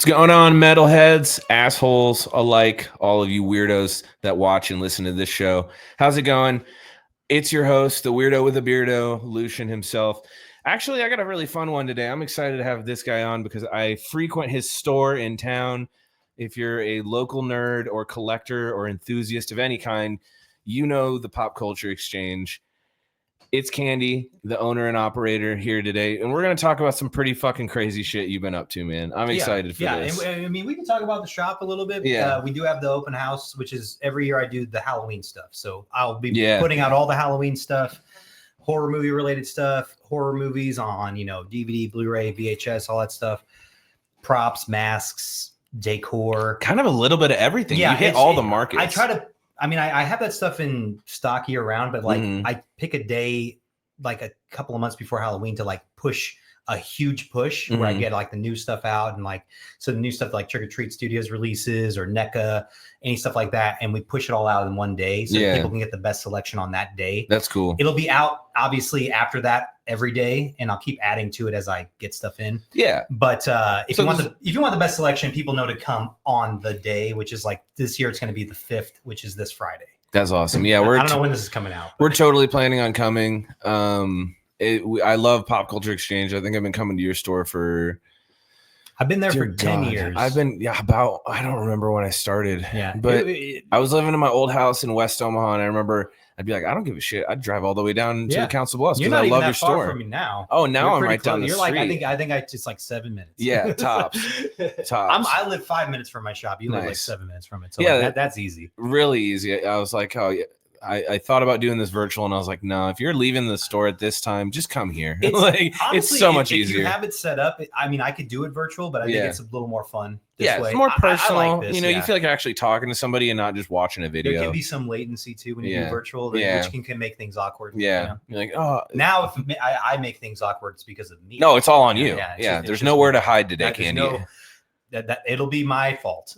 What's going on, metalheads, assholes alike, all of you weirdos that watch and listen to this show? How's it going? It's your host, the weirdo with a beardo, Lucian himself. Actually, I got a really fun one today. I'm excited to have this guy on because I frequent his store in town. If you're a local nerd or collector or enthusiast of any kind, you know the Pop Culture Exchange. It's Candy, the owner and operator, here today, and we're going to talk about some pretty fucking crazy shit you've been up to, man. I'm excited for this. I mean, we can talk about the shop a little bit. Yeah. We do have the open house, which is every year I do the Halloween stuff. So I'll be Yeah. putting out all the Halloween stuff, horror movie related stuff, horror movies on, DVD, Blu-ray, VHS, all that stuff, props, masks, decor. Kind of a little bit of everything. Yeah, You hit all the markets. I have that stuff in stock year round, but Mhm. I pick a day, like a couple of months before Halloween to push a huge push where I Mhm. get the new stuff out. And so the new stuff like Trick or Treat Studios releases or NECA, any stuff like that. And we push it all out in one day so that people can get the best selection on that day. That's cool. It'll be out obviously after that every day, and I'll keep adding to it as I get stuff in. Yeah. But if you want the best selection, people know to come on the day, which is this year it's going to be the 5th, which is this Friday. That's awesome. Yeah, I don't know when this is coming out. We're totally planning on coming. I love Pop Culture Exchange. I think I've been coming to your store for. I've been there for 10 years. I've been about. I don't remember when I started. Yeah, but I was living in my old house in West Omaha, and I remember I'd be like, I don't give a shit. I'd drive all the way down to the Council Bluffs because I love your store. Far from me now. Oh, now You're I'm pretty right down the You're street. I think it's 7 minutes. Yeah, tops. I live 5 minutes from my shop. You live 7 minutes from it. So that's easy. Really easy. I was like, oh yeah. I thought about doing this virtual, and I was like, no, if you're leaving the store at this time, just come here. Honestly, it's so much if easier. You have it set up. I could do it virtual, but I think it's a little more fun this way. It's more personal. I like this, you feel like you're actually talking to somebody and not just watching a video. There can be some latency too when you do virtual, which can make things awkward. Yeah. You're like, oh. Now, if I make things awkward, it's because of me. No, it's all on you. Yeah. There's nowhere to hide today, Candy. That it'll be my fault.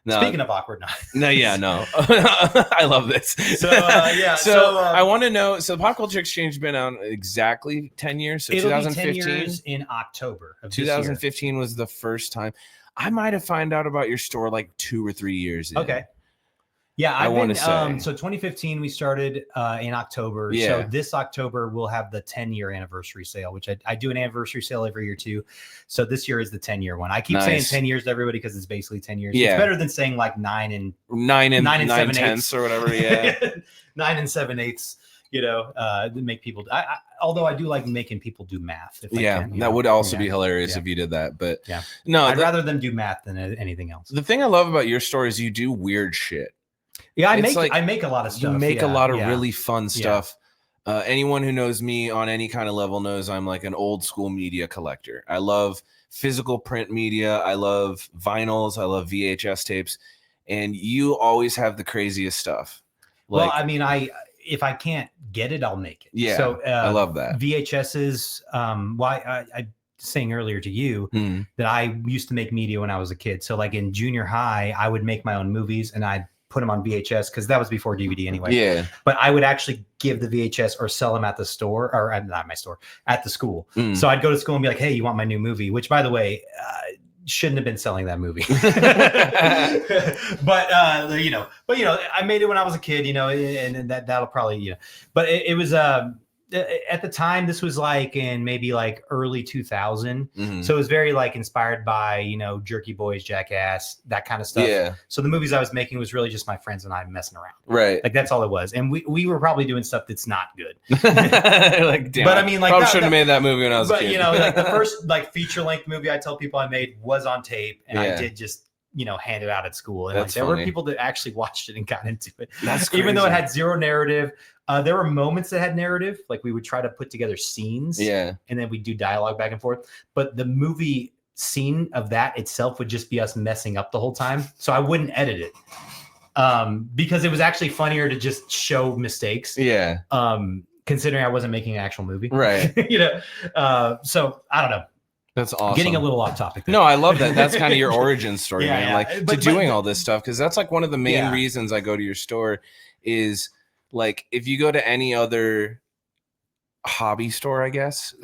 No. Speaking of awkward, no. I love this. So I want to know. So the Pop Culture Exchange has been out exactly 10 years. So 2015 be 10 years in October. Of 2015 was the first time. I might have found out about your store 2 or 3 years in. Okay. Yeah, I want to say. So 2015 we started in October. Yeah. So this October we'll have the 10-year anniversary sale, which I do an anniversary sale every year too. So this year is the 10-year one. I keep saying 10 years to everybody because it's basically 10 years. Yeah. It's better than saying 9 and 9/10 or whatever. Yeah. 9 7/8. To make people. Although I do like making people do math. If I can, that would also be hilarious if you did that. But no, I'd rather them do math than anything else. The thing I love about your store is you do weird shit. Yeah, I make a lot of stuff. You make a lot of really fun stuff. Anyone who knows me on any kind of level knows I'm like an old school media collector. I love physical print media. I love vinyls. I love VHS tapes. And you always have the craziest stuff. If I can't get it, I'll make it. Yeah, so I love that. VHSs. I saying earlier to you that I used to make media when I was a kid. So in junior high, I would make my own movies and I'd put them on VHS because that was before DVD anyway. Yeah. But I would actually give the VHS or sell them at the store or not my store, at the school. So I'd go to school and be like, hey, you want my new movie? Which, by the way, shouldn't have been selling that movie. but I made it when I was a kid, and that'll probably, but it was, at the time, this was in maybe early 2000. So it was very inspired by, Jerky Boys, Jackass, that kind of stuff. Yeah. So the movies I was making was really just my friends and I messing around. Right. That's all it was. And we were probably doing stuff that's not good. Damn, but I mean, probably shouldn't have made that movie when I was a kid. The first feature length movie I tell people I made was on tape, and I did just hand it out at school, and there were people that actually watched it and got into it. That's crazy. Even though it had zero narrative. There were moments that had narrative, we would try to put together scenes, and then we'd do dialogue back and forth. But the movie scene of that itself would just be us messing up the whole time, so I wouldn't edit it because it was actually funnier to just show mistakes. Yeah. Considering I wasn't making an actual movie, right? So I don't know. That's awesome. Getting a little off topic there. No, I love that. That's kind of your origin story, man. But doing all this stuff, because that's one of the main reasons I go to your store is if you go to any other hobby store, I guess,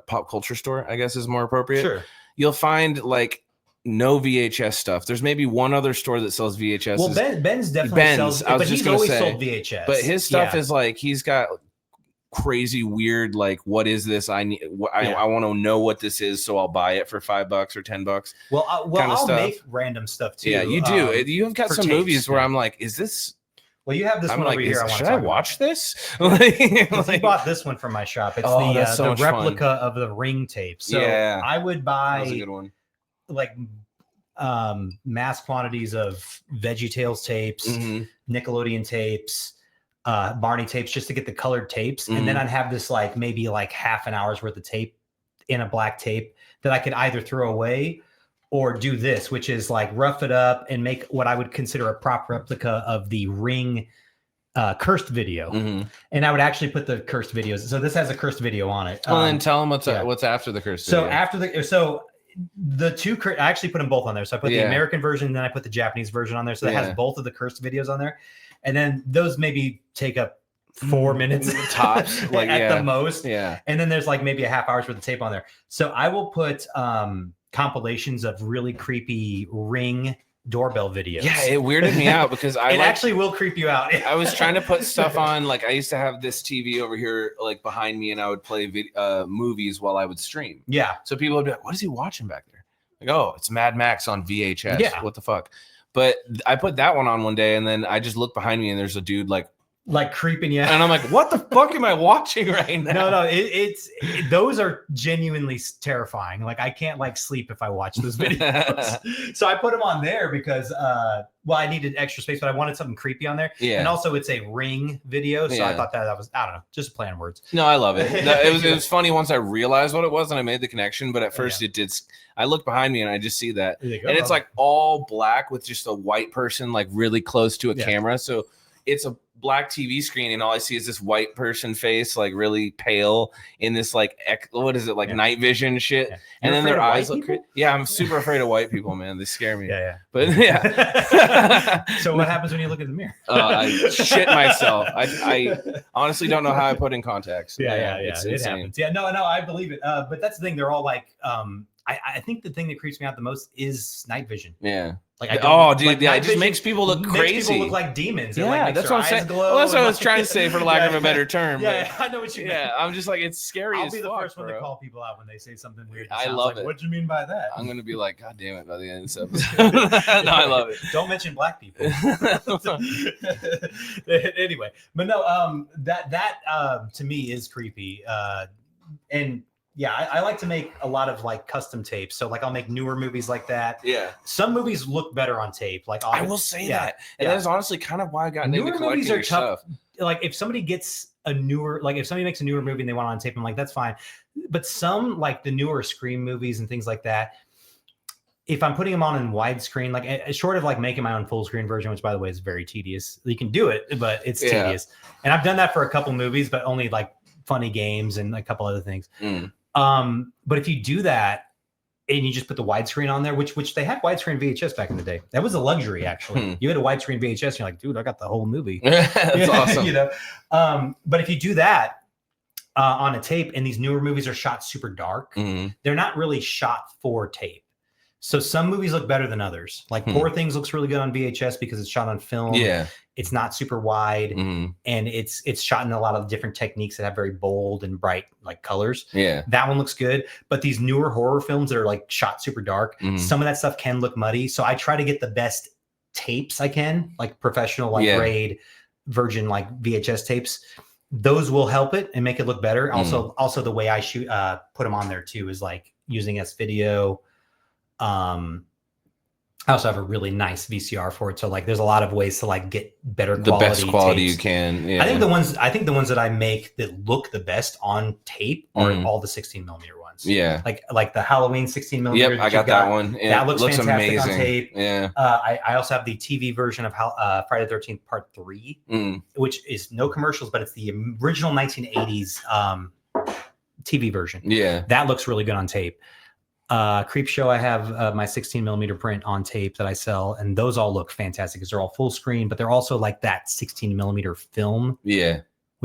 pop culture store, I guess is more appropriate. Sure. You'll find no VHS stuff. There's maybe one other store that sells VHS. Well, Ben's definitely sells, but he's always sold VHS. But his stuff is like, he's got crazy weird, like, what is this? I want to know what this is, so I'll buy it for $5 or $10. Well, I'll make random stuff too. Yeah, you do. You've got some movies where I'm like, is this? Well, you have this one over here. Should I watch this? He bought this one from my shop. It's the replica of the Ring tape. So I would buy. That's a good one. Like mass quantities of VeggieTales tapes, Nickelodeon tapes, Barney tapes, just to get the colored tapes. And then I'd have this like maybe like half an hour's worth of tape in a black tape that I could either throw away or do this, which is like rough it up and make what I would consider a prop replica of the Ring cursed video. And I would actually put the cursed videos. So this has a cursed video on it. Well, then tell them what's after the cursed video. So the two, I actually put them both on there. So I put the American version, and then I put the Japanese version on there. So that has both of the cursed videos on there. And then those maybe take up 4 minutes tops, like at the most. Yeah. And then there's like maybe a half hour's worth of tape on there. So I will put compilations of really creepy Ring doorbell videos. Yeah, it weirded me out because it actually will creep you out. I was trying to put stuff on, like I used to have this TV over here like behind me, and I would play movies while I would stream. Yeah. So people would be like, what is he watching back there? Like, oh, it's Mad Max on VHS. Yeah. What the fuck? But I put that one on one day, and then I just looked behind me, and there's a dude like creeping you, and I'm like, what the fuck am I watching right now? No, it's those are genuinely terrifying. Like I can't like sleep if I watch those videos. So I put them on there because I needed extra space, but I wanted something creepy on there. Yeah, and also it's a Ring video, so I thought that was, I don't know, just a play on words. No, I love it. It was funny once I realized what it was and I made the connection, but at first it did. I look behind me and I just see that, and it's like all black with just a white person like really close to a camera. So it's a black TV screen, and all I see is this white person face, like really pale in this like what is it, like night vision shit. Yeah. And then their eyes look crazy. Yeah, I'm super afraid of white people, man. They scare me. Yeah. But yeah. So what happens when you look in the mirror? I shit myself. I honestly don't know how I put in contacts. Yeah. It happens. Yeah, no, I believe it. But that's the thing. They're all like, I think the thing that creeps me out the most is night vision. Yeah. Like it just makes people look crazy. Makes people look like demons. Yeah, that's what I'm saying. Well, that's what I was trying to say, for lack of a better term. Yeah, I know what you mean. Yeah, I'm just like, it's scary. I'll be the first one to call people out when they say something weird. I love it. What do you mean by that? I'm gonna be like, God damn it, by the end of this episode. No, I love it. Don't mention black people. Anyway, but no, that to me is creepy. And yeah, I like to make a lot of like custom tapes. So like I'll make newer movies like that. Yeah. Some movies look better on tape. Like I will say that. And that's honestly kind of why I got into collecting movies are tough. Like if somebody gets if somebody makes a newer movie and they want it on tape, I'm like, that's fine. But some like the newer Scream movies and things like that, if I'm putting them on in widescreen, like short of like making my own full screen version, which by the way is very tedious. You can do it, but it's tedious. And I've done that for a couple movies, but only like Funny Games and a couple other things. But if you do that and you just put the widescreen on there, which they had widescreen VHS back in the day, that was a luxury actually. You had a widescreen VHS, and you're like, dude, I got the whole movie. That's awesome. You know, but if you do that on a tape, and these newer movies are shot super dark, they're not really shot for tape. So some movies look better than others. Like Poor Things looks really good on VHS because it's shot on film. Yeah. It's not super wide, and it's shot in a lot of different techniques that have very bold and bright like colors. Yeah. That one looks good. But these newer horror films that are like shot super dark, some of that stuff can look muddy. So I try to get the best tapes I can, like professional, like grade virgin, like VHS tapes. Those will help it and make it look better. Also the way I shoot, put them on there too, is like using S-Video. I also have a really nice VCR for it. So like there's a lot of ways to like get better quality. The best quality tapes. You can. Yeah. I think the ones that I make that look the best on tape are all the 16mm ones. Yeah. Like the Halloween 16mm. Yep, I got that one. That looks fantastic amazing on tape. Yeah. I also have the TV version of Friday the 13th Part 3, which is no commercials, but it's the original 1980s TV version. Yeah. That looks really good on tape. Creep Show, I have my 16mm print on tape that I sell, and those all look fantastic because they're all full screen, but they're also like that 16mm film,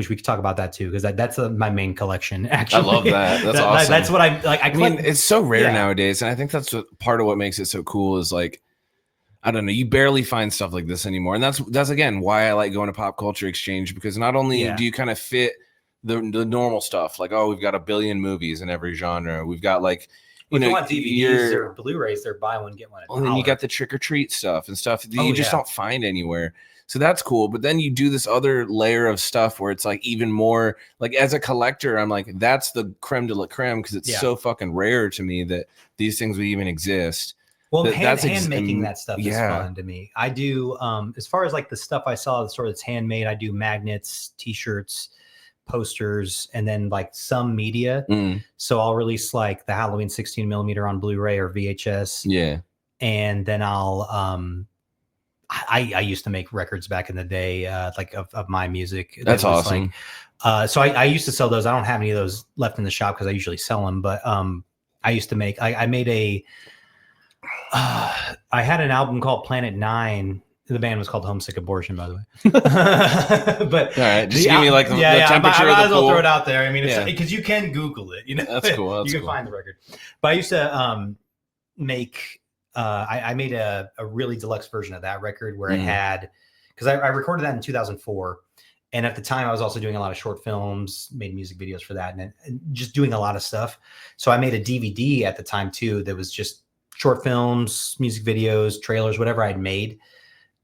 which we could talk about that too, because that's my main collection. Actually, I love that. That's awesome. That's what I like. I mean, it's so rare nowadays, and I think that's part of what makes it so cool. Is like, I don't know, you barely find stuff like this anymore, and that's again why I like going to Pop Culture Exchange, because not only do you kind of fit the normal stuff, like, oh, we've got 1 billion movies in every genre. We've got like, if you want DVDs or Blu-rays, they're buy one get one. Well, then you got the trick or treat stuff and stuff that you just don't find anywhere. So that's cool. But then you do this other layer of stuff where it's like even more like, as a collector, I'm like, that's the creme de la creme, because it's so fucking rare to me that these things would even exist. Well, hand making that stuff is fun to me. I do, as far as like the stuff I saw, the sort that's handmade, I do magnets, t-shirts, posters, and then like some media. So I'll release like the Halloween 16 millimeter on Blu-ray or VHS. Yeah. And then I'll, I used to make records back in the day, like of my music. That's awesome. Like, so I used to sell those. I don't have any of those left in the shop because I usually sell them, but I used to make, I made I had an album called Planet 9. The band was called Homesick Abortion, by the way. But all right, just give me like the temperature I of the might as well pool. throw it out there. I mean, because you can Google it. You know, that's cool. You can find the record. But I used to make. I made a really deluxe version of that record where it had, because I recorded that in 2004, and at the time I was also doing a lot of short films, made music videos for that, and just doing a lot of stuff. So I made a DVD at the time too that was just short films, music videos, trailers, whatever I'd made.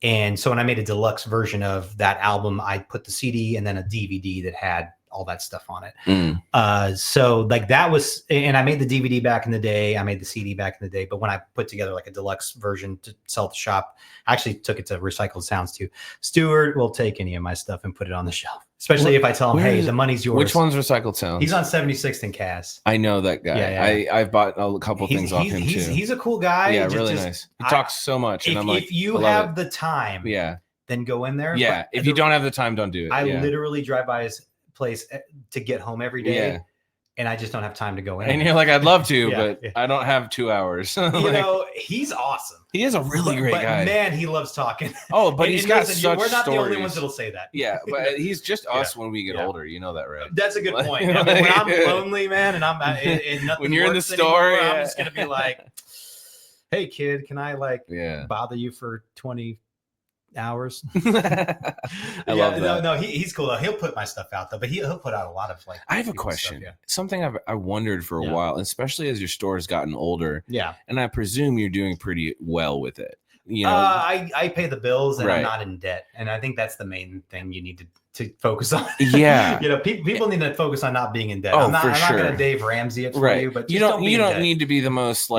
And so when I made a deluxe version of that album, I put the CD and then a DVD that had all that stuff on it. So like that was, and I made the DVD back in the day. I made the CD back in the day. But when I put together like a deluxe version to sell at the shop, I actually took it to Recycled Sounds too. Stuart will take any of my stuff and put it on the shelf, especially if I tell him, hey, the money's yours. Which one's Recycled Sounds? He's on 76th and Cass. I know that guy. Yeah. I've bought a couple things off him too. He's a cool guy. Yeah, really nice. He talks so much. And I'm like, if you have the time, then go in there. Yeah. If you don't have the time, don't do it. I literally drive by his place to get home every day, and I just don't have time to go in. And you're like, I'd love to, but I don't have 2 hours. You know, he's awesome. He is a really great guy. Man, he loves talking. Oh, but he's got such We're not stories. the only ones that'll say that. Yeah, but he's just us when we get older. You know that, right? That's a good point. I mean, when I'm lonely, man, and I'm and nothing when you're in the store, anymore, I'm just gonna be like, "Hey, kid, can I bother you for 20 hours?" I love that. No, he's cool though. He'll put my stuff out though, but he'll put out a lot of like. I have a question. Stuff, something I wondered for a while, especially as your store has gotten older. Yeah, and I presume you're doing pretty well with it. You know, I pay the bills and I'm not in debt, and I think that's the main thing you need to focus on. Yeah, you know, people need to focus on not being in debt. Oh, I'm not sure. going to Dave Ramsey it for you, but you don't need to be the most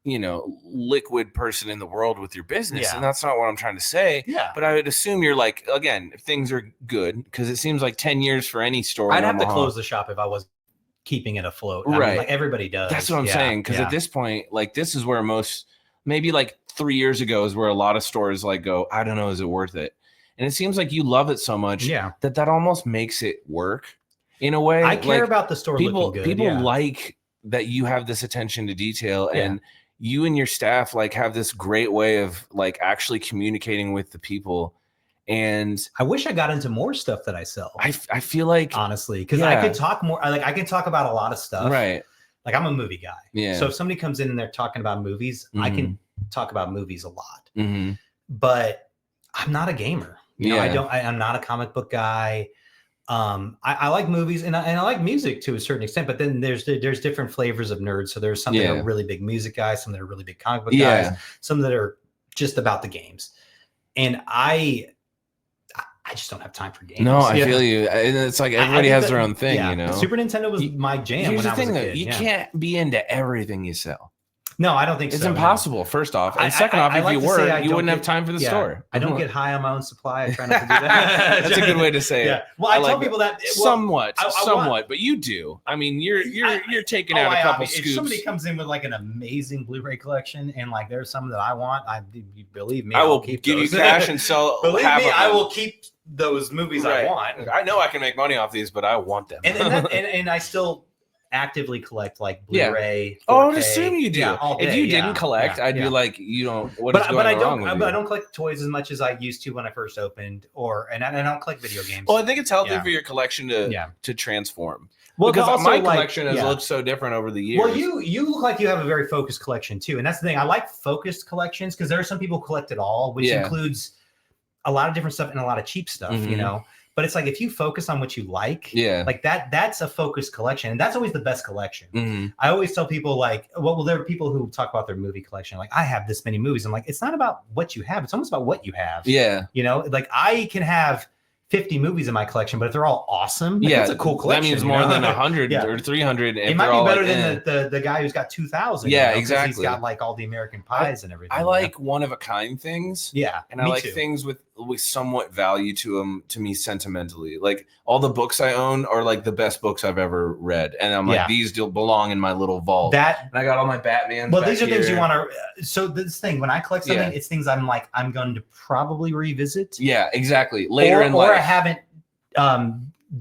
you know, liquid person in the world with your business. And that's not what I'm trying to say. Yeah. But I would assume you're like, again, if things are good, because it seems like 10 years for any store. I'd have to close the shop if I was keeping it afloat. I mean, like everybody does. That's what I'm saying. Because at this point, like this is where most, maybe like 3 years ago is where a lot of stores like go, I don't know, is it worth it? And it seems like you love it so much that almost makes it work in a way. I care about the store looking good. People like that you have this attention to detail and you and your staff like have this great way of like actually communicating with the people. And I wish I got into more stuff that I sell. I feel like honestly, because I could talk more. I can talk about a lot of stuff. Right. Like I'm a movie guy. Yeah. So if somebody comes in and they're talking about movies, I can talk about movies a lot. But I'm not a gamer. You know, I'm not a comic book guy. I like movies and I like music to a certain extent, but then there's different flavors of nerds. So there's some that are really big music guys, some that are really big comic book guys, some that are just about the games. And I just don't have time for games. No, I feel you. And it's like everybody has their own thing, you know. Super Nintendo was my jam. Here's when the I thing, was a though, kid. you can't be into everything you sell. No, I don't think it's so. impossible. No. First off, and second off, if you were, you wouldn't have time for the store. I don't get high on my own supply. I try not to do that. That's a good way to say it. Well, I tell people that somewhat, but you do. I mean, you're taking out a couple scoops. If somebody comes in with like an amazing Blu-ray collection and like there's some that I want, you believe me, I will give you cash and sell. Believe me, I will keep those movies I want. I know I can make money off these, but I want them. And I still actively collect like Blu-ray. 4K. Oh, I would assume you do. Yeah, all day, if you didn't collect, I'd be like, you don't. What is going wrong with you? But I don't collect toys as much as I used to when I first opened, and I don't collect video games. Well, I think it's healthy for your collection to transform. Well, because also, my collection has looked so different over the years. Well, you look like you have a very focused collection too, and that's the thing. I like focused collections because there are some people who collect it all, which includes a lot of different stuff and a lot of cheap stuff, you know. But it's like if you focus on what you like, like that's a focused collection. And that's always the best collection. I always tell people like, well, there are people who talk about their movie collection. Like, I have this many movies. I'm like, it's not about what you have. It's almost about what you have. Yeah. You know, like I can have 50 movies in my collection, but if they're all awesome, like, it's a cool collection. That means more than 100 or 300. It might be better than the guy who's got 2,000. Yeah, exactly. He's got like all the American pies and everything. I like one of a kind things. Yeah, and I like things with somewhat value to them, to me sentimentally. Like all the books I own are like the best books I've ever read, and I'm like, these belong in my little vault. And I got all my Batman. Well, these are things you want to. So this thing, when I collect something, it's things I'm like, I'm going to probably revisit. Yeah, exactly. Later in life, or I haven't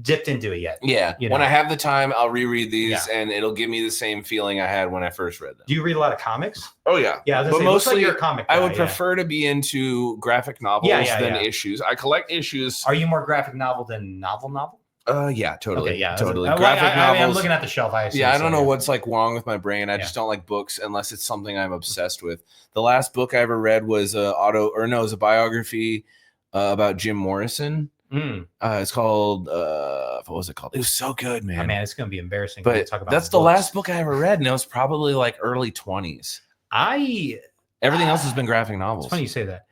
dipped into it yet. Yeah, you know? When I have the time, I'll reread these, and it'll give me the same feeling I had when I first read them. Do you read a lot of comics? Oh yeah, but mostly you're a comic guy, I would prefer to be into graphic novels than issues. I collect issues. Are you more graphic novel than novel? Yeah, totally. Okay, yeah, totally. Graphic novels. I'm looking at the shelf. I don't know what's like wrong with my brain. I just don't like books unless it's something I'm obsessed with. The last book I ever read was a biography about Jim Morrison. It's called what was it called? It was so good, man. Oh, man, it's gonna be embarrassing. But talk about that's the last book I ever read, and it was probably like early 20s. Everything else has been graphic novels. It's funny you say that.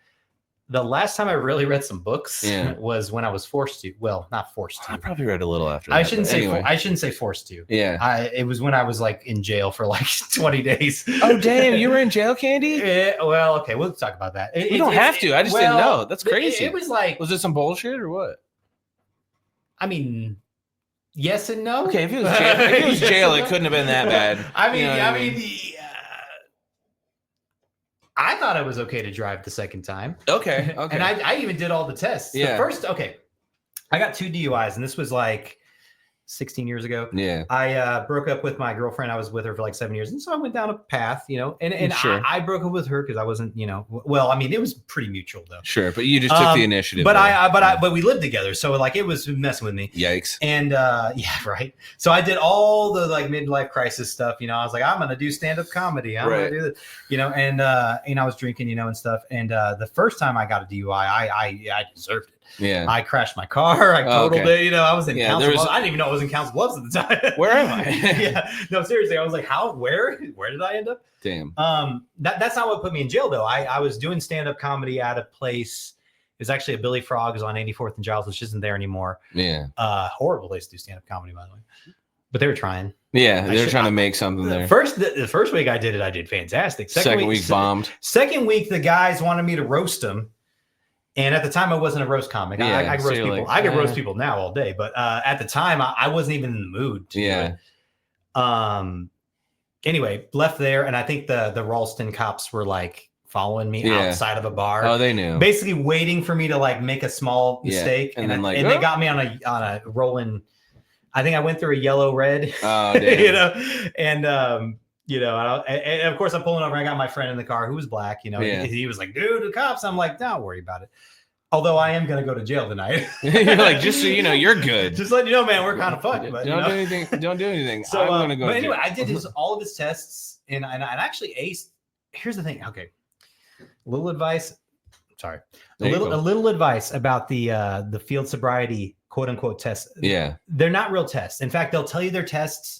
The last time I really read some books was when I was forced to. Well, not forced to. I probably read a little after. I shouldn't say forced to. Yeah. It was when I was like in jail for like 20 days. Oh damn! You were in jail, Candy? Well, okay, we'll talk about that. We don't have to. I just didn't know. That's crazy. It was like, was it some bullshit or what? I mean, yes and no. Okay, if it was jail, it couldn't have been that bad. I thought it was okay to drive the second time. Okay. And I even did all the tests. Yeah. I got 2 DUIs, and this was like 16 years ago. Yeah. I broke up with my girlfriend. I was with her for like 7 years. And so I went down a path, you know, and sure. I broke up with her because I wasn't, you know, well, I mean, it was pretty mutual though. Sure. But you just took the initiative. But we lived together. So like it was messing with me. Yikes. And yeah, right. So I did all the like midlife crisis stuff. You know, I was like, I'm going to do stand-up comedy. I'm going to do this, you know, and I was drinking, you know, and stuff. And the first time I got a DUI, I deserved it. Yeah, I crashed my car. I totaled it. You know, I was in Council Bluffs. I didn't even know I was in Council Bluffs at the time. Where am I? Yeah, no, seriously. I was like, where did I end up? Damn. That's not what put me in jail though. I was doing stand-up comedy at a place. It was actually a Billy Frog's on 84th and Giles, which isn't there anymore. Yeah. Horrible place to do stand-up comedy, by the way. But they were trying. Yeah, they were trying to make something there. The first week I did fantastic. Second week bombed. Second week, the guys wanted me to roast them. And at the time, I wasn't a roast comic. Yeah, I could roast people. Like, I could roast people now all day, but at the time, I wasn't even in the mood to do it. Anyway, left there, and I think the Ralston cops were like following me outside of a bar. Oh, they knew. Basically, waiting for me to like make a small mistake, and they got me on a rolling. I think I went through a yellow red. Oh, damn. You know, and you know, and of course I'm pulling over. I got my friend in the car who was black. You know, he was like, "Dude, the cops." I'm like, "Don't worry about it." Although I am gonna go to jail tonight. You're like, just so you know, you're good. Just letting you know, man, we're kind of fucked. But don't do anything. Don't do anything. So, I'm gonna go. But anyway, I did all of his tests, and I actually aced. Here's the thing. Okay, little advice. Sorry, a little advice about the field sobriety quote unquote tests. Yeah, they're not real tests. In fact, they'll tell you they're tests.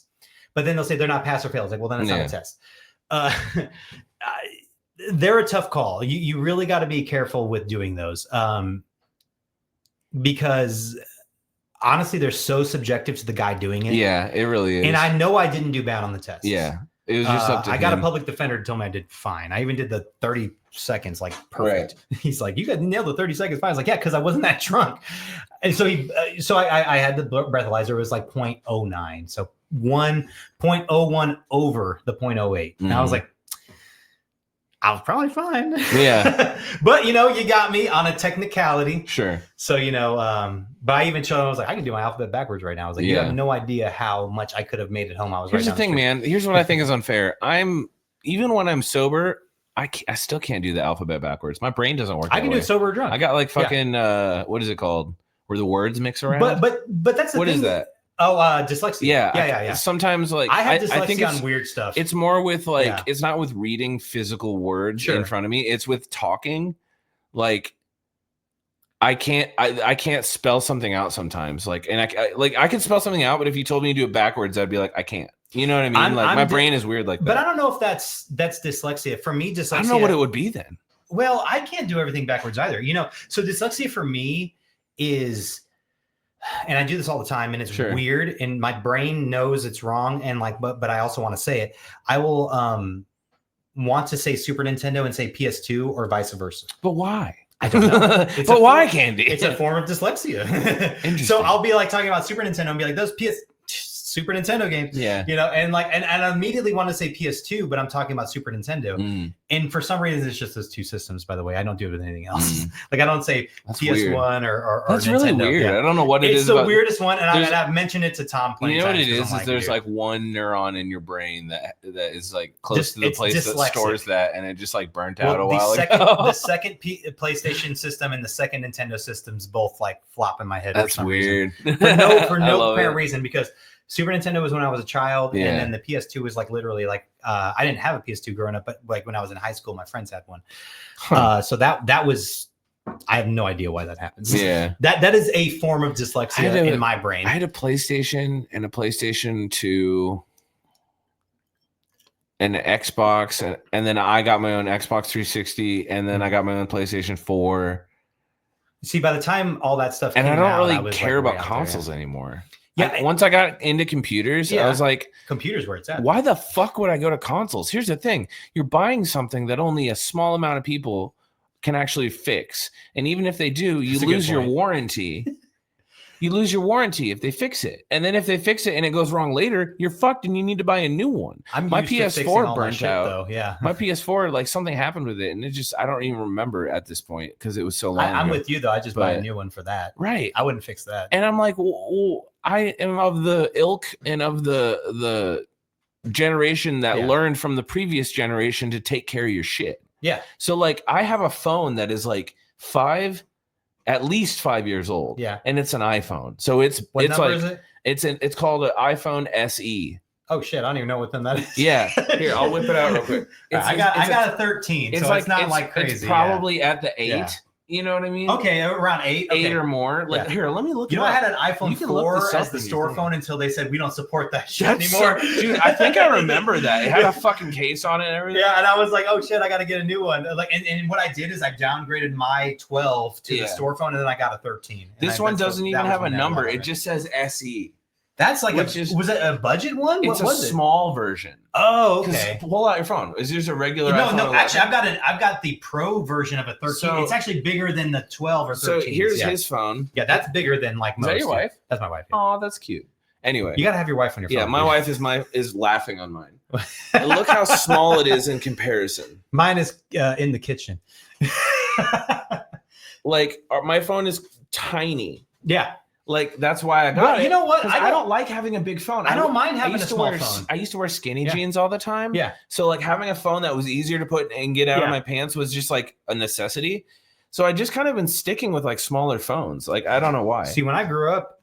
But then they'll say they're not pass or fail. It's like, well, then it's not a test. They're a tough call. You really got to be careful with doing those because honestly, they're so subjective to the guy doing it. Yeah, it really is. And I know I didn't do bad on the test. Yeah, it was just up to I got a public defender to tell me I did fine. I even did the 30 seconds like perfect. Right. He's like, you got nailed the 30 seconds fine. I was like, yeah, because I wasn't that drunk. And so I had the breathalyzer. It was like 0.09. So 1.01 over the 0.08. And I was like, I was probably fine. Yeah. But, you got me on a technicality. Sure. So, but I even showed him, I was like, I can do my alphabet backwards right now. I was like, you have no idea how much I could have made it home. Here's the thing, man. Here's what I think is unfair. Even when I'm sober, I still can't do the alphabet backwards. My brain doesn't work. I can do it sober or drunk. I got like fucking, what is it called? Where the words mix around? But that's the thing. What is that? Oh, dyslexia. Yeah. Sometimes, like, I have dyslexia I think on weird stuff. It's more with like, it's not with reading physical words in front of me. It's with talking. Like, I can't spell something out sometimes. Like, and I can spell something out, but if you told me to do it backwards, I'd be like, I can't. You know what I mean? My brain is weird like that. But I don't know if that's dyslexia. For me, dyslexia. I don't know what it would be then. Well, I can't do everything backwards either. So dyslexia for me is, and I do this all the time, and it's weird, and my brain knows it's wrong, and like, but I also want to say it. I will want to say Super Nintendo and say PS2 or vice versa. But why? I don't know. But why, Candy? It's a form of dyslexia. Interesting. So I'll be like talking about Super Nintendo and be like, those Super Nintendo games. Yeah. And like, and I immediately want to say PS2, but I'm talking about Super Nintendo. And for some reason, it's just those two systems, by the way. I don't do it with anything else. Like, I don't say that's PS1 or that's Nintendo. Really weird. Yeah. I don't know what it is. It's the weirdest one. And I've mentioned it to Tom plenty. You know what it is there's like one neuron in your brain that is like close to the place that stores that, and it just like burnt out a while ago. The second PlayStation system and the second Nintendo systems both like flop in my head. That's weird. For no apparent reason, because Super Nintendo was when I was a child, and then the PS2 was like literally like I didn't have a PS2 growing up, but like when I was in high school, my friends had one. So that was, I have no idea why that happens. Yeah, that is a form of dyslexia in my brain. I had a PlayStation and a PlayStation 2 and an Xbox, and then I got my own Xbox 360, and then I got my own PlayStation 4. See, by the time all that stuff and came I don't out, really care about consoles anymore. Yeah. Once I got into computers, I was like, computers where it's at. Why the fuck would I go to consoles? Here's the thing. You're buying something that only a small amount of people can actually fix. And even if they do, you lose your warranty. You lose your warranty if they fix it. And then if they fix it and it goes wrong later, you're fucked and you need to buy a new one. My PS4 burnt out. Though. Yeah. My PS4, like something happened with it. And it just, I don't even remember at this point because it was so long I'm ago. with you though. I just buy a new one for that. Right. I wouldn't fix that. And I'm like, well, I am of the ilk and of the generation that learned from the previous generation to take care of your shit. Yeah. So like I have a phone that is like at least 5 years old. Yeah. And it's an iPhone. So it's called an iPhone SE. Oh shit, I don't even know what that is. Yeah. Here, I'll whip it out real quick. I got a 13. So it's not like crazy. It's probably at the 8. Yeah. You know what I mean? Okay, around 8. Okay. 8 or more. Like here, let me look. You know, I had an iPhone 4 as the store phone until they said we don't support that shit anymore. Dude, I think I remember that. It had a fucking case on it and everything. Yeah, and I was like, oh shit, I got to get a new one. Like, and what I did is I downgraded my 12 to the store phone, and then I got a 13. This one doesn't even have a number. It just says SE. That's like was it a budget one? It's a small version. Oh, okay. Pull out your phone. Is yours a regular? No. Actually, I've got the Pro version of a 13. So, it's actually bigger than the 12 or 13. So here's his phone. Yeah, that's bigger than like most. Is that your wife? That's my wife. Yeah. Oh, that's cute. Anyway, you gotta have your wife on your phone. Yeah, my wife is laughing on mine. And look how small it is in comparison. Mine is in the kitchen. Like my phone is tiny. Yeah. Like that's why I got it. You know what? I don't like having a big phone. I don't mind having a small phone. I used to wear skinny jeans all the time. Yeah. So like having a phone that was easier to put and get out of my pants was just like a necessity. So I just kind of been sticking with like smaller phones. Like I don't know why. See, when I grew up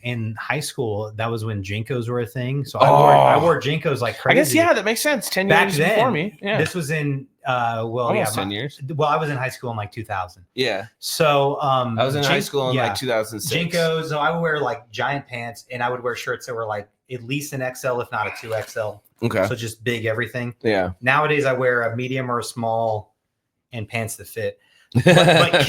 in high school, that was when Jinkos were a thing. So I wore Jinkos like crazy. I guess that makes sense. 10 years before me. Yeah. This was in almost 10 years. Well, I was in high school in like 2000. Yeah. So I was in high school in like 2006. Jinkos. So I would wear like giant pants, and I would wear shirts that were like at least an XL, if not a 2XL. Okay. So just big everything. Yeah. Nowadays I wear a medium or a small and pants that fit. But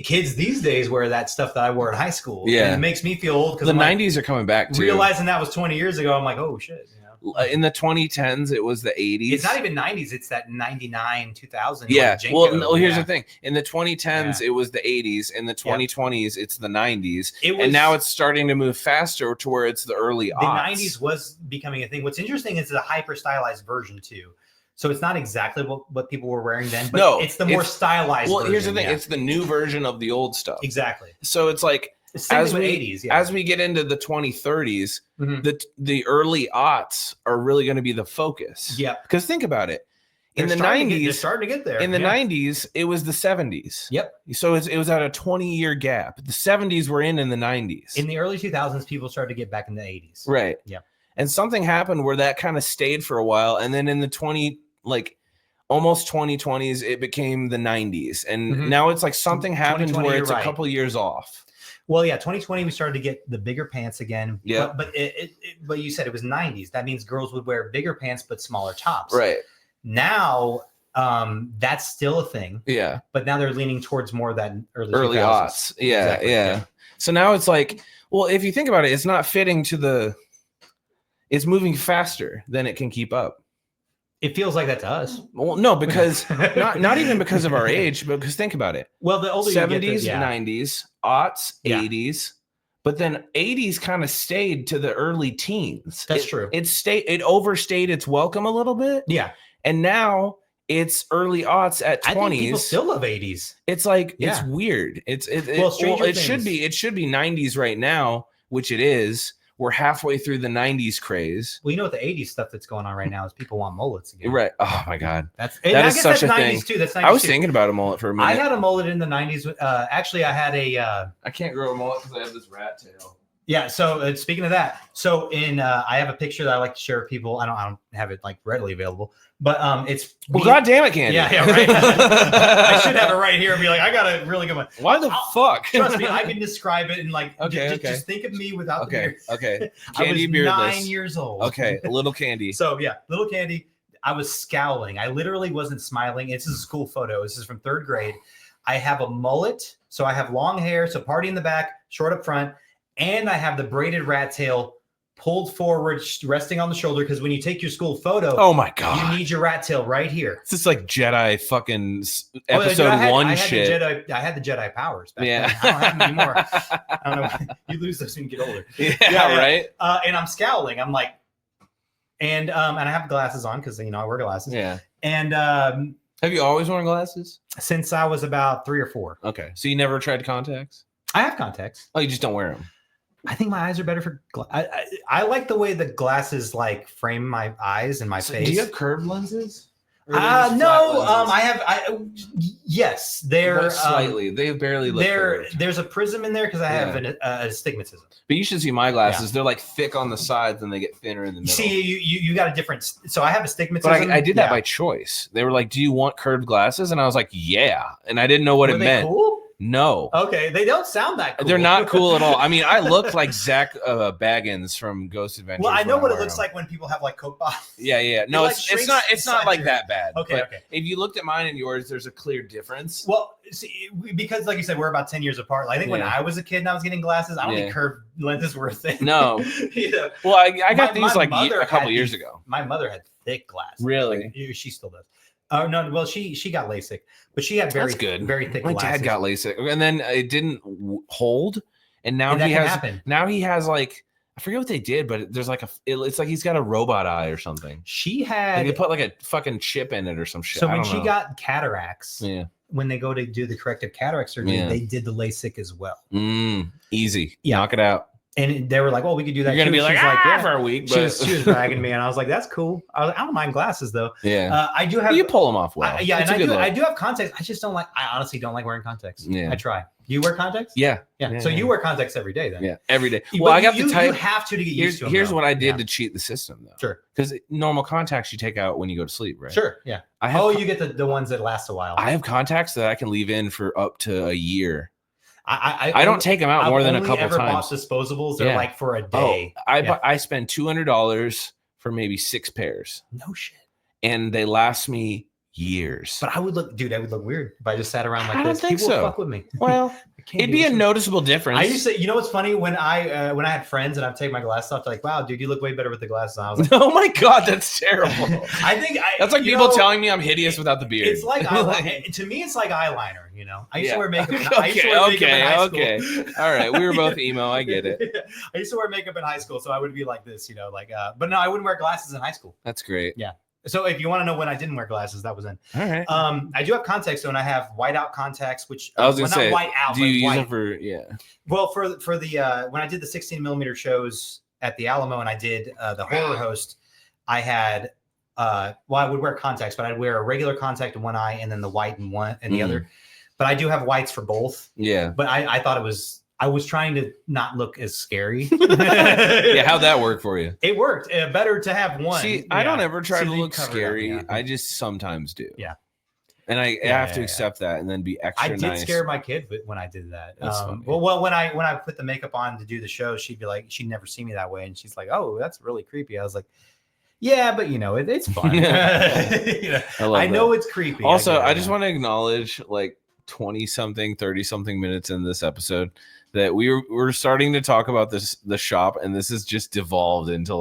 kids these days wear that stuff that I wore in high school. Yeah. And it makes me feel old because the 90s are coming back too. Realizing that was 20 years ago, I'm like, oh shit. You know? In the 2010s, it was the 80s. It's not even 90s. It's that 99, 2000. Yeah. Well, here's the thing. In the 2010s, it was the 80s. In the 2020s, it's the 90s. And now it's starting to move faster to where it's the early aughts. The 90s was becoming a thing. What's interesting is it's a hyper stylized version too. So it's not exactly what people were wearing then, but No, it's the more stylized Well, version. here's the thing. It's the new version of the old stuff. Exactly. So it's like, as we 80s, as we get into the 2030s, Mm-hmm. the early aughts are really going to be the focus. Yeah. Because think about it. In They're the starting 90s, they're starting to get there. In the 90s, it was the 70s. Yep. So it was at a 20-year gap. The 70s were in the 90s. In the early 2000s, people started to get back in the 80s. Right. Yep. And something happened where that kind of stayed for a while, and then in the almost 2020s, it became the 90s, and now it's like something happened where it's a couple years off. Well, yeah, 2020 we started to get the bigger pants again. Yeah, but you said it was 90s. That means girls would wear bigger pants but smaller tops. Right. Now, that's still a thing. Yeah. But now they're leaning towards more of that early aughts. Yeah, exactly. Yeah. So now it's like, well, if you think about it, it's not fitting to it's moving faster than it can keep up. It feels like that to us. Well, no, because not even because of our age, but because think about it. Well, the older 70s, 90s, aughts, 80s, but then 80s kind of stayed to the early teens. That's true. It overstayed its welcome a little bit. Yeah. And now it's early aughts at 20s. I think people still love 80s. It's like it's weird. It should be 90s right now, which it is. We're halfway through the 90s craze. Well, you know what the 80s stuff that's going on right now is people want mullets again. Right. Oh my God. That is such a thing. Too. That's 90s I was thinking about a mullet for a minute. I had a mullet in the 90s. Actually, I had a. I can't grow a mullet because I have this rat tail. Yeah. So speaking of that, so I have a picture that I like to share with people. I don't have it like readily available, but it's. Well, God damn it, Candy. Yeah, right. I should have it right here and be like, I got a really good one. Why the fuck? Trust me, I can describe it and like. Just think of me without the beard. Okay. Candy beardless. 9 years old. Okay, little Candy. So yeah, little Candy. I was scowling. I literally wasn't smiling. This is a school photo. This is from 3rd grade. I have a mullet, so I have long hair, so party in the back, short up front. And I have the braided rat tail pulled forward, resting on the shoulder. Because when you take your school photo, oh my God, you need your rat tail right here. This is like Jedi fucking episode 1 shit. I had the Jedi powers. Back then. I don't have them anymore. I don't know. You lose those when you get older. Yeah, right. And I'm scowling. I'm like, and I have glasses on because I wear glasses. Yeah. And have you always worn glasses? Since I was about 3 or 4. Okay, so you never tried contacts? I have contacts. Oh, you just don't wear them. I think my eyes are better for. I like the way the glasses like frame my eyes and my face. Do you have curved lenses? No. I have. Yes, they're slightly. They barely look curved. There's a prism in there because I have an astigmatism. But you should see my glasses. Yeah. They're like thick on the sides and they get thinner in the middle. See, you got a different. So I have astigmatism. But I did that by choice. They were like, "Do you want curved glasses?" And I was like, "Yeah." And I didn't know what it meant. Cool? No. Okay, they don't sound that cool. They're not cool at all. I mean, I look like Zach Baggins from Ghost Adventures. Well, I know what it looks like when people have like Coke bottles. Yeah. No, it's not like that bad. Okay. If you looked at mine and yours, there's a clear difference. Well, see, because like you said, we're about 10 years apart. I think when I was a kid and I was getting glasses, I don't think curved lenses were a thing. No. Well, I got these like a couple years ago. My mother had thick glasses. Really? Like, she still does. Oh no! Well, she got LASIK, but she had very thick glasses. My dad got LASIK, and then it didn't hold, and now he has like I forget what they did, but there's like it's like he's got a robot eye or something. She had they put like a fucking chip in it or some shit. So when she got cataracts, when they go to do the corrective cataract surgery, they did the LASIK as well. Easy, knock it out. And they were like, "Oh, we could do that." You're gonna be like, for a week. But she was bragging me, and I was like, "That's cool." I don't mind glasses though. Yeah, I do have. You pull them off well. I do have contacts. I just don't like. I honestly don't like wearing contacts. Yeah, I try. Do you wear contacts? Yeah. So you wear contacts every day then? Yeah, every day. Well, I got the type. You have to get used to them. Here's what I did to cheat the system though. Sure. Because normal contacts you take out when you go to sleep, right? Sure. Yeah. You get the ones that last a while. I have contacts that I can leave in for up to a year. I don't take them out more than a couple times. I've bought disposables. They're like for a day. I spend $200 for maybe 6 pairs. No shit. And they last me years. But I would look weird if I just sat around like this. I don't think People so. would fuck with me. Well, it'd be a noticeable difference. I used to, you know what's funny? When I had friends and I'd take my glasses off, they're like, "Wow, dude, you look way better with the glasses on." I was like, "Oh my God, that's terrible." That's like people telling me I'm hideous without the beard. It's like to me, it's like eyeliner. You know, I used to wear makeup. In high school. All right, we were both emo. I get it. I used to wear makeup in high school, so I would be like this, but no, I wouldn't wear glasses in high school. That's great. Yeah. So if you want to know when I didn't wear glasses, that was in. All right. I do have contacts, though, and I have whiteout contacts, which I was gonna say, not white out. Do you use white. them for? Yeah. Well, for the when I did the 16mm shows at the Alamo, and I did the horror host, I had I would wear contacts, but I'd wear a regular contact in one eye and then the white in one and the other. But I do have whites for both. Yeah. But I thought I was trying to not look as scary. Yeah, how'd that work for you? It worked. Better to have one. See, I don't ever try to look scary. I just sometimes do. Yeah. And I have to accept that and then be extra nice. I did scare my kid when I did that. Well, when I put the makeup on to do the show, she'd be like, she'd never see me that way. And she's like, oh, that's really creepy. I was like, yeah, but it's fun. I know it's creepy. Also, I just want to acknowledge 20-something, 30-something minutes in this episode that we're starting to talk about the shop, and this has just devolved into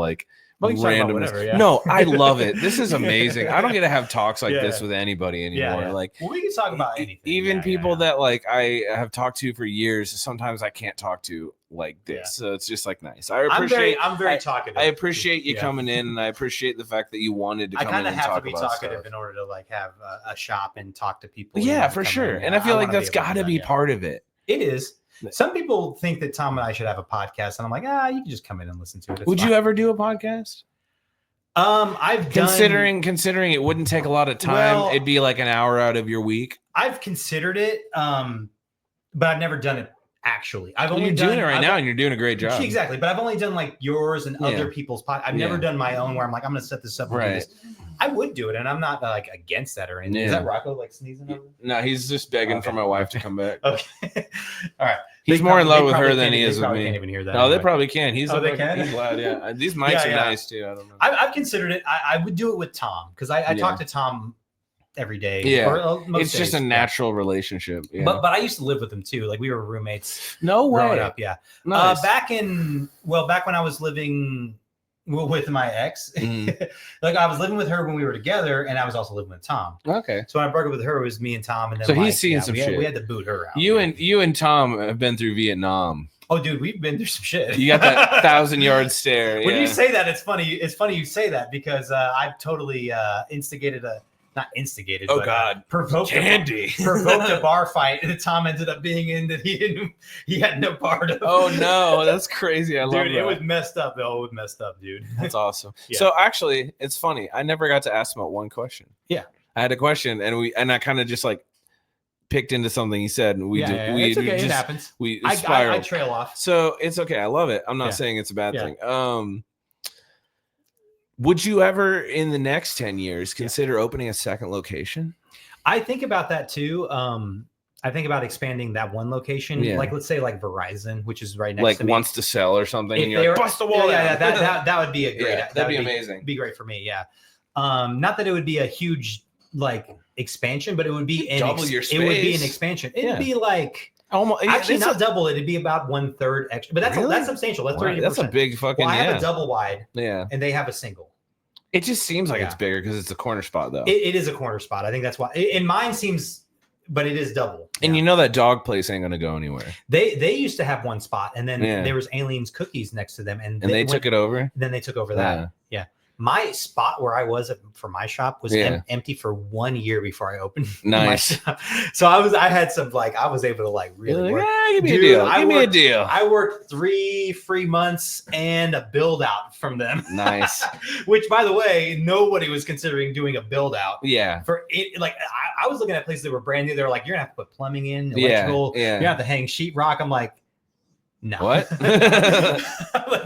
random. Whatever, No, I love it. This is amazing. I don't get to have talks like this with anybody anymore. Yeah. Well, we can talk about anything. Even people that I have talked to for years. Sometimes I can't talk to like this, so it's just nice. I'm very talkative. I appreciate you coming in, and I appreciate the fact that you wanted to come in and talk about stuff. I kind of have to be talkative in order to have a shop and talk to people. Yeah, for sure. And I feel like that's got to be part of it. It is. Some people think that Tom and I should have a podcast, and I'm like, you can just come in and listen to it. Would you ever do a podcast? I've considering it wouldn't take a lot of time. It'd be like an hour out of your week. I've considered it, but I've never done it. Actually, you're doing it right now, and you're doing a great job. Exactly, but I've only done yours and other people's podcasts. I've never done my own where I'm like, I'm going to set this up. Right. I would do it, and I'm not against that or anything. Is that Rocco sneezing over? No, he's just begging for my wife to come back. Okay, all right. He's more in love with her than he is with me. Can't even hear that. No, they probably can. They can. He's loud. Yeah, these mics are nice too. I don't know. I've considered it. I would do it with Tom because I talk to Tom every day. Yeah, it's just a natural relationship. Yeah. But I used to live with him too. We were roommates. No way. Growing up, yeah. Nice. Back when I was living with my ex, I was living with her when we were together, and I was also living with Tom. Okay. So when I broke up with her, it was me and Tom, and then so he's seen some shit. We had to boot her out. You and Tom have been through Vietnam. Oh, dude, we've been through some shit. You got that 1,000-yard stare. When you say that, it's funny. It's funny you say that because I've totally not instigated. Oh God! Provoked a bar fight that Tom ended up being in that he had no part of. Oh no, that's crazy! I love dude, that. It was messed up. Though. It was messed up, dude. That's awesome. Yeah. So actually, it's funny. I never got to ask him about one question. Yeah, I had a question, and I kind of just picked into something he said, and it's okay. It happens. I trail off. So it's okay. I love it. I'm not saying it's a bad thing. Would you ever, in the next 10 years, consider opening a second location? I think about that too. I think about expanding that one location, let's say Verizon, which is right next to me. Wants to sell or something, and you're bust the wall. Yeah, that would be a great. That'd be amazing. Be great for me. Yeah. Not that it would be a huge expansion, but it would be double your space. It would be an expansion. It'd be almost actually not double it. It'd be about 1/3 extra, but that's substantial. That's 30%. That's a big fucking. I have a double wide. Yeah, and they have a single. It just seems like it's bigger because it's a corner spot, though. It is a corner spot. I think that's why. And mine seems, but it is double. And you know that dog place ain't gonna go anywhere. They used to have one spot, and then there was Aliens Cookies next to them, and they took it over. Then they took over that. Yeah. My spot where I was for my shop was empty for 1 year before I opened. Nice. My shop. So I had some I was able to really work. Give me a deal. Give me a deal. I worked 3 free months and a build out from them. Nice. Which, by the way, nobody was considering doing a build out. Yeah. For it, I was looking at places that were brand new. They were like, you're gonna have to put plumbing in, electrical. Yeah. You're gonna have to hang sheetrock. I'm like, no. What?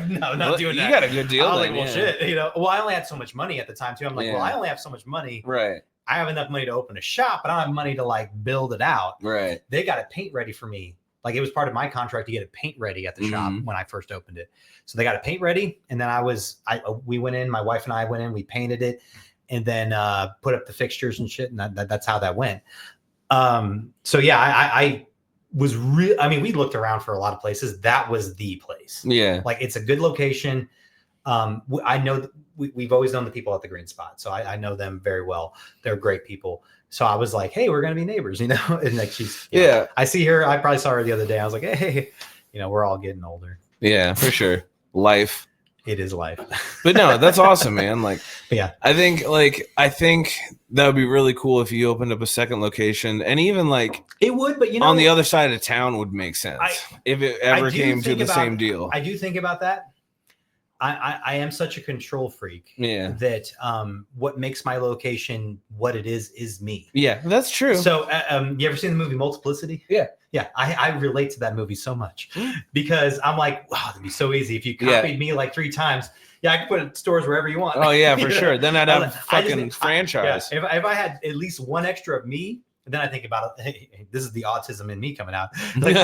No, not doing that. You got a good deal. I was like, shit. Well, I only had so much money at the time too. I'm like, well, I only have so much money. Right. I have enough money to open a shop, but I don't have money to build it out. Right. They got it paint ready for me. It was part of my contract to get it paint ready at the shop when I first opened it. So they got it paint ready, and then we went in. My wife and I went in. We painted it, and then put up the fixtures and shit. And that's how that went. So yeah, I was real. I mean, we looked around for a lot of places. That was the place. Yeah. It's a good location. I know we've always known the people at the Green Spot. So I know them very well. They're great people. So I was like, hey, we're going to be neighbors, and she's, know, I see her. I probably saw her the other day. I was like, hey, we're all getting older. Yeah, for sure. Life. It is life. But no, that's awesome, man. Like, but yeah, I think that would be really cool if you opened up a second location, and even like it would. But on the other side of town would make sense if it ever came to the same deal. I do think about that. I am such a control freak that what makes my location what it is me. Yeah, that's true. So you ever seen the movie Multiplicity? Yeah. Yeah, I relate to that movie so much because I'm like, wow, that'd be so easy if you copied me like 3 times. Yeah, I could put it in stores wherever you want. Oh yeah, for sure. Then I'd have fucking franchise. If I had at least one extra of me, then I think about it. Hey, this is the autism in me coming out. Like,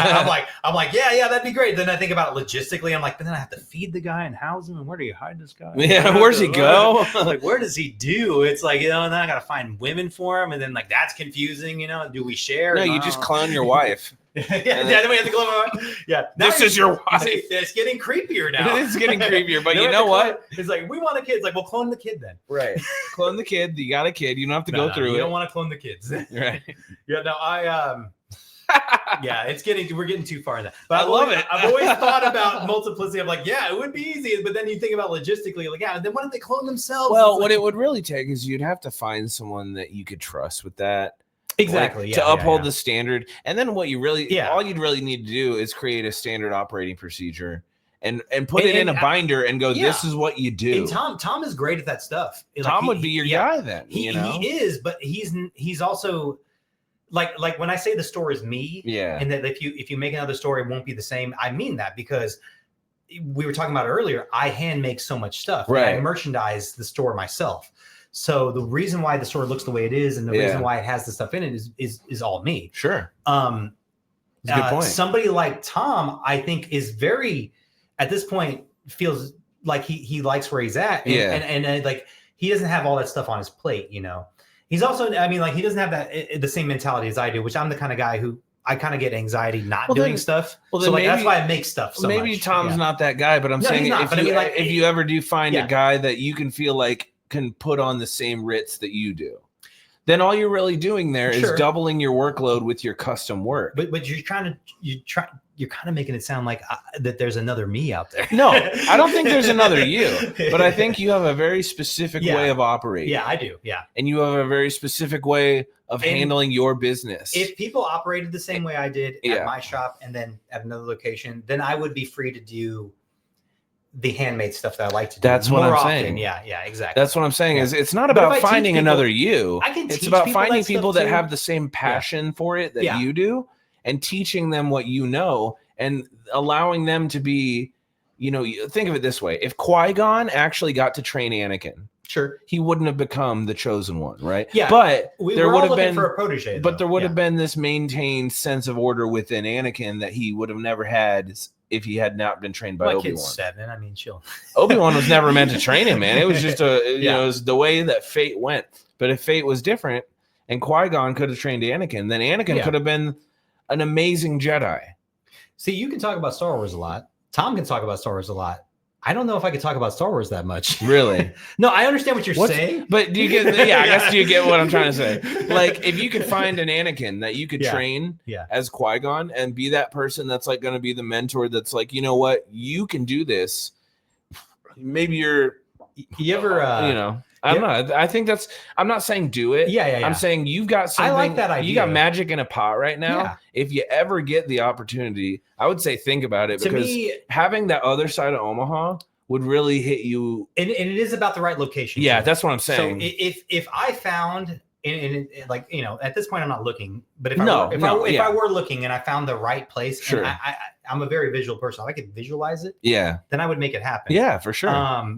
I'm like, yeah, that'd be great. Then I think about it logistically. I'm like, but then I have to feed the guy and house him. And where do you hide this guy? Yeah, where's he go? Like, where does he do? It's like, and then I gotta find women for him, and then like that's confusing. Do we share? No, you just clone your wife. Then we have to clone. Yeah, this is your wife. It's getting creepier now. It's getting creepier, but you know what? It's like we want a kid. It's like, well, clone the kid then. Right. Clone the kid. You got a kid. You don't have to go through it. You don't want to clone the kids. Right. Yeah. No, yeah, we're getting too far in that. But I love it. I've always thought about multiplicity. I'm like, yeah, it would be easy, but then you think about logistically, like, yeah, then why don't they clone themselves? Well, what it would really take is you'd have to find someone that you could trust with that. Exactly. To uphold the standard. And then what you really, all you'd really need to do is create a standard operating procedure and put it in a binder and go, this is what you do. And Tom is great at that stuff. Tom would be your guy then. He is, but he's also like when I say the store is me, and that if you make another store, it won't be the same. I mean that because we were talking about it earlier. I hand make so much stuff. Right. I merchandise the store myself. So the reason why the store looks the way it is and the reason why it has the stuff in it is all me. Sure. Good point. Somebody like Tom, I think, is very, at this point, feels like he likes where he's at. And like he doesn't have all that stuff on his plate, He's also, I mean, like he doesn't have that the same mentality as I do, which I'm the kind of guy who I kind of get anxiety not doing stuff. Well, so like that's why I make stuff so maybe much. Tom's not that guy, but I'm saying if you ever do find a guy that you can feel like can put on the same Ritz that you do, then all you're really doing there is doubling your workload with your custom work. But you're kind of making it sound like that there's another me out there. No, I don't think there's another you, but I think you have a very specific way of operating. Yeah, I do. Yeah. And you have a very specific way of handling your business. If people operated the same way I did at my shop and then at another location, then I would be free to do the handmade stuff that I like to do. That's what I'm saying. Yeah, exactly. That's what I'm saying. Is it's not about finding another you. It's about finding people that have the same passion for it that you do, and teaching them what you know, and allowing them to be, think of it this way: if Qui-Gon actually got to train Anakin, he wouldn't have become the chosen one, right? Yeah, but there would have been for a protege. But there would have been this maintained sense of order within Anakin that he would have never had if he had not been trained by Obi-Wan. 7. I mean, chill. Obi-Wan was never meant to train him, man. It was just it was the way that fate went. But if fate was different and Qui-Gon could have trained Anakin, then Anakin could have been an amazing Jedi. See, you can talk about Star Wars a lot. Tom can talk about Star Wars a lot. I don't know if I could talk about Star Wars that much. Really? No, I understand what you're saying. But do you get? I guess do you get what I'm trying to say? Like, if you could find an Anakin that you could train as Qui-Gon and be that person that's like going to be the mentor, that's like, you know what, you can do this. Maybe you ever, I don't know. I think that's. I'm not saying do it. Yeah. I'm saying you've got something. I like that idea. You got magic in a pot right now. Yeah. If you ever get the opportunity, I would say think about it, because having that other side of Omaha would really hit you. And it is about the right location. Yeah, that's what I'm saying. So if I found, at this point I'm not looking, but if I were looking and I found the right place, and I'm a very visual person. I could visualize it. Yeah. Then I would make it happen. Yeah, for sure.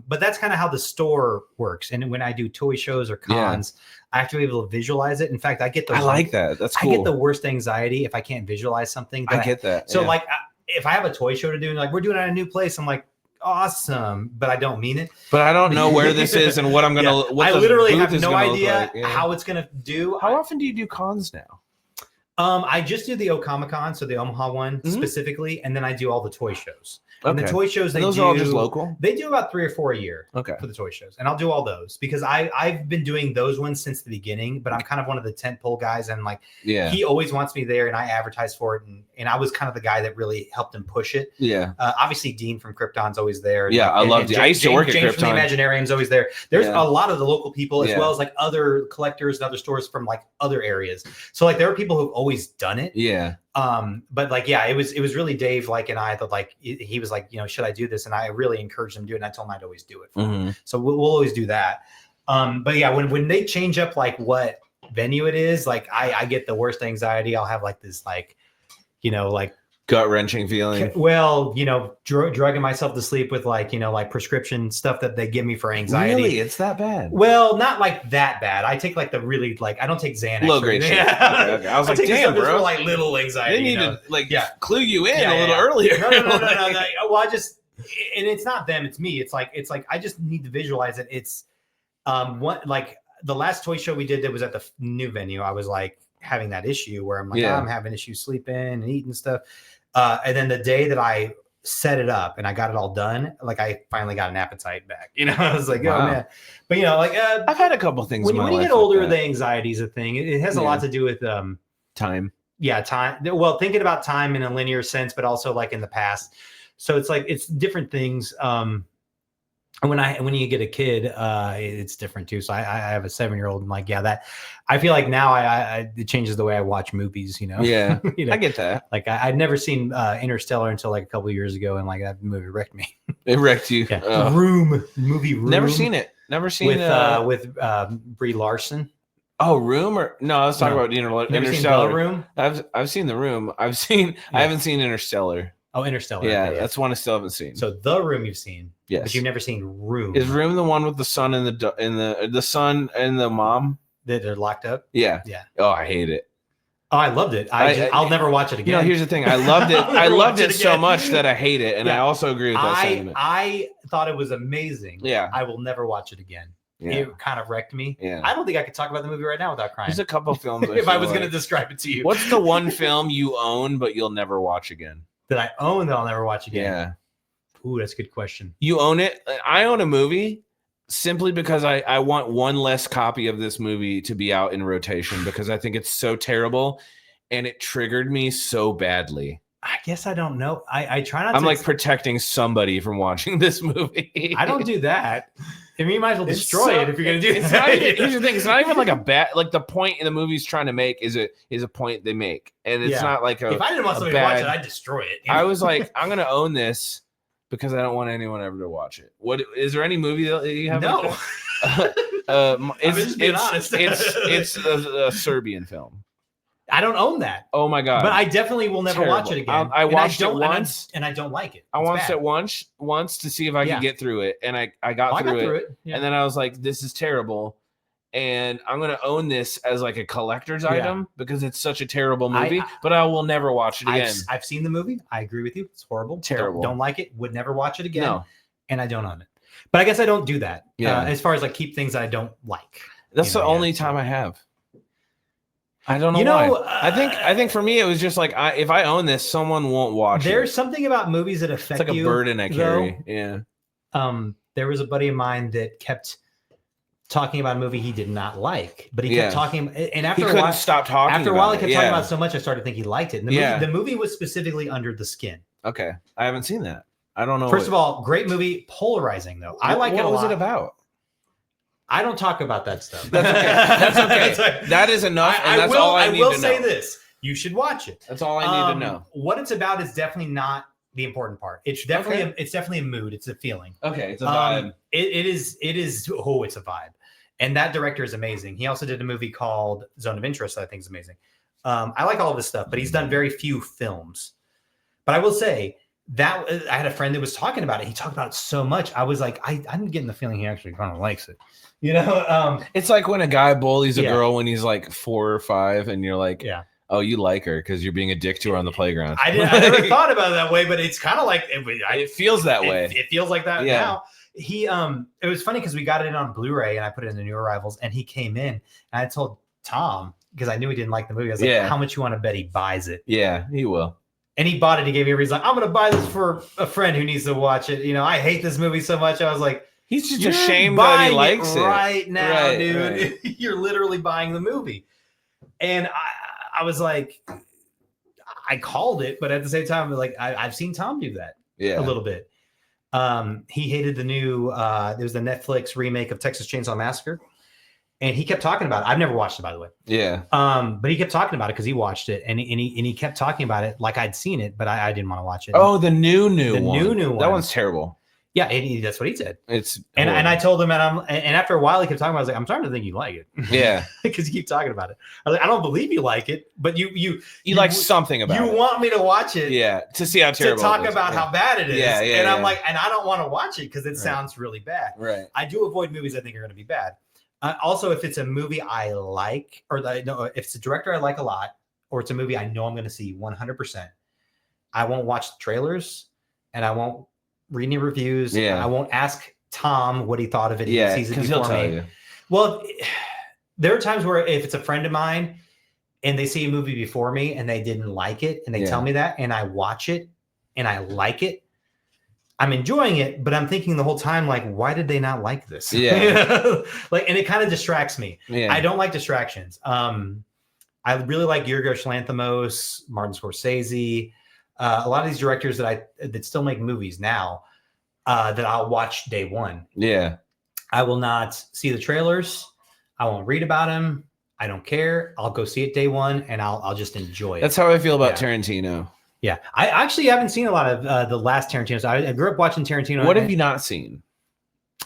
But that's kind of how the store works. And when I do toy shows or cons, I have to be able to visualize it. In fact, I get those. I like that. That's cool. I get the worst anxiety if I can't visualize something. I get that. So like, if I have a toy show to do, like we're doing it at a new place, I'm like, awesome, but I don't mean it. But I don't know where this is and what I'm gonna. What I literally have no idea how it's gonna do. How often do you do cons now? I just do the Okamicon, so the Omaha one specifically, and then I do all the toy shows. And the toy shows those are all just local. They do about 3 or 4 a year. Okay. For the toy shows, and I'll do all those because I've been doing those ones since the beginning. But I'm kind of one of the tentpole guys, and like he always wants me there, and I advertise for it, and I was kind of the guy that really helped him push it. Yeah. Obviously, Dean from Krypton's always there. Yeah, I love. I used to work at Krypton. From the Imaginarium's always there. There's a lot of the local people as well as like other collectors and other stores from like other areas. So like there are people who've always done it. Yeah. But like, it was really Dave, like, and I thought like, he was like, you know, should I do this? And I really encouraged him to do it. And I told him I'd always do it for him. So we'll always do that. But yeah, when they change up like what venue it is, like I get the worst anxiety. I'll have like this, like, you know, like gut-wrenching feeling. Well, you know, drugging myself to sleep with like, you know, like prescription stuff that they give me for anxiety. Really? It's that bad? Well, not like that bad. I take like the really, like, I don't take Xanax. Low grade shit. Okay. I was like, damn, bro. For, like little anxiety. They need to like clue you in a little earlier. No. Well, I just, and it's not them, it's me. It's like I just need to visualize it. It's what, like the last toy show we did that was at the new venue. I was like having that issue where I'm like, I'm having issues sleeping and eating stuff. And then the day that I set it up and I got it all done, like I finally got an appetite back. You know, I was like, oh man. But you know, like I've had a couple things. When you get older, the anxiety is a thing. It has a lot to do with time. Yeah, time. Well, thinking about time in a linear sense, but also like in the past. So it's like it's different things. When you get a kid, it's different too. So I have a 7-year-old, and like, that I feel like now it changes the way I watch movies, you know? Yeah, you know? I get that. Like I'd never seen Interstellar until like a couple of years ago. And like that movie wrecked me. It wrecked you. Yeah. Room. Never seen it. Never seen with Brie Larson. Oh, Room or no? I was talking about Interstellar. Seen Room? I've seen The Room. I haven't seen Interstellar. Oh, Interstellar. Yeah, that's one I still haven't seen. So The Room you've seen. Yes. But you've never seen Room. Is Room the one with the son and the son and the mom? That they're locked up? Yeah. Yeah. Oh, I hate it. Oh, I loved it. I'll never watch it again. You know, here's the thing. I loved it. I loved it so much that I hate it. And I also agree with that sentiment. I thought it was amazing. Yeah. I will never watch it again. Yeah. It kind of wrecked me. Yeah. I don't think I could talk about the movie right now without crying. There's a couple films. If I was going to describe it to you. What's the one film you own but you'll never watch again? That I own that I'll never watch again? Yeah. Ooh, that's a good question. You own it? I own a movie simply because I want one less copy of this movie to be out in rotation because I think it's so terrible and it triggered me so badly. I guess I don't know. I try not to. I'm like protecting somebody from watching this movie. I don't do that. I mean, you might as well destroy it if you're going to do that. Here's the thing. It's not even like a bad, like the point in the movie's trying to make is a point they make. And it's not like if I didn't want somebody to watch it, I'd destroy it. I was like, I'm going to own this because I don't want anyone ever to watch it. What is there any movie that you have? No. It's a Serbian film. I don't own that. Oh my god! But I definitely will never watch it again. I watched it once, and I don't like it. I watched it once to see if I could get through it, and I got through it. Yeah. And then I was like, "This is terrible," and I'm gonna own this as like a collector's item because it's such a terrible movie. But I will never watch it again. I've seen the movie. I agree with you. It's horrible. Terrible. Don't like it. Would never watch it again. No. And I don't own it. But I guess I don't do that. Yeah. As far as like keep things that I don't like. That's the only time I have. I don't know why. I think for me it was just like if I own this, someone won't watch it. There's something about movies that affect you. It's like a burden I carry. Yeah. There was a buddy of mine that kept talking about a movie he did not like, but he kept talking, and after he couldn't stop talking. After a while, he kept talking about it so much, I started thinking he liked it. And the movie was specifically Under the Skin. Okay, I haven't seen that. I don't know. First of all, great movie, polarizing though. I like it a lot. What was it about? I don't talk about that stuff. That's okay. That's okay. That is enough. And that's all I need to know. I will say this. You should watch it. That's all I need to know. What it's about is definitely not the important part. It's definitely it's definitely a mood. It's a feeling. Okay. It's a vibe. It is it's a vibe. And that director is amazing. He also did a movie called Zone of Interest that I think is amazing. I like all of this stuff, but he's done very few films. But I will say that I had a friend that was talking about it. He talked about it so much. I was like, I'm getting the feeling he actually kind of likes it. You know, it's like when a guy bullies a girl when he's like 4 or 5, and you're like, oh, you like her because you're being a dick to her on the playground. I never thought about it that way, but it's kind of like it feels that way. It feels like that now. It was funny because we got it in on Blu-ray and I put it in the New Arrivals, and he came in and I told Tom, because I knew he didn't like the movie. I was like, how much you want to bet he buys it? Yeah, he will. And he bought it. He gave me a reason. Like, I'm going to buy this for a friend who needs to watch it. You know, I hate this movie so much. I was like, he's just ashamed that he likes it right now, dude. Right. You're literally buying the movie. And I was like, I called it, but at the same time, like I've seen Tom do that a little bit. He hated the new, there's the Netflix remake of Texas Chainsaw Massacre. And he kept talking about it. I've never watched it, by the way. Yeah. But he kept talking about it because he watched it, and he kept talking about it like I'd seen it, but I didn't want to watch it. Oh, the new one. New one. That one's terrible. Yeah, that's what he said. It's and I told him, and after a while he kept talking about it. I was like, I'm starting to think you like it. Yeah. Because you keep talking about it. I was like, I don't believe you like it, but you like something about it. You want me to watch it. Yeah. To see how terrible to talk about how bad it is. Yeah. And I'm like, and I don't want to watch it because it sounds really bad. Right. I do avoid movies I think are going to be bad. Also, if it's a movie I like, or if it's a director I like a lot, or it's a movie I know I'm going to see 100%, I won't watch the trailers, and I won't read any reviews. Yeah. I won't ask Tom what he thought of it. Yeah, he sees it before he'll tell me. you. Well, there are times where if it's a friend of mine and they see a movie before me and they didn't like it, and they tell me that, and I watch it and I like it, I'm enjoying it, but I'm thinking the whole time, like, why did they not like this? Yeah. Like, and it kind of distracts me. Yeah. I don't like distractions. I really like Yorgos Lanthimos, Martin Scorsese, a lot of these directors that still make movies now, that I'll watch day one. Yeah. I will not see the trailers. I won't read about them. I don't care. I'll go see it day one, and I'll just enjoy it. That's how I feel about Tarantino. Yeah, I actually haven't seen a lot of the last Tarantino. So I grew up watching Tarantino. What have you not seen?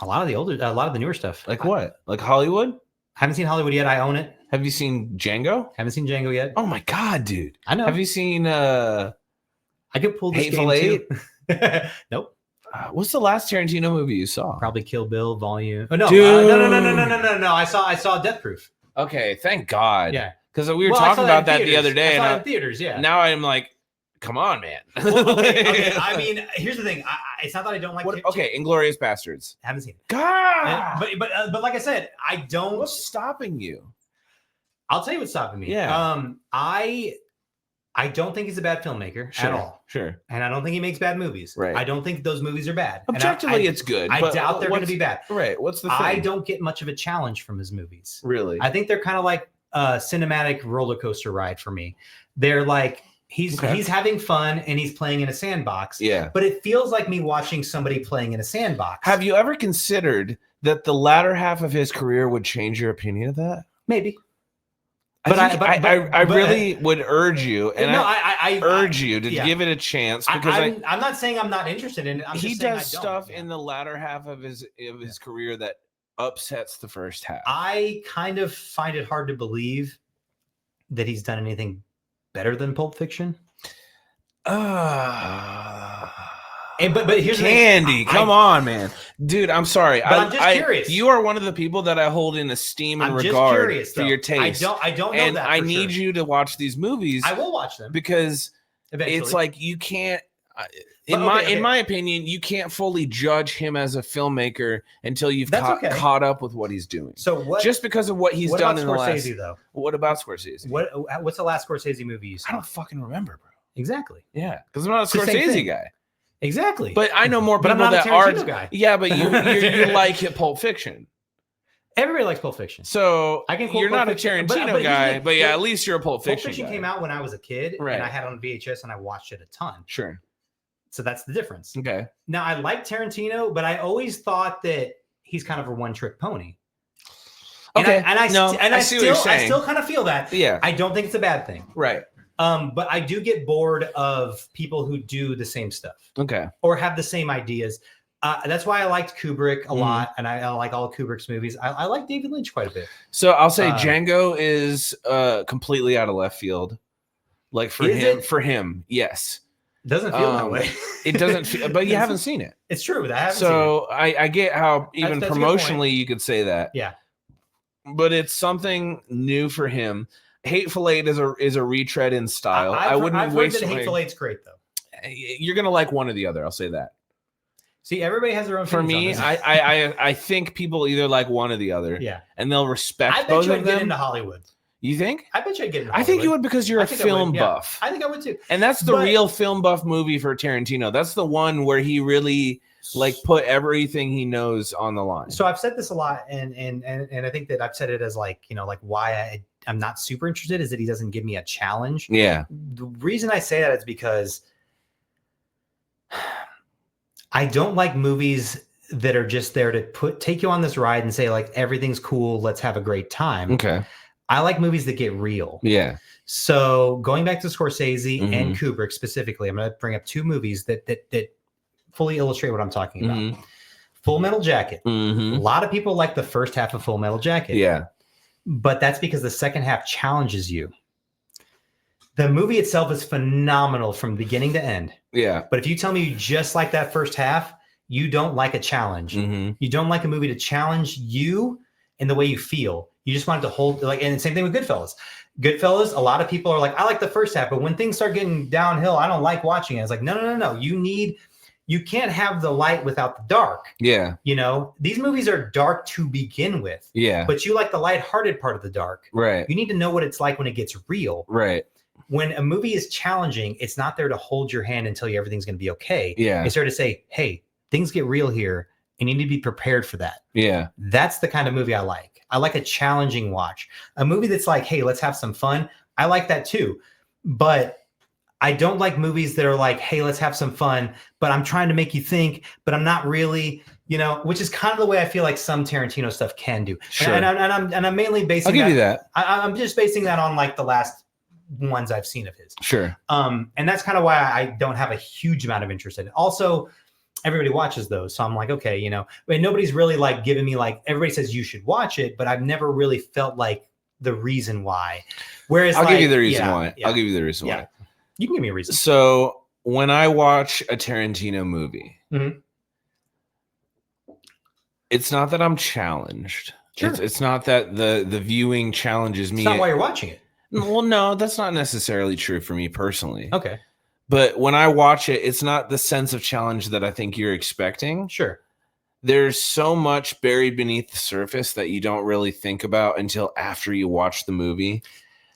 A lot of the newer stuff. Like what? Like Hollywood? I haven't seen Hollywood yet. I own it. Have you seen Django? Haven't seen Django yet. Oh my god, dude! I know. Have you seen? I could pull this Hateful game Eight? too. Nope. What's the last Tarantino movie you saw? Probably Kill Bill Volume. Oh no, Dude. No! I saw Death Proof. Okay, thank God. Yeah, because we were talking about that the other day, I saw it in theaters. Yeah. Now I'm like, come on, man. Well, okay. I mean, here's the thing. It's not that I don't like. Okay, Inglourious Bastards. Haven't seen it. God. But like I said, I don't. What's stopping you? I'll tell you what's stopping me. Yeah. I don't think he's a bad filmmaker at all. Sure. And I don't think he makes bad movies. Right. I don't think those movies are bad. Objectively, it's good. I doubt they're going to be bad. Right. What's the thing? I don't get much of a challenge from his movies. Really? I think they're kind of like a cinematic roller coaster ride for me. They're like, he's having fun and he's playing in a sandbox. Yeah. But it feels like me watching somebody playing in a sandbox. Have you ever considered that the latter half of his career would change your opinion of that? Maybe. I really would urge you, and I urge you to give it a chance, because I'm not saying I'm not interested in it. He does stuff in the latter half of his career that upsets the first half. I kind of find it hard to believe that he's done anything better than Pulp Fiction. But here's Candy, the thing. Come on, man, dude. I'm sorry. I'm just curious. You are one of the people that I hold in esteem and regard for your taste. I don't know and that. I need you to watch these movies. I will watch them because eventually. It's like you can't. In my opinion, you can't fully judge him as a filmmaker until you've caught up with what he's doing. So what? Just because of what he's done in the last. Though? What about Scorsese? What's the last Scorsese movie you saw? I don't fucking remember, bro. Exactly. Yeah, because I'm not a Scorsese guy. Exactly. But I know more people that are. Guy. Yeah, but you like Pulp Fiction. Everybody likes Pulp Fiction. So you're not a Tarantino guy, but yeah, at least you're a Pulp Fiction. Pulp Fiction came out when I was a kid, and I had it on VHS, and I watched it a ton. Sure. So that's the difference. Okay. Now I like Tarantino, but I always thought that he's kind of a one-trick pony. Okay. I still kind of feel that. Yeah. I don't think it's a bad thing. Right. But I do get bored of people who do the same stuff. Okay. Or have the same ideas. That's why I liked Kubrick a lot, and I like all Kubrick's movies. I like David Lynch quite a bit. So I'll say Django is completely out of left field. Like for him, yes. It doesn't feel that way. It doesn't feel, but you haven't seen it. It's true. I haven't seen it. I get how even that's promotionally you could say that. Yeah. But it's something new for him. Hateful Eight is a retread in style. I wouldn't waste. I've heard that Hateful Eight's great though. You're gonna like one or the other. I'll say that. See, everybody has their own. For me, I think people either like one or the other. Yeah, and they'll respect both of them. Get into Hollywood. You think? I bet you I'd get in I think you would because you're a film buff. I think I would too. And that's the real film buff movie for Tarantino. That's the one where he really like put everything he knows on the line. So I've said this a lot, and I think that I've said it as like, you know, like why I'm not super interested is that he doesn't give me a challenge. Yeah. The reason I say that is because I don't like movies that are just there to take you on this ride and say like everything's cool, let's have a great time. Okay. I like movies that get real. Yeah. So going back to Scorsese and Kubrick specifically, I'm going to bring up two movies that fully illustrate what I'm talking about. Full Metal Jacket. A lot of people like the first half of Full Metal Jacket. Yeah. But that's because the second half challenges you. The movie itself is phenomenal from beginning to end. Yeah. But if you tell me you just like that first half, you don't like a challenge. You don't like a movie to challenge you in the way you feel. You just want it to hold, like, and same thing with Goodfellas. Goodfellas, a lot of people are like, I like the first half, but when things start getting downhill, I don't like watching it. It's like, no. You can't have the light without the dark. Yeah. You know, these movies are dark to begin with. Yeah. But you like the lighthearted part of the dark. Right. You need to know what it's like when it gets real. Right. When a movie is challenging, it's not there to hold your hand and tell you everything's going to be okay. Yeah. It's there to say, hey, things get real here, and you need to be prepared for that. Yeah. That's the kind of movie I like. I like a challenging watch. A movie that's like, hey, let's have some fun. I like that too. But I don't like movies that are like, hey, let's have some fun, but I'm trying to make you think, but I'm not really, you know, which is kind of the way I feel like some Tarantino stuff can do. Sure. And I'm mainly basing I'll give you that. I'm just basing that on like the last ones I've seen of his. Sure. And that's kind of why I don't have a huge amount of interest in it. Also, everybody watches those. So I'm like, okay, you know, but nobody's really like giving me like, everybody says you should watch it, but I've never really felt like the reason why. Whereas I'll give you the reason why. I'll give you the reason why. You can give me a reason. So when I watch a Tarantino movie, it's not that I'm challenged. Sure. It's not that the viewing challenges me. It's not why you're watching it. Well, no, that's not necessarily true for me personally. Okay. But when I watch it, it's not the sense of challenge that I think you're expecting. Sure. There's so much buried beneath the surface that you don't really think about until after you watch the movie.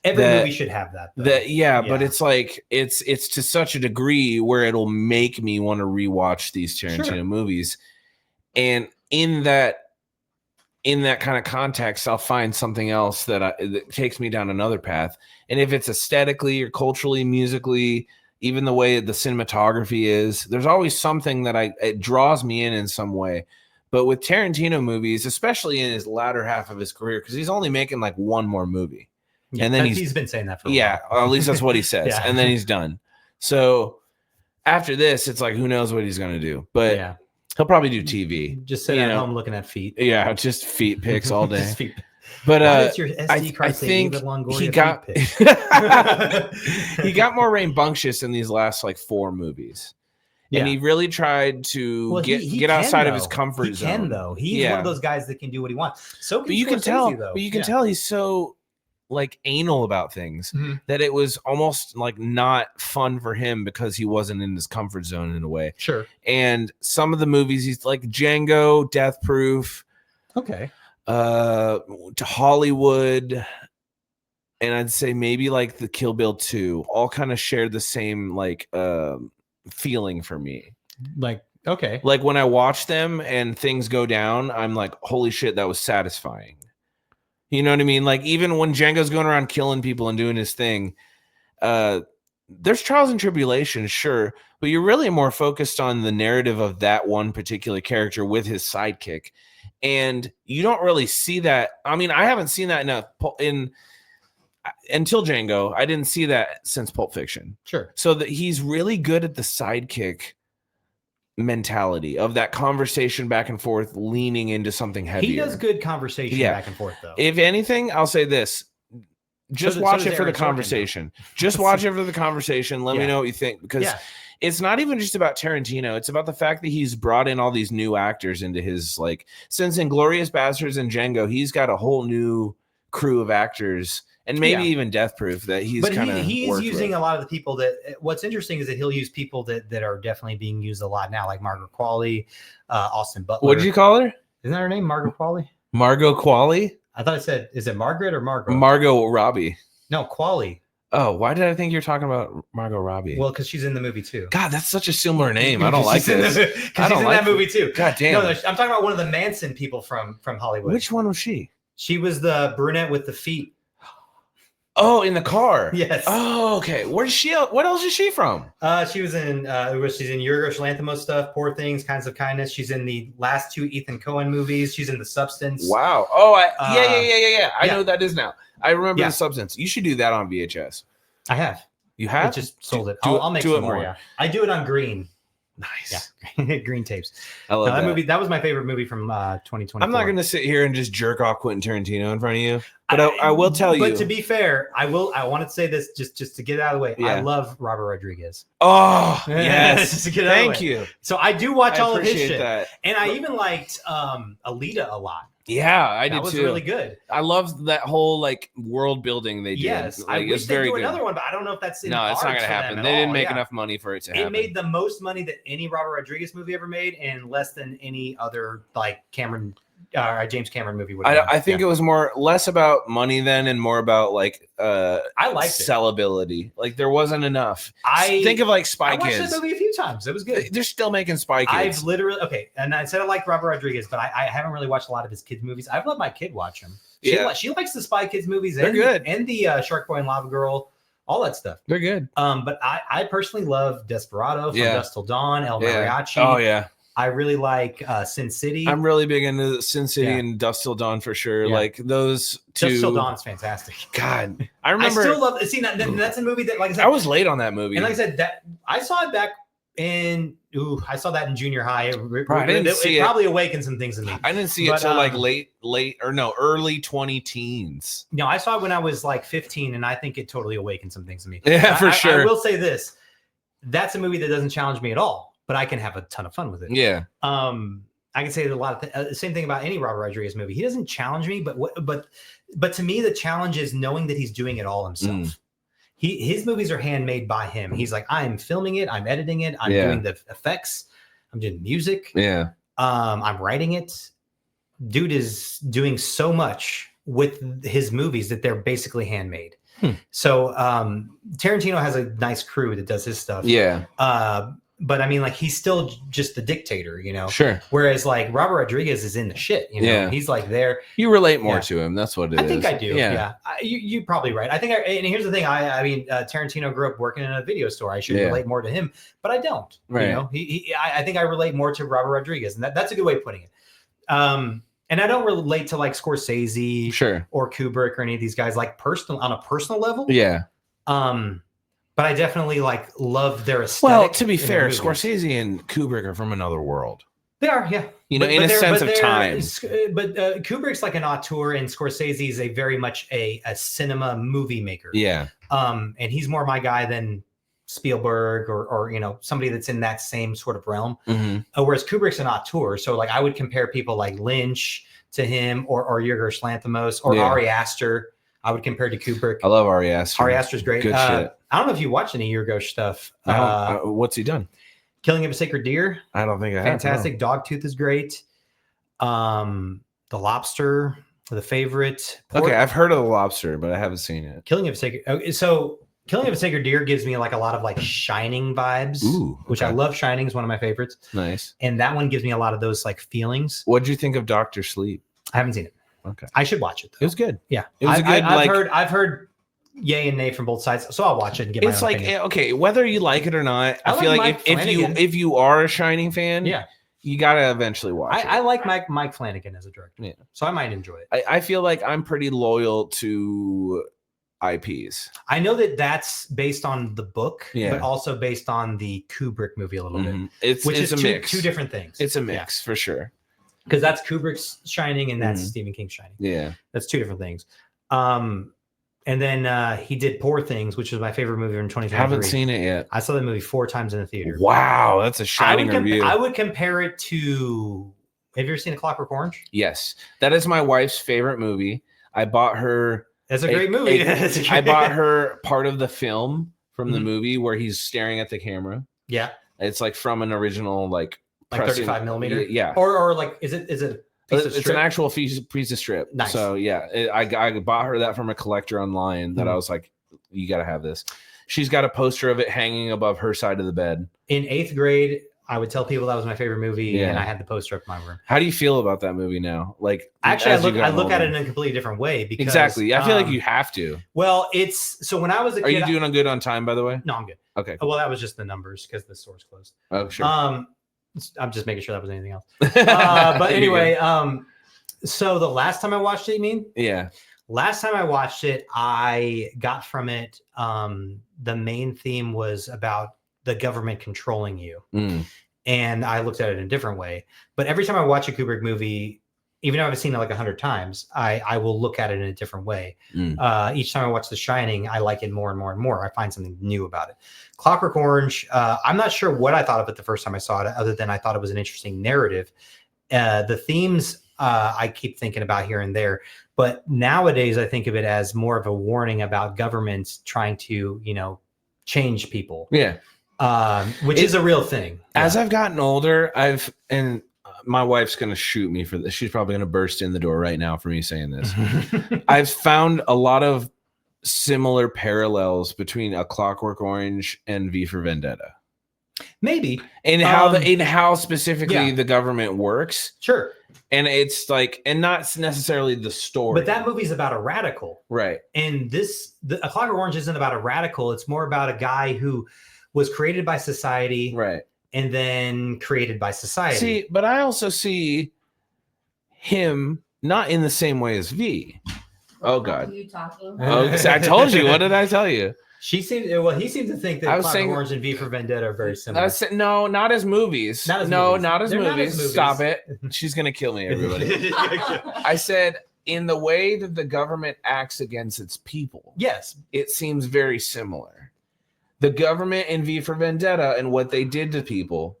Every movie should have that. But it's like it's to such a degree where it'll make me want to rewatch these Tarantino movies. And in that kind of context, I'll find something else that takes me down another path. And if it's aesthetically or culturally, musically, even the way the cinematography is, there's always something that it draws me in some way. But with Tarantino movies, especially in his latter half of his career, because he's only making like one more movie. Yeah, and then he's been saying that for a while. Or at least that's what he says. And then he's done. So after this, it's like, who knows what he's going to do. But he'll probably do TV. Just sit at home looking at feet. Yeah, just feet pics all day. Feet. But I think he got more rambunctious in these last like 4 movies. And he really tried to get outside of his comfort zone. He can, though. He's one of those guys that can do what he wants. So but you can tell, tell he's so like anal about things that it was almost like not fun for him because he wasn't in his comfort zone in a way. Sure. And some of the movies he's like Django, Death Proof. Okay. To Hollywood, and I'd say maybe like the Kill Bill 2 all kind of shared the same like feeling for me. Like, okay. Like when I watch them and things go down, I'm like, holy shit, that was satisfying. You know what I mean? Like even when Django's going around killing people and doing his thing, there's trials and tribulations, sure, but you're really more focused on the narrative of that one particular character with his sidekick. And you don't really see that. I mean, I haven't seen that until Django. I didn't see that since Pulp Fiction. Sure. So that he's really good at the sidekick mentality of that conversation back and forth, leaning into something heavier. He does good conversation back and forth, though. If anything, I'll say this. Just watch it for the conversation. Just watch it for the conversation. Let me know what you think, because it's not even just about Tarantino. It's about the fact that he's brought in all these new actors into his, like, since Inglourious Basterds and Django, he's got a whole new crew of actors, and maybe even Death Proof that he's kind of he's using a lot of the people that. What's interesting is that he'll use people that are definitely being used a lot now, like Margaret Qualley, Austin Butler. What did you call her? Isn't that her name, Margaret Qualley? Margot Qualley? I thought I said, is it Margaret or Margot? Margot Robbie. No, Qualley. Oh, why did I think you're talking about Margot Robbie? Well, because she's in the movie too. God, that's such a similar name. I don't like this. Because she's in that movie too. God damn. No, I'm talking about one of the Manson people from Hollywood. Which one was she? She was the brunette with the feet. Oh, in the car. Yes. Oh, okay. Where's she? What else is she from? She was in. She's in Yorgos Lanthimos stuff. Poor Things, Kinds of Kindness. She's in the last 2 Ethan Coen movies. She's in The Substance. Wow. Oh, yeah. I know who that is now. I remember The Substance. You should do that on VHS. I have. You have? I just sold it. I'll make some more. Yeah. I do it on green. Nice. Yeah. Green tapes. I love that movie. That was my favorite movie from 2024. I'm not going to sit here and just jerk off Quentin Tarantino in front of you, but I will tell you. But to be fair, I want to say this just to get it out of the way. Yeah. I love Robert Rodriguez. Oh, yes. Thank you. So I do watch all of his shit. That. And I even liked Alita a lot. Yeah, I did too. That was really good. I loved that whole like world building they did. Yes, like, I wish they'd do another one, but I don't know if that's in. No, it's not going to happen. They didn't make enough money for it to happen. It made the most money that any Robert Rodriguez movie ever made, and less than any other like James Cameron movie would. I think it was less about money then, and more about like I liked sellability. Like there wasn't enough. Think of like Spy Kids. I watched that movie a few times. It was good. They're still making Spy Kids. I've literally and I said I liked Robert Rodriguez, but I haven't really watched a lot of his kids movies. I've let my kid watch them. She likes the Spy Kids movies. They're good, and the Shark Boy and Lava Girl, all that stuff. They're good. But I personally love Desperado, From Dusk Till Dawn, El Mariachi. Oh yeah. I really like Sin City. I'm really big into Sin City and Dusk Till Dawn for sure. Yeah. Like those two. Dusk Till Dawn is fantastic. God, I remember. I still love. See, that's a movie that, like I said, I was late on that movie. And like I said, that I saw it back in. I saw that in junior high. It probably awakened some things in me. I didn't see it till like early 20-teens. No, I saw it when I was like 15, and I think it totally awakened some things in me. Yeah, for sure. I will say this: that's a movie that doesn't challenge me at all. But I can have a ton of fun with it. Yeah. I can say a lot of the same thing about any Robert Rodriguez movie. He doesn't challenge me, but to me, the challenge is knowing that he's doing it all himself. His movies are handmade by him. He's like, I'm filming it, I'm editing it, I'm doing the effects, I'm doing music. Yeah. I'm writing it. Dude is doing so much with his movies that they're basically handmade. So Tarantino has a nice crew that does his stuff. Yeah. But I mean, like, he's still just the dictator, you know? Sure. Whereas, like, Robert Rodriguez is in the shit, you know? Yeah. He's, like, there. You relate more to him. That's what it is. I think I do. Yeah. You're probably right. I think, and here's the thing. I mean, Tarantino grew up working in a video store. I should relate more to him, but I don't. Right. You know? I think I relate more to Robert Rodriguez, and that's a good way of putting it. And I don't relate to, like, Scorsese or Kubrick or any of these guys, like, on a personal level. Yeah. But I definitely like love their aesthetic. Well, to be fair, Scorsese and Kubrick are from another world. They are, yeah. You know, in a sense of time. But Kubrick's like an auteur, and Scorsese is very much a cinema movie maker. Yeah. And he's more my guy than Spielberg or you know, somebody that's in that same sort of realm. Whereas Kubrick's an auteur, so like I would compare people like Lynch to him, or Yorgos Lanthimos, or Ari Aster. I would compare to Kubrick. I love Ari Aster. Ari Aster's great. Good shit. I don't know if you watched any Yorgos stuff. What's he done? Killing of a Sacred Deer. I don't think I have. Fantastic. Dogtooth is great. The Lobster, The Favorite. Okay, I've heard of The Lobster, but I haven't seen it. Killing of a Sacred Deer gives me like a lot of like Shining vibes. Ooh, okay. Which I love. Shining is one of my favorites. Nice. And that one gives me a lot of those like feelings. What'd you think of Dr. Sleep? I haven't seen it. Okay. I should watch it though. It was good. Yeah. It was I've heard yay and nay from both sides, so I'll watch it and get my own opinion. Okay, whether you like it or not, I feel like if you are a Shining fan, you gotta eventually watch it. I like Mike Flanagan as a director, so I might enjoy it. I feel like I'm pretty loyal to IPs. I know that that's based on the book, but also based on the Kubrick movie a little bit. It's a mix. Two different things. It's a mix for sure. Because that's Kubrick's Shining and that's Stephen King's Shining. Yeah. That's two different things. And then he did Poor Things, which was my favorite movie in 2023. Haven't seen it yet. I saw the movie 4 times in the theater. Wow, that's a shining review. I would compare it to... Have you ever seen A Clockwork Orange? Yes. That is my wife's favorite movie. I bought her... That's a great movie. I bought her part of the film from the movie where he's staring at the camera. Yeah. It's like from an original like 35 millimeter. Yeah. Or like is it It's an actual piece of strip. Nice. So yeah, I bought her that from a collector online that I was like, you got to have this. She's got a poster of it hanging above her side of the bed. In 8th grade, I would tell people that was my favorite movie, and I had the poster up in my room. How do you feel about that movie now? Like, actually, I look at it in a completely different way. Because, exactly. I feel like you have to. Well, so when I was a kid. Are you doing good on time, by the way? No, I'm good. Okay. Well, that was just the numbers because the store's closed. Oh, sure. I'm just making sure that was anything else. But anyway, so the last time I watched it, you mean? Yeah. Last time I watched it, I got from it the main theme was about the government controlling you. And I looked at it in a different way. But every time I watch a Kubrick movie, even though I've seen it like 100 times, I will look at it in a different way. Each time I watch The Shining, I like it more and more and more. I find something new about it. Clockwork Orange, I'm not sure what I thought of it the first time I saw it, other than I thought it was an interesting narrative. The themes I keep thinking about here and there. But nowadays, I think of it as more of a warning about governments trying to, change people. Yeah. Which is a real thing. As I've gotten older, and my wife's going to shoot me for this. She's probably going to burst in the door right now for me saying this. I've found a lot of similar parallels between A Clockwork Orange and V for Vendetta. Maybe. And how specifically the government works. Sure. And it's like, and not necessarily the story. But that movie's about a radical. Right. And A Clockwork Orange isn't about a radical. It's more about a guy who was created by society. Right. And then created by society. See, but I also see him not in the same way as V. Oh, God. What are you talking? Oh, I told you. What did I tell you? He seemed to think that Clockwork Orange and V for Vendetta are very similar. No, not as movies. Not as movies. Stop it. She's going to kill me, everybody. I said, in the way that the government acts against its people. Yes. It seems very similar. The government in V for Vendetta and what they did to people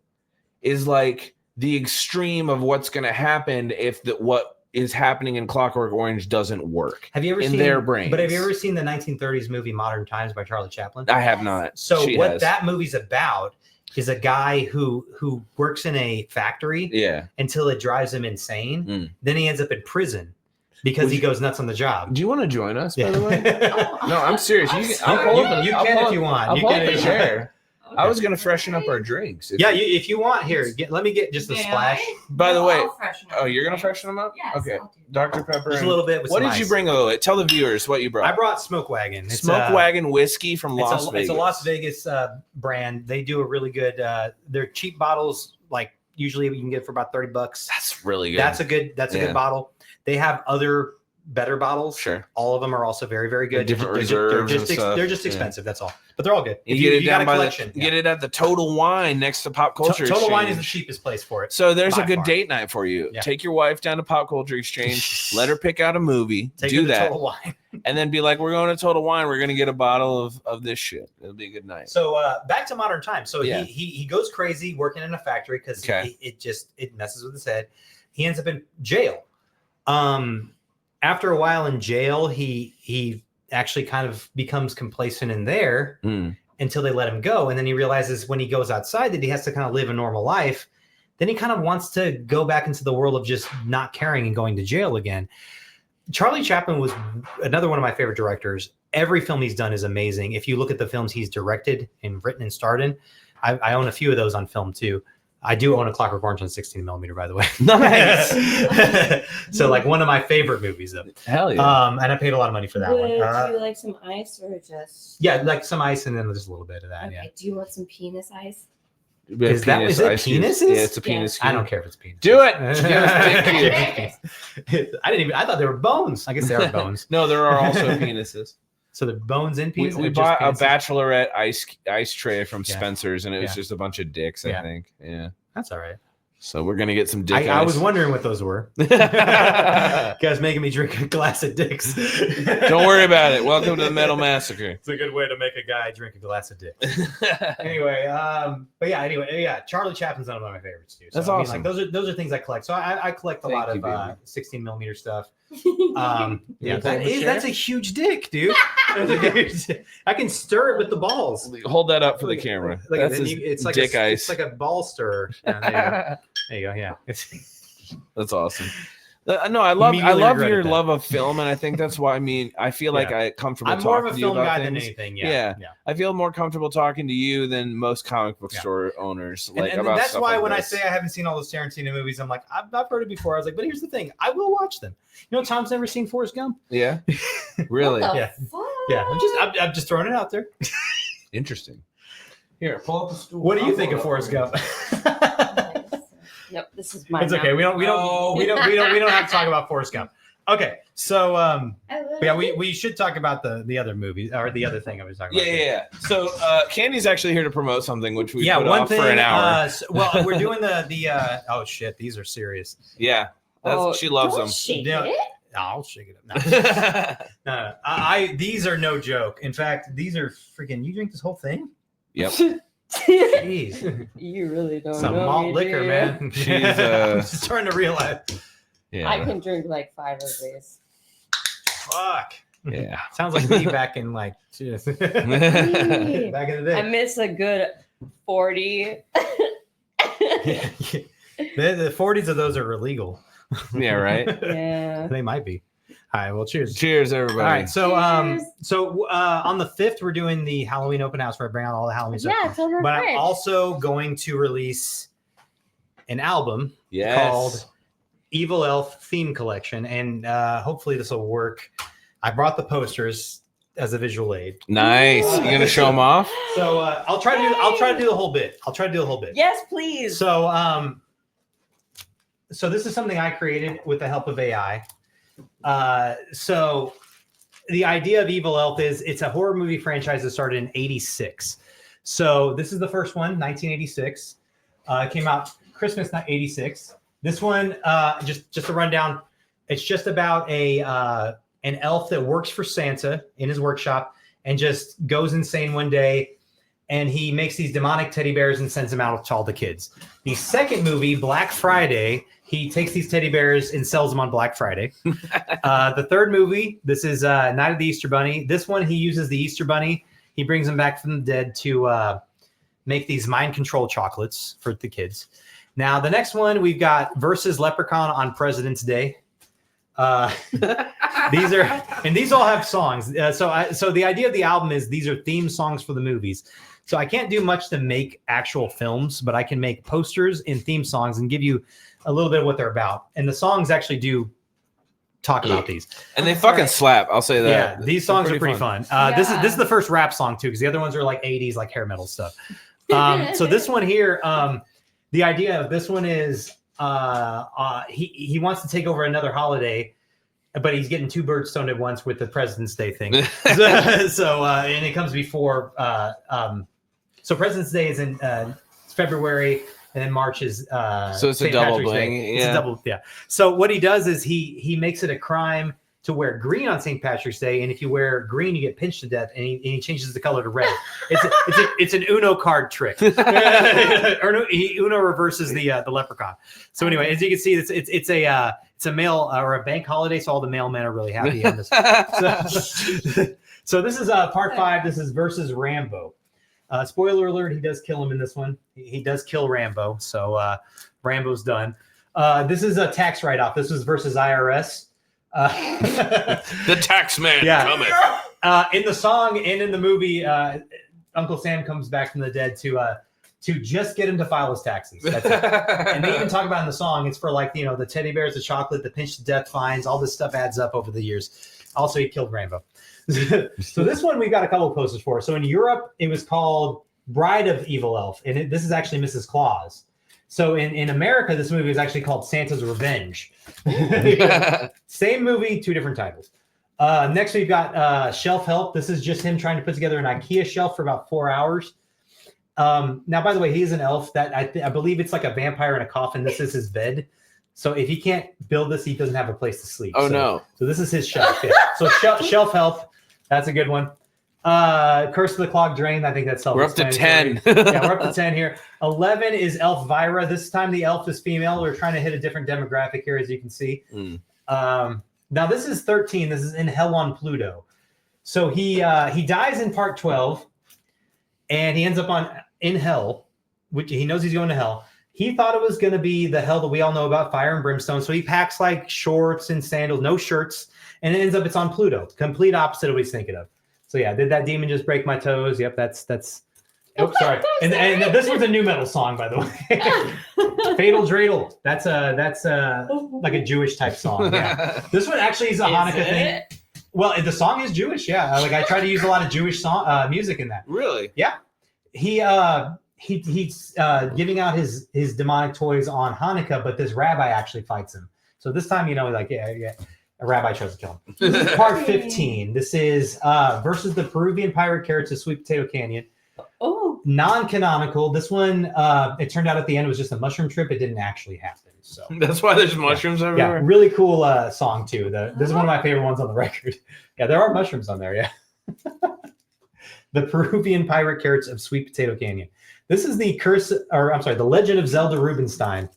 is like the extreme of what's going to happen if what is happening in Clockwork Orange doesn't work. Have you ever seen their brains? But have you ever seen the 1930s movie Modern Times by Charlie Chaplin? I have not. So that movie's about is a guy who works in a factory until it drives him insane. Then he ends up in prison because he goes nuts on the job. Do you want to join us, by the way? No, I'm serious. You can if you want. You can if you share. I was going to freshen up our drinks. If you want, here, let me get just a splash. By the way, you're going to freshen them up? Yes, okay. Dr. Pepper. Just a little bit. What did you bring? Tell the viewers what you brought. I brought Smoke Wagon. It's Smoke Wagon whiskey from Las Vegas. It's a Las Vegas brand. They do a really good, they're cheap bottles. Like usually you can get for about $30. That's really good. That's a good bottle. They have other better bottles. Sure. All of them are also very, very good. Different reserves and stuff. They're just expensive. That's all. But they're all good. You get it down by get it at the Total Wine next to Pop Culture Exchange. Total Wine is the cheapest place for it. So there's a good date night for you. Yeah. Take your wife down to Pop Culture Exchange. Let her pick out a movie. Do that. Total Wine. And then be like, we're going to Total Wine. We're going to get a bottle of this shit. It'll be a good night. So back to Modern Times. So he goes crazy working in a factory because it messes with his head. He ends up in jail. After a while in jail, he actually kind of becomes complacent in there until they let him go. And then he realizes when he goes outside that he has to kind of live a normal life. Then he kind of wants to go back into the world of just not caring and going to jail again. Charlie Chaplin was another one of my favorite directors. Every film he's done is amazing. If you look at the films he's directed and written and starred in, I own a few of those on film too. I do own a Clockwork Orange on 16 millimeter, by the way. Nice. So, like, one of my favorite movies, though. Hell yeah. And I paid a lot of money for that one. Do you like some ice or just? Yeah, like some ice and then just a little bit of that. Okay. Yeah. Do you want some penis ice? Is it penises? Yeah, it's a penis. I don't care if it's penis. Do it. I thought they were bones. I guess they are bones. No, there are also penises. So the bones in penises. We bought a bachelorette ice tray from Spencer's, and it was just a bunch of dicks. I think. Yeah, that's all right. So we're gonna get some dick ice. I was wondering what those were. You guys making me drink a glass of dicks. Don't worry about it. Welcome to the Metal Massacre. It's a good way to make a guy drink a glass of dicks. Anyway, Charlie Chaplin's one of my favorites too. So, that's awesome. Like, those are things I collect. So I collect a lot of 16 millimeter stuff. That's a huge dick, dude. I can stir it with the balls. Hold that up for the camera. It's like dick ice. It's like a ball stirrer. There you go. Yeah. That's awesome. No, I love Immediately your regretted that. love of film, and I think that's why. I mean, I feel like I'm comfortable. I'm more of a talking to you film about guy than things. anything. Yeah. I feel more comfortable talking to you than most comic book store owners. Like, and about that's stuff why like when this. I say I haven't seen all those Tarantino movies, I'm like, I've heard it before. I was like, but here's the thing, I will watch them. You know, Tom's never seen Forrest Gump. Yeah, really. What the fuck? I'm just throwing it out there. Interesting. Here, pull up the stool. What do you think of Forrest Gump? Nope, this is mine. It's okay. We don't have to talk about Forrest Gump. Okay, so we should talk about the other movie or the other thing I was talking about. Yeah. So Candy's actually here to promote something, which we put one off thing, for an hour. well, we're doing the oh shit, these are serious. Yeah, she loves them. Shake Yeah. it. I'll shake it up. No, these are no joke. In fact, these are freaking. You drink this whole thing? Yep. Jeez, You really don't some know malt me, liquor, do you? man. She's, I'm just starting to realize. Yeah. I can drink like 5 of these. Fuck. Yeah. Sounds like me back in like back in the day. I miss a good 40. The 40s of those are illegal. Yeah. Right. Yeah. They might be. All right. Well, cheers. Cheers, everybody. All right. So, Cheers. on the 5th, we're doing the Halloween open house where I bring out all the Halloween stuff. Yeah, it's on our But fridge. I'm also going to release an album Yes. called Evil Elf Theme Collection, and hopefully this will work. I brought the posters as a visual aid. Nice. You gonna show them off? So I'll try to do the whole bit. Yes, please. So so this is something I created with the help of AI. So the idea of Evil Elf is it's a horror movie franchise that started in '86. So this is the first one, 1986. It came out Christmas 86. This one, just a rundown. It's just about an elf that works for Santa in his workshop and just goes insane one day, and he makes these demonic teddy bears and sends them out to all the kids. The second movie, Black Friday, he takes these teddy bears and sells them on Black Friday. The third movie, this is Night of the Easter Bunny. This one, he uses the Easter Bunny. He brings them back from the dead to make these mind control chocolates for the kids. Now, the next one, we've got Versus Leprechaun on President's Day. These all have songs. So the idea of the album is these are theme songs for the movies. So I can't do much to make actual films, but I can make posters and theme songs and give you a little bit of what they're about. And the songs actually do talk about these. And they fucking slap. I'll say that. Yeah, these songs are pretty fun. This is the first rap song too, because the other ones are like 80s, like hair metal stuff. So this one here, the idea of this one is he wants to take over another holiday, but he's getting two birds stoned at once with the President's Day thing. And it comes before. So President's Day is in February, and then March is so it's St. a double Patrick's bang. Day. Yeah. It's a double, yeah. So what he does is he makes it a crime to wear green on St. Patrick's Day, and if you wear green, you get pinched to death, and he changes the color to red. It's an Uno card trick. Uno reverses the leprechaun. So anyway, as you can see, it's a mail or a bank holiday, so all the mailmen are really happy on this. So this is part 5. This is versus Rambo. Spoiler alert: he does kill him in this one. He does kill Rambo, so Rambo's done. This is a tax write-off. This was versus IRS. The tax man cometh. In the song and in the movie, Uncle Sam comes back from the dead to just get him to file his taxes. That's it. And they even talk about in the song, it's for like, the teddy bears, the chocolate, the pinched to death fines, all this stuff adds up over the years. Also, he killed Rambo. So this one we've got a couple of posters for. So in Europe, it was called Bride of Evil Elf, and this is actually Mrs. Claus. So in America, this movie is actually called Santa's Revenge. Same movie, 2 different titles. Next, we've got Shelf Help. This is just him trying to put together an IKEA shelf for about 4 hours. Now, by the way, he is an elf. That I believe it's like a vampire in a coffin. This is his bed. So if he can't build this, he doesn't have a place to sleep. No. So this is his shelf. Yeah. So Shelf Help. That's a good one. Curse of the Clogged Drain. I think that's We're up to 10. Yeah, we're up to 10 here. 11 is Elvira. This time the elf is female. We're trying to hit a different demographic here, as you can see. Now this is 13. This is In Hell on Pluto. So he dies in part 12, and he ends up in hell, which he knows he's going to hell. He thought it was going to be the hell that we all know about, fire and brimstone. So he packs like shorts and sandals, no shirts, and it ends up it's on Pluto. Complete opposite of what he's thinking of. So yeah, did that demon just break my toes? Yep, that's. Oh, sorry. And this was a new metal song, by the way. Fatal Dreidel. That's like a Jewish type song. Yeah. This one actually is a Hanukkah thing. Well, the song is Jewish. Yeah, like I try to use a lot of Jewish song music in that. Really? Yeah. He's giving out his demonic toys on Hanukkah, but this rabbi actually fights him. So this time, like, yeah, a rabbi tries to kill him. This is part 15. This is versus the Peruvian pirate carrots of Sweet Potato Canyon. Oh, Non-canonical. This one, it turned out at the end it was just a mushroom trip. It didn't actually happen. So that's why there's mushrooms everywhere. Yeah, really cool song too. This is one of my favorite ones on the record. Yeah, there are mushrooms on there. Yeah. The Peruvian pirate carrots of Sweet Potato Canyon. This is the The Legend of Zelda Rubinstein.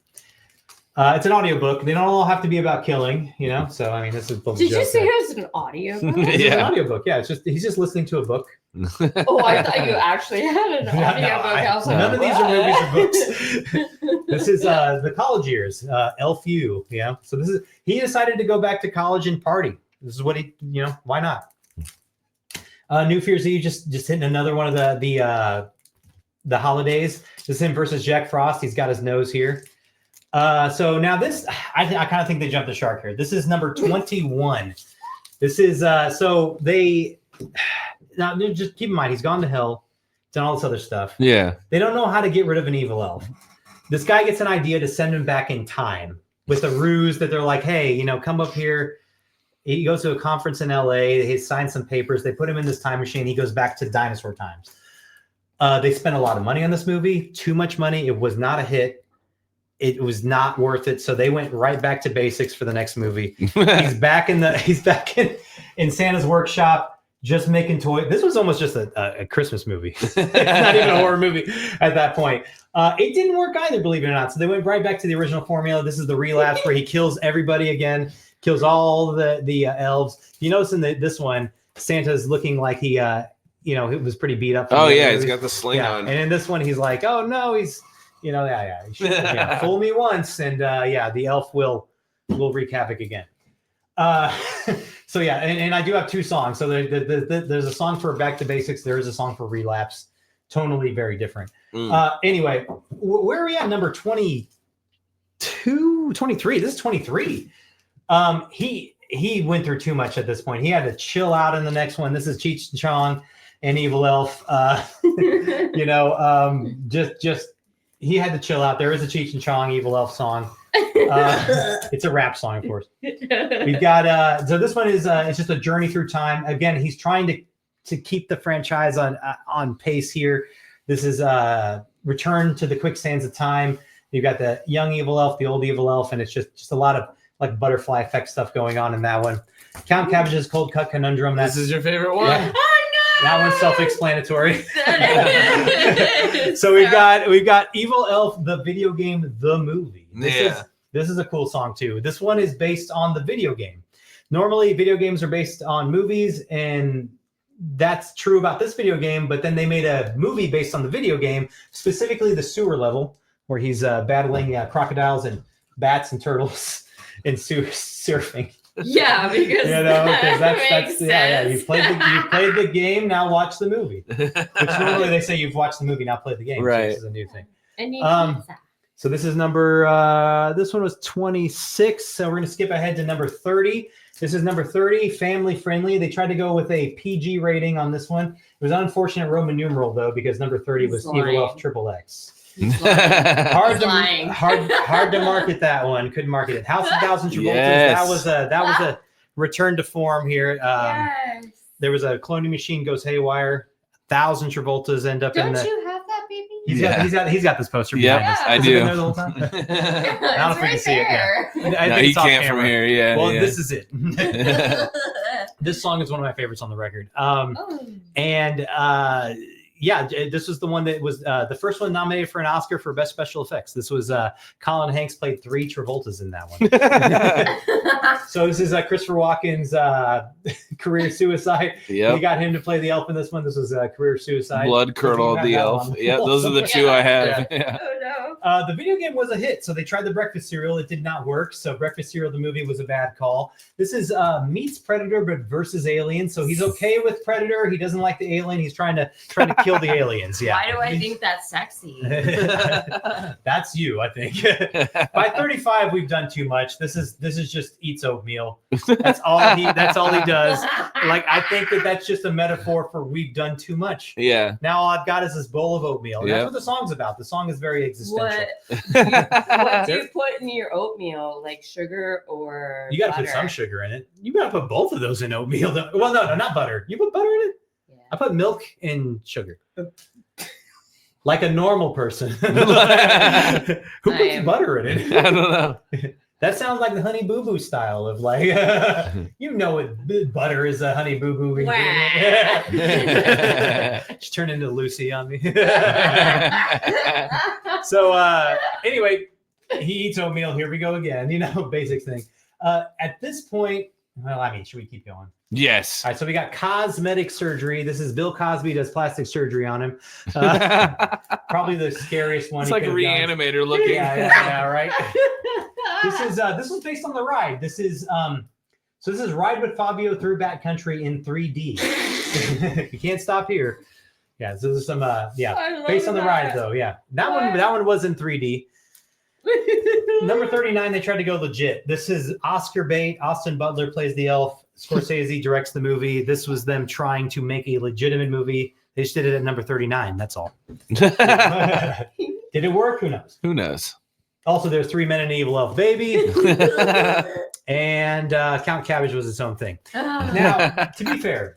It's an audiobook. They don't all have to be about killing, So I mean, this is. Did you say it was an audiobook? It's an audiobook. Yeah, he's just listening to a book. Oh, I thought you actually had an audiobook. I was like, none of these are movies or books. This is the college years. LFU. Yeah. So he decided to go back to college and party. This is what he. Why not? New Fear's Eve, just hitting another one of the holidays. This is him versus Jack Frost. He's got his nose here. So now this, I kind of think they jumped the shark here. This is number 21. This is so they now just keep in mind he's gone to hell, done all this other stuff. Yeah, they don't know how to get rid of an evil elf. This guy gets an idea to send him back in time with a ruse that they're like, hey, come up here. He goes to a conference in LA. He signs some papers. They put him in this time machine. He goes back to dinosaur times. They spent a lot of money on this movie. Too much money. It was not a hit. It was not worth it. So they went right back to basics for the next movie. He's back in Santa's workshop, just making toys. This was almost just a Christmas movie. It's not even a horror movie at that point. It didn't work either, believe it or not. So they went right back to the original formula. This is the relapse where he kills everybody again. Kills all the elves. You notice in this one, Santa's looking like he, it was pretty beat up. Oh yeah, he's got the sling on. And in this one, he's like, oh no, he's, he should, fool me once, and the elf will wreak havoc again. So yeah, and I do have two songs. So there's a song for Back to Basics. There is a song for Relapse. Tonally very different. Anyway, where are we at? Number 22, 23. This is 23. He went through too much at this point. He had to chill out in the next one. This is Cheech and Chong and Evil Elf. Just he had to chill out. There is a Cheech and Chong Evil Elf song. It's a rap song, of course. We've got so this one is it's just a journey through time. Again, he's trying to keep the franchise on pace here. This is Return to the Quicksands of Time. You've got the young Evil Elf, the old Evil Elf, and it's just a lot of like butterfly effect stuff going on in that one. Count Cabbage's Cold Cut Conundrum. This is your favorite one? Yeah. Oh no! That one's self-explanatory. So we've got Evil Elf, the video game, the movie. This is a cool song too. This one is based on the video game. Normally, video games are based on movies, and that's true about this video game. But then they made a movie based on the video game, specifically the sewer level, where he's battling crocodiles and bats and turtles. And surfing. Yeah, because that's you played the game, now watch the movie. Which normally they say you've watched the movie, now play the game. Right. So this is a new thing. So this is number this one was 26. So we're gonna skip ahead to number 30. This is number 30, family friendly. They tried to go with a PG rating on this one. It was an unfortunate Roman numeral though, because number 30 was Evil Elf XXX. Hard to market that one. Couldn't market it. House of Thousand Travoltas. Yes. That was a return to form here. Yes. There was a cloning machine goes haywire. 1,000 Travoltas end up in the. Don't you have that, baby? He's got this poster. Yeah, I do. There the whole time? I don't know if we can see it. Yeah. No, he can't from here. Yeah. Well, this is it. This song is one of my favorites on the record. This was the one that was the first one nominated for an Oscar for Best Special Effects. This was Colin Hanks played 3 Travoltas in that one. So this is Christopher Walken's career suicide. Yep. We got him to play the elf in this one. This was career suicide. Blood Curdle, the elf. Yeah, those are the two I have. Yeah. Oh no. the video game was a hit. So they tried the breakfast cereal. It did not work. So breakfast cereal, the movie, was a bad call. This is meets Predator, but versus Alien. So he's okay with Predator. He doesn't like the alien. He's trying to kill the aliens. Yeah. Why do I think that's sexy? That's you, I think. By 35, we've done too much. This is just eats oatmeal. That's all he does. Like, I think that's just a metaphor for we've done too much. Yeah. Now all I've got is this bowl of oatmeal. That's what the song's about. The song is very existential. What do you put in your oatmeal? Like sugar or you got to butter? put some sugar in it. You got to put both of those in oatmeal. Well, no, not butter. You put butter in it? Yeah. I put milk and sugar. Like a normal person. Who puts butter in it? I don't know. That sounds like the Honey Boo Boo style of like, butter is a Honey Boo Boo ingredient. She turned into Lucy on me. So anyway, he eats oatmeal. Here we go again. Basic thing. At this point, well, I mean, should we keep going? Yes. All right, so we got cosmetic surgery. This is Bill Cosby does plastic surgery on him. Probably the scariest one. It's like a reanimator looking. Yeah, right. This was based on the ride. This is Ride with Fabio through backcountry in 3D. You can't stop here. Yeah, so there's some based on the ride though. Yeah, that one was in 3D. Number 39, they tried to go legit. This is Oscar bait. Austin Butler plays the elf. Scorsese directs the movie. This was them trying to make a legitimate movie. They just did it at number 39. That's all. Did it work? Who knows? Who knows? Also, there's 3 Men and an Evil Elf Baby. And Count Cabbage was its own thing. Now, to be fair,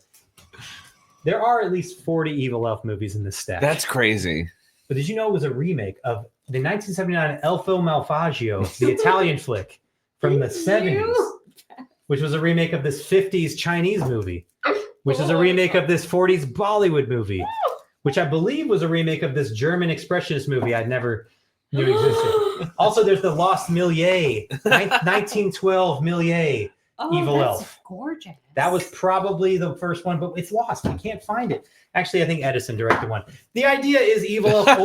there are at least 40 Evil Elf movies in this stack. That's crazy. But did you know it was a remake of the 1979 Elfo Malfagio, the Italian flick from the 70s, which was a remake of this 50s Chinese movie, which is a remake of this 40s Bollywood movie, which I believe was a remake of this German expressionist movie I'd never knew existed. Also, there's the Lost Millier, 1912 Millier. Evil Elf. Gorgeous. That was probably the first one, but it's lost. You can't find it. Actually, I think Edison directed one. The idea is Evil Elf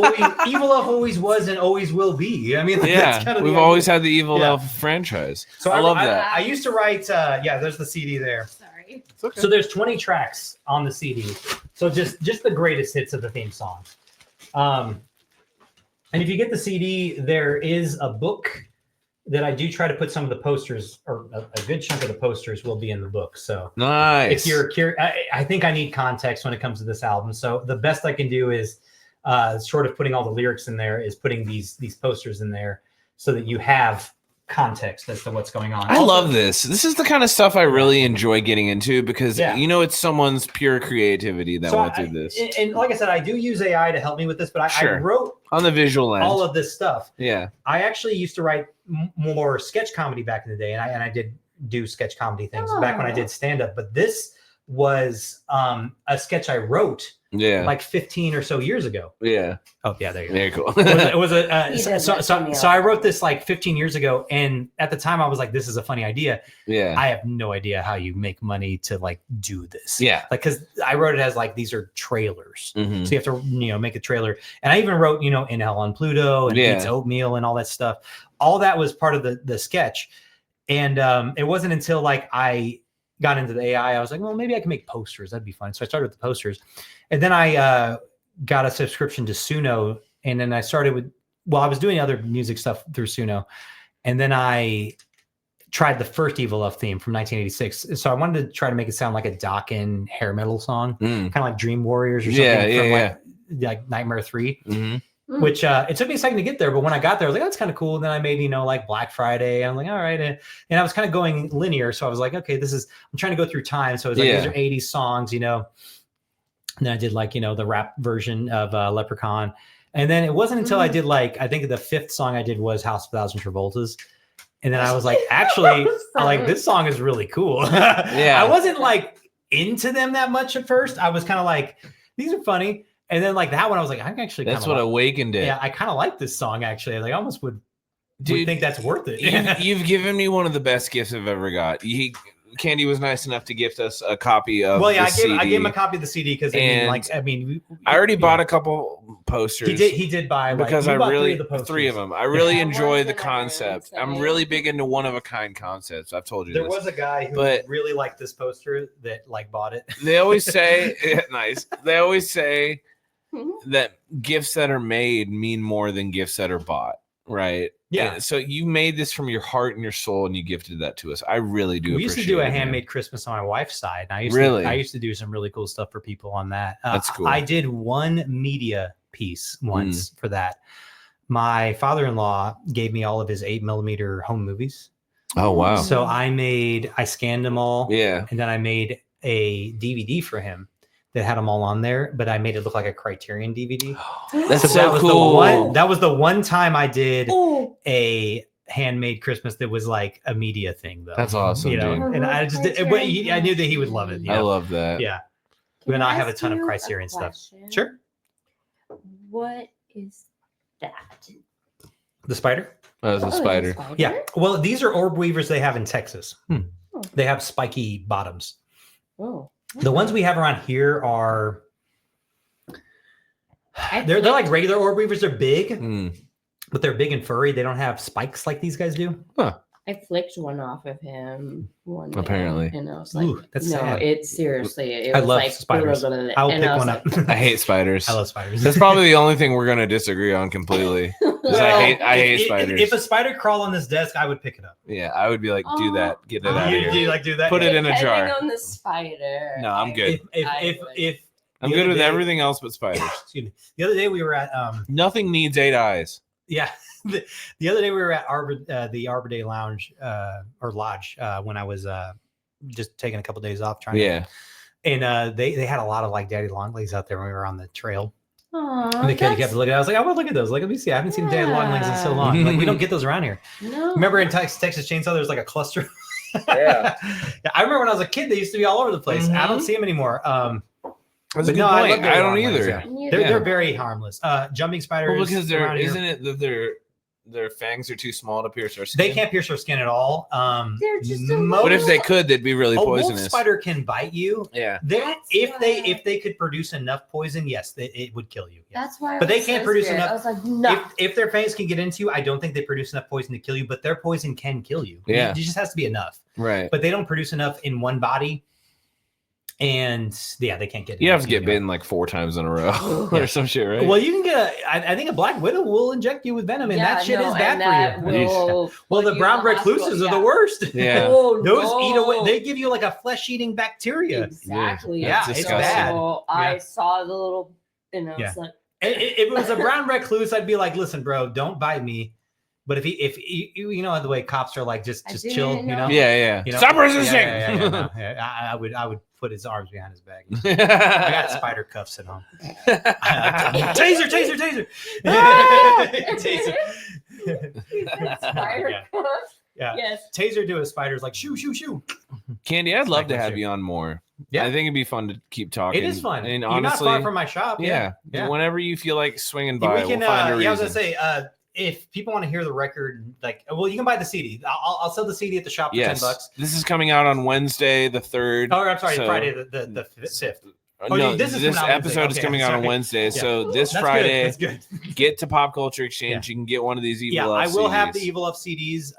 always was and always will be. I mean, that's kind of we've always had the Evil Elf franchise. So I love that. I used to write. There's the CD there. Sorry. It's okay. So there's 20 tracks on the CD. So just the greatest hits of the theme song. And if you get the CD, there is a book that I do try to put some of the posters, or a good chunk of the posters will be in the book. So nice. If you're curious, I think I need context when it comes to this album. So the best I can do is short of putting all the lyrics in there, is putting these posters in there so that you have context as to what's going on. I love this. This is the kind of stuff I really enjoy getting into because it's someone's pure creativity that went through this. And like I said, I do use AI to help me with this, but I wrote on the visual end all of this stuff. Yeah. I actually used to write more sketch comedy back in the day, and I did do sketch comedy things back when I did stand up. But this was a sketch I wrote like 15 or so years ago. Yeah. Oh yeah, there you go. Very cool. It was so I wrote this like 15 years ago, and at the time I was like, this is a funny idea. Yeah. I have no idea how you make money to like do this. Yeah. Like, because I wrote it as like these are trailers. Mm-hmm. So you have to make a trailer. And I even wrote, In Hell on Pluto and Eats Oatmeal and all that stuff. All that was part of the sketch. And it wasn't until like I got into the AI, I was like, well, maybe I can make posters. That'd be fun. So I started with the posters. And then I got a subscription to Suno. And then I started with, I was doing other music stuff through Suno. And then I tried the first Evil Elf theme from 1986. So I wanted to try to make it sound like a Dokken hair metal song, kind of like Dream Warriors or something like Nightmare 3. Mm-hmm. Which it took me a second to get there, but when I got there, I was like, that's kind of cool. And then I made, like Black Friday. I'm like, all right. And I was kind of going linear. So I was like, okay, I'm trying to go through time. So it was like, these are 80s songs, And then I did like, the rap version of Leprechaun. And then it wasn't until I did like, I think the 5th song I did was House of 1,000 Travoltas. And then I was like, actually, like this song is really cool. I wasn't like into them that much at first. I was kind of like, these are funny. And then like that one, I was like, I actually that's what awakened it. Yeah, I kind of like this song actually. I almost would think that's worth it. You've given me one of the best gifts I've ever got. Candy was nice enough to gift us a copy of. Well, yeah, the I gave him a copy of the CD because I already bought a couple posters. He did buy because I really three of them. them. I really enjoy the concept. I'm really big into one of a kind concepts. I've told you there this. was a guy who really liked this poster that bought it. They always say nice. They always say that gifts that are made mean more than gifts that are bought. Right. Yeah. And so you made this from your heart and your soul, and you gifted that to us. I really do. We used to do a handmade Christmas on my wife's side. I used to do some really cool stuff for people on that. That's cool. I did one media piece once for that. My father-in-law gave me all of his 8mm home movies. Oh wow! So I scanned them all. Yeah. And then I made a DVD for him that had them all on there, but I made it look like a Criterion DVD. That's so cool. That was the one time I did a handmade Christmas that was like a media thing, though. That's awesome, dude. And I knew that he would love it. I love that. Yeah. But I have a ton of Criterion stuff. Sure. What is that? The spider? Oh, it's a spider. Yeah. Well, these are orb weavers they have in Texas. They have spiky bottoms. Oh. The ones we have around here are they're like regular orb weavers. They're big, but they're big and furry. They don't have spikes like these guys do. Huh. I flicked one off of him one day, apparently, and I was like, "Ooh, that's sad." It's seriously. It I was love like, spiders. I will pick one up. I hate spiders. I love spiders. That's probably the only thing we're going to disagree on completely. I hate spiders. If a spider crawled on this desk, I would pick it up. Yeah, I would be like, do that. Get it out of here. Do that? Put it in a jar. On the spider. No, I'm good. If I'm good with everything else but spiders. Excuse me. The other day we were at nothing needs 8 eyes. Yeah. The other day we were at the Arbor Day Lounge or Lodge when I was just taking a couple days off trying. Yeah. And they had a lot of like daddy long legs out there when we were on the trail. Aww, and the kid kept looking. I was like, I want to look at those. Like, let me see. I haven't seen daddy long legs in so long. Like, we don't get those around here. No. Remember in Texas Chainsaw, there was like a cluster. Yeah. I remember when I was a kid, they used to be all over the place. I don't see them anymore. That's a good point. I don't either. They're very harmless. Jumping spiders. Well, because isn't it that their fangs are too small to pierce our skin? They can't pierce our skin at all. They're just what if they could? They'd be really poisonous. A wolf spider can bite you. Yeah. If they could produce enough poison, yes, it would kill you. Yes. That's why. But they can't produce enough. I was like, no. If their fangs can get into you, I don't think they produce enough poison to kill you. But their poison can kill you. Yeah. It just has to be enough. Right. But they don't produce enough in one body. And yeah, they can't get. You have to get bitten like 4 times in a row or some shit, right? Well, you can get I think a black widow will inject you with venom, and that shit is bad for you. Well, the brown recluses are the worst. Yeah, those eat away. They give you like a flesh-eating bacteria. Exactly. Yeah, it's bad. I saw the little, it's like. If it was a brown recluse, I'd be like, listen, bro, don't bite me. But if you know the way cops are like, just chill, you know. Yeah. You know? Stop resisting. I would put his arms behind his back. I got spider cuffs at home. Taser. Taser. Spider cuffs. Yeah. Yes. Taser to a spider's like shoo. Candy, I'd love to have you on more. Yeah, I think it'd be fun to keep talking. It is fun. And you're honestly, not far from my shop. Yeah. Whenever you feel like swinging by, we'll find a reason. I was gonna say, if people want to hear the record, you can buy the CD. I'll sell the CD at the shop for $10. This is coming out on Wednesday, the 3rd. Oh, I'm sorry, Friday the 5th. No, this episode is coming out on Wednesday. So this Friday, get to Pop Culture Exchange. You can get one of these Evil Elf I will CDs. have the Evil Elf CDs.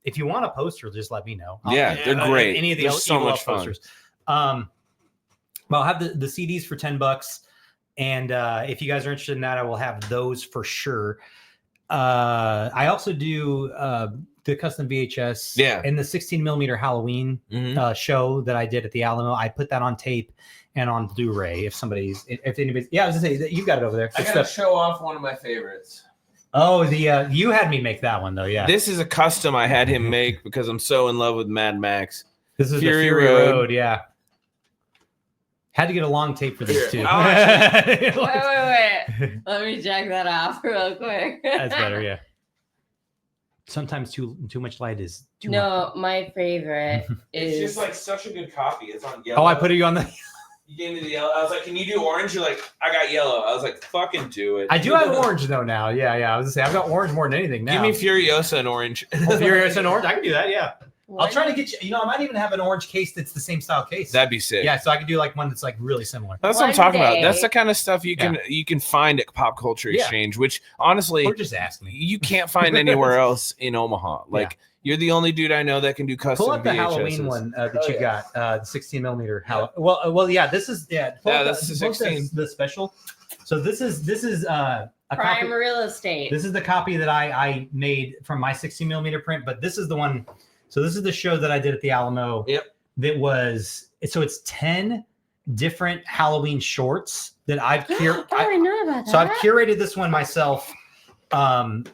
If you want a poster, just let me know. They're great. Any of the so Evil much Elf fun. Posters. Well, I'll have the CDs for $10. And if you guys are interested in that, I will have those for sure. I also do the custom VHS and the 16mm Halloween show that I did at the Alamo. I put that on tape and on Blu-ray. If anybody's, I was gonna say you got it over there. I gotta show off one of my favorites. Oh, you had me make that one though. Yeah, this is a custom I had him make because I'm so in love with Mad Max. This is Fury Road. Yeah. Had to get a long tape for this too. Wait. Let me check that off real quick. That's better, yeah. Sometimes too much light is too much. My favorite is. It's just like such a good copy. It's on yellow. Oh, I put you on the. You gave me the yellow. I was like, "Can you do orange?" You're like, "I got yellow." I was like, "Fucking do it." I do have orange though now. Yeah. I was gonna say I've got orange more than anything now. Give me Furiosa and orange. Furiosa and orange. I can do that. Yeah. I'll try to get you. You know, I might even have an orange case that's the same style case. That'd be sick. Yeah, so I could do like one that's like really similar. That's what I'm talking about. That's the kind of stuff you can find at Pop Culture Exchange, which honestly, or just ask me. You can't find anywhere else in Omaha. Like you're the only dude I know that can do custom. Pull up the VHSs. Halloween one that you got, the 16 millimeter. Well, yeah. This is this is 16. The special. So this is a prime copy, real estate. This is the copy that I made from my 16 millimeter print, but this is the one. So this is the show that I did at the Alamo. Yep. That was it's 10 different Halloween shorts that I've curated. I know about that. So I've curated this one myself. And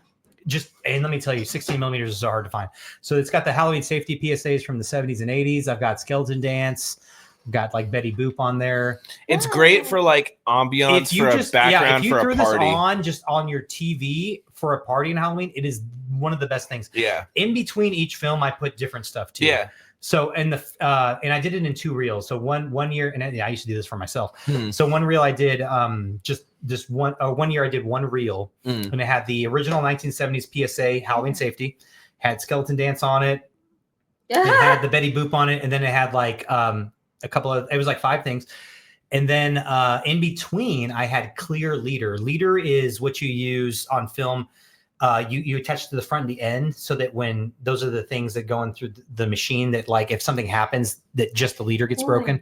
let me tell you, 16 millimeters is hard to find. So it's got the Halloween safety PSAs from the 70s and 80s. I've got Skeleton Dance. I've got like Betty Boop on there. It's great for like ambiance for a background for a party. If you threw this on just on your TV for a party in Halloween, it is one of the best things. Yeah. In between each film, I put different stuff too. Yeah. So and I did it in 2 reels. So one year, and I used to do this for myself. So one reel I did just one year I did one reel, and it had the original 1970s PSA Halloween safety, had Skeleton Dance on it, it had the Betty Boop on it, and then it had like a couple of, it was like 5 things. And then in between, I had clear leader. Leader is what you use on film. You attach to the front and the end so that when those are the things that go in through the machine that like if something happens that just the leader gets broken,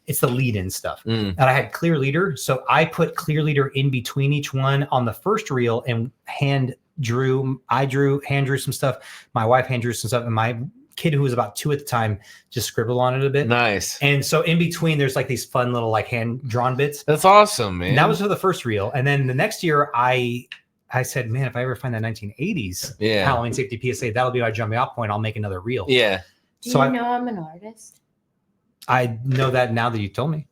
it's the lead-in stuff. And I had clear leader. So I put clear leader in between each one on the first reel and hand drew some stuff. My wife hand drew some stuff, and my kid who was about 2 at the time just scribbled on it a bit. Nice. And so in between there's like these fun little like hand drawn bits. That's awesome, man. And that was for the first reel. And then the next year I said, man, if I ever find that 1980s Halloween safety PSA, that'll be our jumping off point. I'll make another reel. Yeah. Do you know I'm an artist? I know that now that you told me.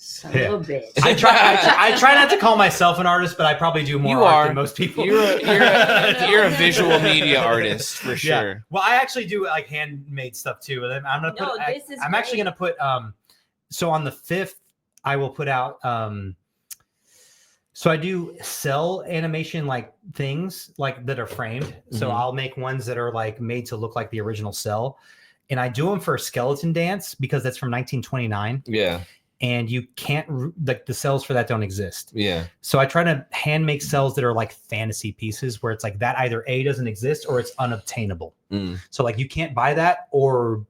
Son of a bitch. I try not to call myself an artist, but I probably do more art than most people. You're a visual media artist for sure. Yeah. Well, I actually do like handmade stuff too. And I'm gonna put. I'm actually gonna put. So on the 5th, I will put out. So I do cell animation like things like that are framed. So I'll make ones that are like made to look like the original cell, and I do them for Skeleton Dance because that's from 1929. Yeah. And you can't like the cells for that don't exist. Yeah. So I try to hand make cells that are like fantasy pieces where it's like that either A doesn't exist or it's unobtainable. So like you can't buy that or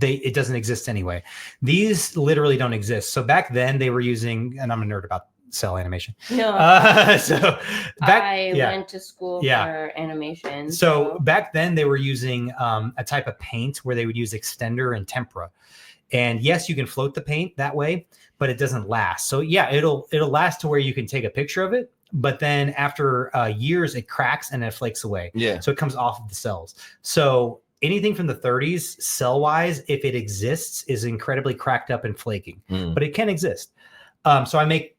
it doesn't exist anyway. These literally don't exist. So back then they were using, and I'm a nerd about cell animation. No. So I went to school for animation. So back then they were using a type of paint where they would use extender and tempera. And yes, you can float the paint that way, but it doesn't last. So yeah, it'll last to where you can take a picture of it, but then after years, it cracks and it flakes away. Yeah. So it comes off of the cells. So anything from the 30s, cell-wise, if it exists, is incredibly cracked up and flaking, but it can exist. So I make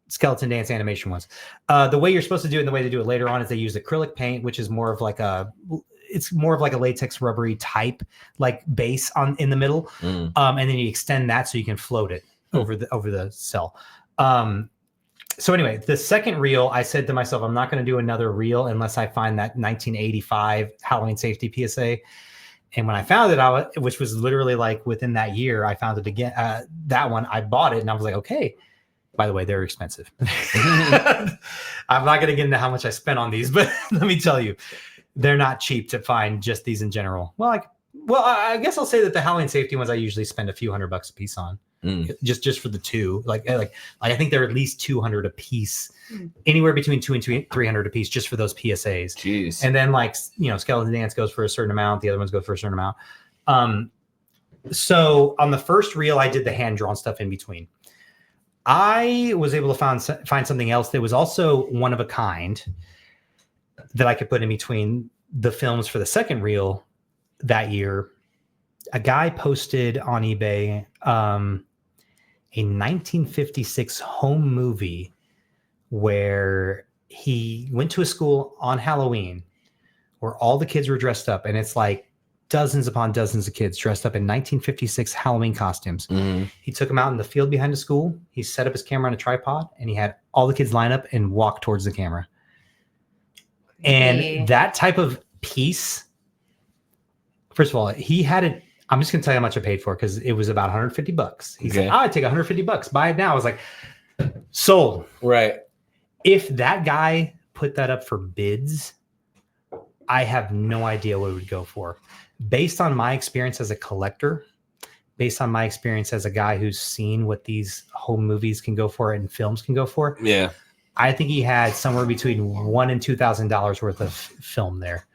Skeleton Dance animation ones. The way you're supposed to do it and the way they do it later on is they use acrylic paint, which is more of like a latex rubbery type like base in the middle. And then you extend that so you can float it over the cell. So anyway, the second reel, I said to myself, I'm not going to do another reel unless I find that 1985 Halloween safety PSA. And when I found it, which was literally like within that year, I found it again. That one, I bought it and I was like, okay. By the way, they're expensive. I'm not going to get into how much I spent on these, but let me tell you, they're not cheap to find just these in general. Well, I guess I'll say that the Halloween safety ones I usually spend a few $100 a piece on, just for the 2. Like I think they're at least $200 a piece, anywhere between $200 and $300 a piece, just for those PSAs. Jeez. And then Skeleton Dance goes for a certain amount. The other ones go for a certain amount. So on the first reel, I did the hand drawn stuff in between. I was able to find something else that was also one of a kind that I could put in between the films for the second reel that year. A guy posted on eBay a 1956 home movie where he went to a school on Halloween where all the kids were dressed up, and it's like dozens upon dozens of kids dressed up in 1956 Halloween costumes. He took them out in the field behind the school. He set up his camera on a tripod, and he had all the kids line up and walk towards the camera. And that type of piece First of all, he had it. I'm just gonna tell you how much I paid for it because it was about $150. He said, I'd take $150. Buy it now. I was like, sold. Right. If that guy put that up for bids, I have no idea what it would go for. Based on my experience as a collector, based on my experience as a guy who's seen what these home movies can go for and films can go for, yeah, I think he had somewhere between $1,000 and $2,000 worth of film there.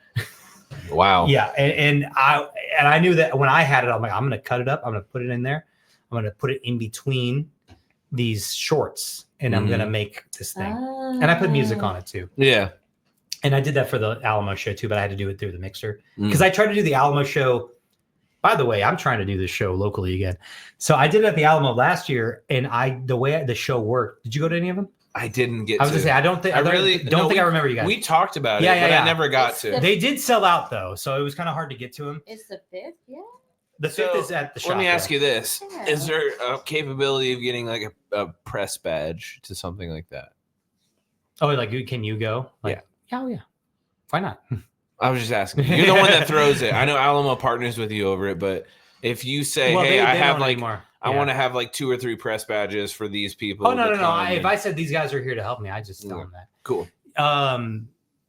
Wow. Yeah, and I knew that when I had it, I'm like, I'm gonna cut it up, I'm gonna put it in there, I'm gonna put it in between these shorts, and I'm gonna make this thing. And I put music on it too. Yeah. And I did that for the Alamo show too, but I had to do it through the mixer because I tried to do the Alamo show. By the way, I'm trying to do this show locally again. So I did it at the Alamo last year, and the way the show worked. Did you go to any of them? I didn't get. I was gonna say I don't think I remember you guys. We talked about it, but I never got to. They did sell out though, so it was kind of hard to get to them. It's the 5th, yeah. The 5th is at the shop. Let me ask you this: Yeah. Is there a capability of getting like a press badge to something like that? Oh, like can you go? Like, oh yeah. Why not? I was just asking. You're the one that throws it. I know Alamo partners with you over it, but if you say, "Hey, I have like." I want to have like 2 or 3 press badges for these people. Oh, no. If I said these guys are here to help me, I just tell them that. Cool.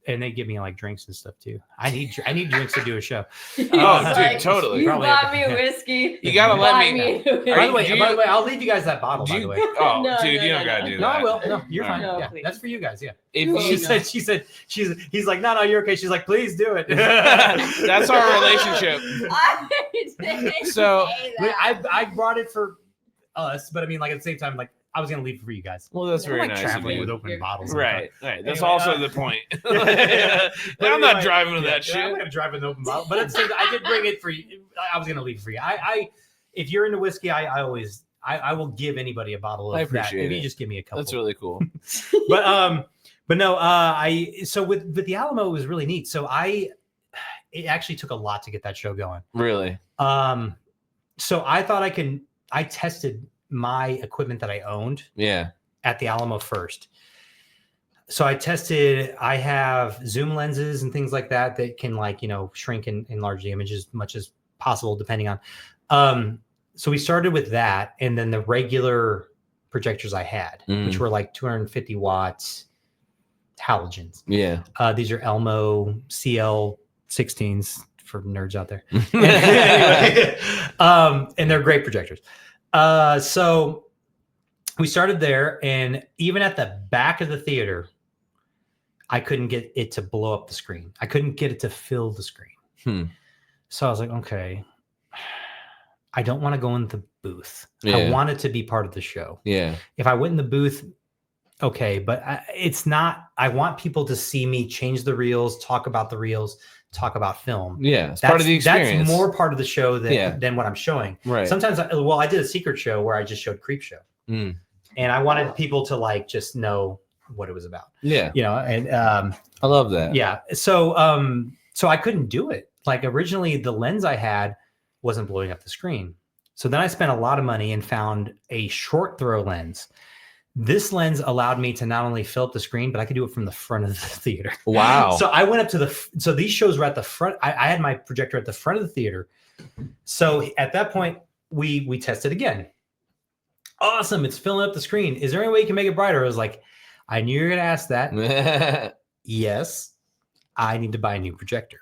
And they give me like drinks and stuff too. I need drinks to do a show. Oh, dude, totally. You Probably bought me whiskey. You gotta let me. By the way, I'll leave you guys that bottle. By the way. Oh, no, dude, you don't gotta do that. No, I will. No, you're fine. No, yeah, please. that's for you guys. Yeah. If she said he's like, no, you're okay. She's like, please do it. That's our relationship. So I brought it for us, but I mean, like at the same time, like I was gonna leave it for you guys. Well, that's very nice. Traveling with open bottles, right? That's anyway, also the point. I'm not driving with that shit. I'm gonna drive with an open bottle, but at the same time, I did bring it for you. I was gonna leave it for you. If you're into whiskey, I will give anybody a bottle of I appreciate that. If it. you just give me a couple. That's really cool. but no, so with the Alamo, it was really neat. So it actually took a lot to get that show going. Really. So I thought I tested my equipment that I owned at the Alamo first. So I have zoom lenses and things like that can shrink and enlarge the image as much as possible, depending on. So we started with that, and then the regular projectors I had, which were like 250 watts halogens. Yeah. These are Elmo CL16s for nerds out there. And they're great projectors. So we started there, and even at the back of the theater, I couldn't get it to blow up the screen. I couldn't get it to fill the screen. So I was like, okay, I don't want to go in the booth. I want it to be part of the show. Yeah. If I went in the booth, okay, but it's not. I want people to see me change the reels, talk about the reels, talk about film. Yeah, that's part of the experience. That's more part of the show than what I'm showing. Right. Sometimes, I did a secret show where I just showed Creep Show, and I wanted people to just know what it was about. Yeah, and I love that. Yeah, so I couldn't do it. Like originally, the lens I had wasn't blowing up the screen. So then I spent a lot of money and found a short throw lens. This lens allowed me to not only fill up the screen, but I could do it from the front of the theater. Wow. So I went up to so these shows were at the front. I had my projector at the front of the theater. So at that point, we tested again. Awesome. It's filling up the screen. Is there any way you can make it brighter? I was like, I knew you were going to ask that. Yes. I need to buy a new projector.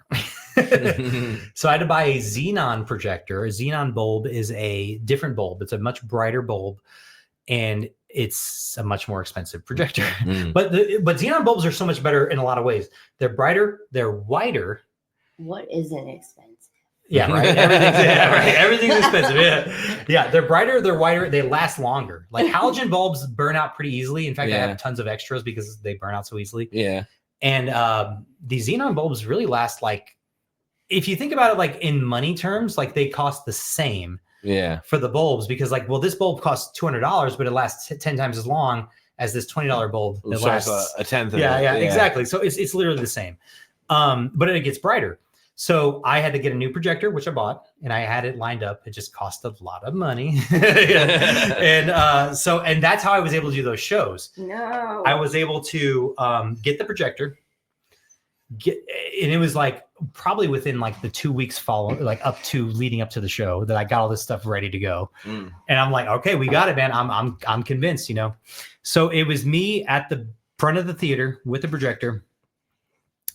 So I had to buy a xenon projector. A xenon bulb is a different bulb. It's a much brighter bulb, and it's a much more expensive projector. But xenon bulbs are so much better in a lot of ways. They're brighter, they're wider. What isn't expensive? Yeah, right. Everything's expensive. Yeah. They're brighter, they're wider, they last longer. Like halogen bulbs burn out pretty easily. In fact, I have tons of extras because they burn out so easily. Yeah. And the xenon bulbs really last, like, if you think about it, like in money terms, like they cost the same. Yeah, for the bulbs, because this bulb costs $200, but it lasts 10 times as long as this $20 bulb that lasts a tenth of it. Yeah, exactly. So it's literally the same, but it gets brighter. So I had to get a new projector, which I bought, and I had it lined up. It just cost a lot of money, and that's how I was able to do those shows. No, I was able to get the projector. it was like probably within like the 2 weeks following, like leading up to the show, that I got all this stuff ready to go. And I'm like, okay, we got it, man. I'm convinced, you know. So it was me at the front of the theater with the projector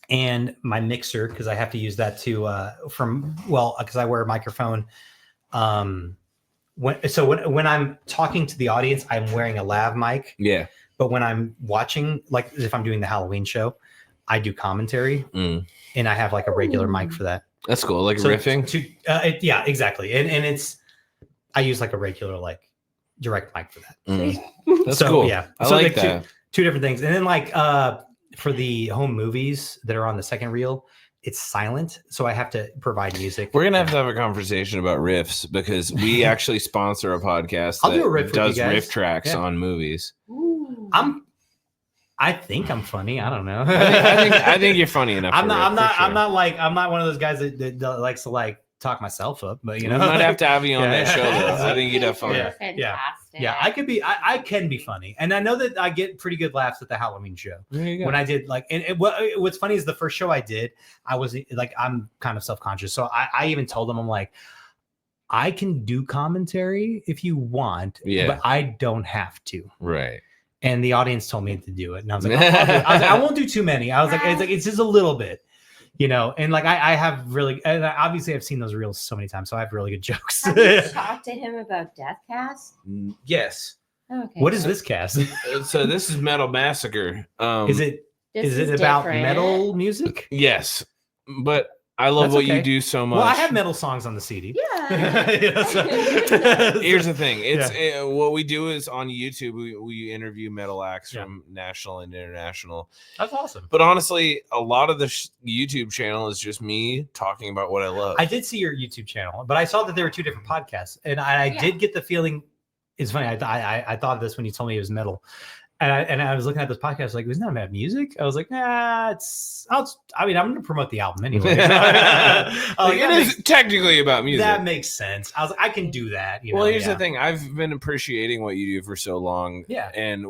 and my mixer, because I have to use that to because I wear a microphone. When I'm talking to the audience, I'm wearing a lav mic. Yeah. But when I'm watching, like if I'm doing the Halloween show, I do commentary, and I have like a regular mic for that. That's cool, like riffing. Yeah, exactly. And I use like a regular like direct mic for that. That's cool. Yeah, I like that. Two different things, and then like for the home movies that are on the second reel, it's silent, so I have to provide music. We're gonna have to have a conversation about riffs, because we actually sponsor a podcast that does riff tracks on movies. Ooh. I think I'm funny. I don't know. I think you're funny enough. I'm not one of those guys that likes to like talk myself up, but you know, we might have to have you on that show though. I think you'd have fun. Yeah, I can be funny, and I know that I get pretty good laughs at the Halloween show. When I did like, and what's funny is the first show I did, I was like, I'm kind of self-conscious, so I even told them, I'm like, I can do commentary if you want, but I don't have to. Right. And the audience told me to do it, and I was like, I won't do too many. I was like, it's just a little bit. You know, and like I have really, and obviously I've seen those reels so many times, so I have really good jokes. Have you talked to him about Deathcast? Yes. Okay. What is this cast? So this is Metal Massacre. Is it about metal music? Yes, but I love what you do so much. Well, I have metal songs on the CD. Yeah. Here's the thing. What we do is on YouTube, we interview metal acts from national and international. That's awesome. But honestly, a lot of the YouTube channel is just me talking about what I love. I did see your YouTube channel, but I saw that there were two different podcasts, and I did get the feeling. It's funny. I thought of this when you told me it was metal. And I was looking at this podcast, like, isn't that about music? I was like, nah, I'm going to promote the album anyway. It is technically about music. That makes sense. I was like, I can do that. Well, here's the thing. I've been appreciating what you do for so long. Yeah. And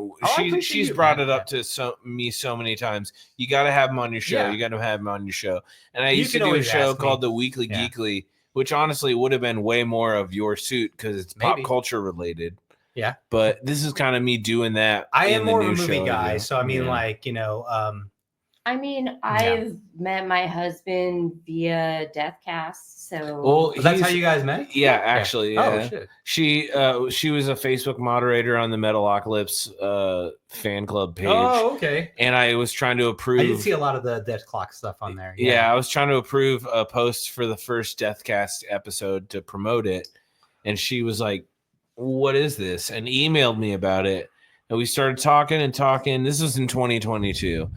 she's brought it up to me so many times. You got to have him on your show. You got to have him on your show. And I used to do a show called The Weekly Geekly, which honestly would have been way more of your suit because it's pop culture related. Yeah, but this is kind of me doing that. I am more of a movie guy, so I mean, like, you know, I've met my husband via Deathcast. So that's how you guys met? Yeah, actually. Yeah. Oh shit. She was a Facebook moderator on the Metalocalypse fan club page. Oh, okay. And I was trying to approve. I did see a lot of the Death Clock stuff on there. Yeah, I was trying to approve a post for the first Deathcast episode to promote it, and she was like, what is this? And emailed me about it. And we started talking. This was in 2022.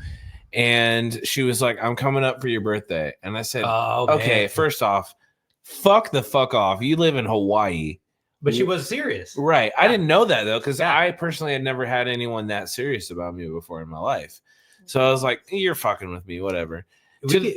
And she was like, I'm coming up for your birthday. And I said, okay, first off, fuck off. You live in Hawaii. But she was serious. Right. I didn't know that, though, because I personally had never had anyone that serious about me before in my life. So I was like, you're fucking with me, whatever.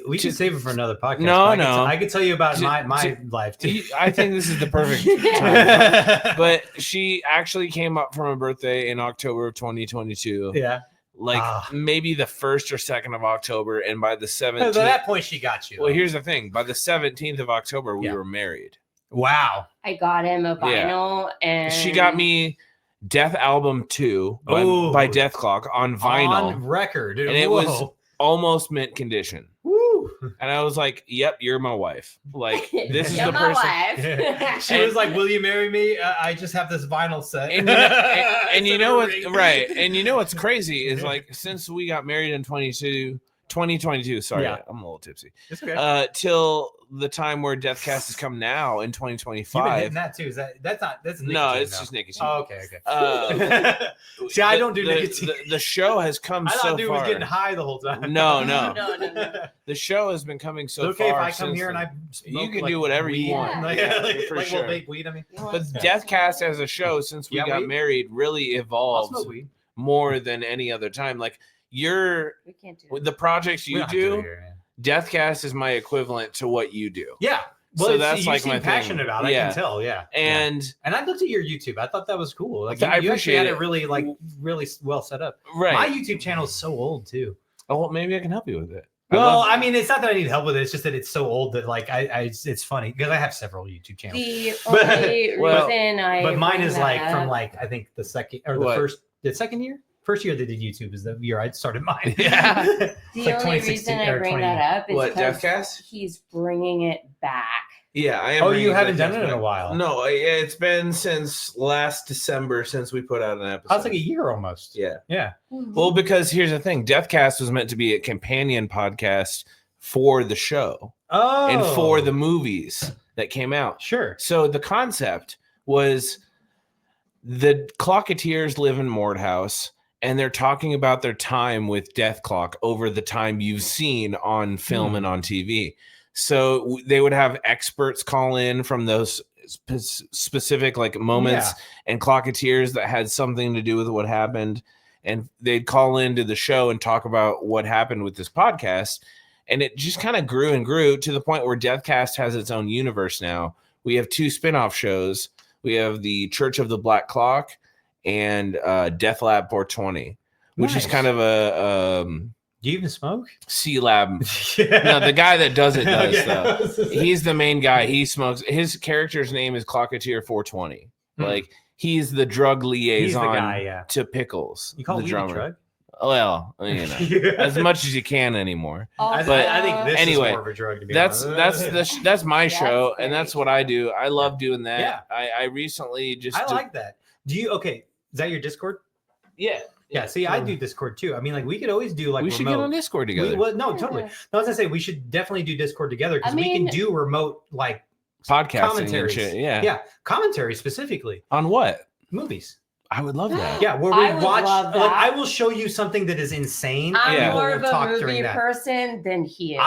We should save it for another podcast. No, I could tell you about my life too. I think this is the perfect time. But she actually came up for my birthday in October of 2022. Yeah. Like maybe the 1st or 2nd of October. And by the 17th. At that point, she got you. Well, here's the thing. By the 17th of October, we were married. Wow. I got him a vinyl and she got me Death Album 2 by Death Clock on vinyl. On record. And it was almost mint condition. Woo. And I was like, yep, you're my wife. Like, this is the person. She was like, will you marry me? I just have this vinyl set. And you know what? Right. And you know what's crazy is like, since we got married in 2022, sorry, I'm a little tipsy. It's okay. Till the time where Deathcast has come now in 2025. You've been hitting that too. Is that's nicotine? No, it's just nicotine. Oh, okay. See, I don't do nicotine. The show has come so far. I thought dude was getting high the whole time. No. The show has been coming so far. Okay, if I come here and I smoke, you can do whatever you want. For sure. Vape weed, I mean. But Deathcast as a show, since we got married, really evolved more than any other time. Like the projects you do. Deathcast is my equivalent to what you do. Yeah. Well, so that's like my passionate about. I can tell. Yeah. And I looked at your YouTube. I thought that was cool. Like I you appreciate had it really well set up. Right. My YouTube channel is so old too. Oh, well, maybe I can help you with it. Well, I mean, it's not that I need help with it. It's just that it's so old that like it's funny because I have several YouTube channels. The only reason but mine is like from like I think the second or the second year. First year they did YouTube is the year I started mine. Yeah. The only reason I bring that up is because he's bringing it back. Yeah, I am. Oh, you haven't done it in a while. No, it's been since last December since we put out an episode. That's like a year almost. Yeah. Yeah. Well, because here's the thing. Deathcast was meant to be a companion podcast for the show. Oh. And for the movies that came out. Sure. So the concept was the Clocketeers live in Mordhouse, and they're talking about their time with Death Clock over the time you've seen on film and on TV. So they would have experts call in from those specific like moments and Clocketeers that had something to do with what happened. And they'd call into the show and talk about what happened with this podcast. And it just kind of grew and grew to the point where Deathcast has its own universe now. We have 2 spinoff shows. We have the Church of the Black Clock and Death Lab 420, which is kind of a... do you even smoke? C-Lab. No, the guy that does it does, though. He's the main guy. He smokes. His character's name is Clocketeer 420. Like, he's the drug liaison to Pickles. You call the weed drummer. a drug? Well, you know, as much as you can anymore. But I think this is more of a drug, to be honest. That's my show, great. and that's what I do. I love doing that. Yeah. I recently just... I like that. Do you... Okay, is that your Discord? Yeah. Yeah, see, I do Discord too. I mean, like, we could always do like we should get on Discord together. No, totally. No, I was gonna say we should definitely do Discord together because we can do remote like podcasting and shit. Yeah, commentary specifically on what movies. I would love that. Yeah, where we watch. Like, I will show you something that is insane. I'm more of a movie person than he is.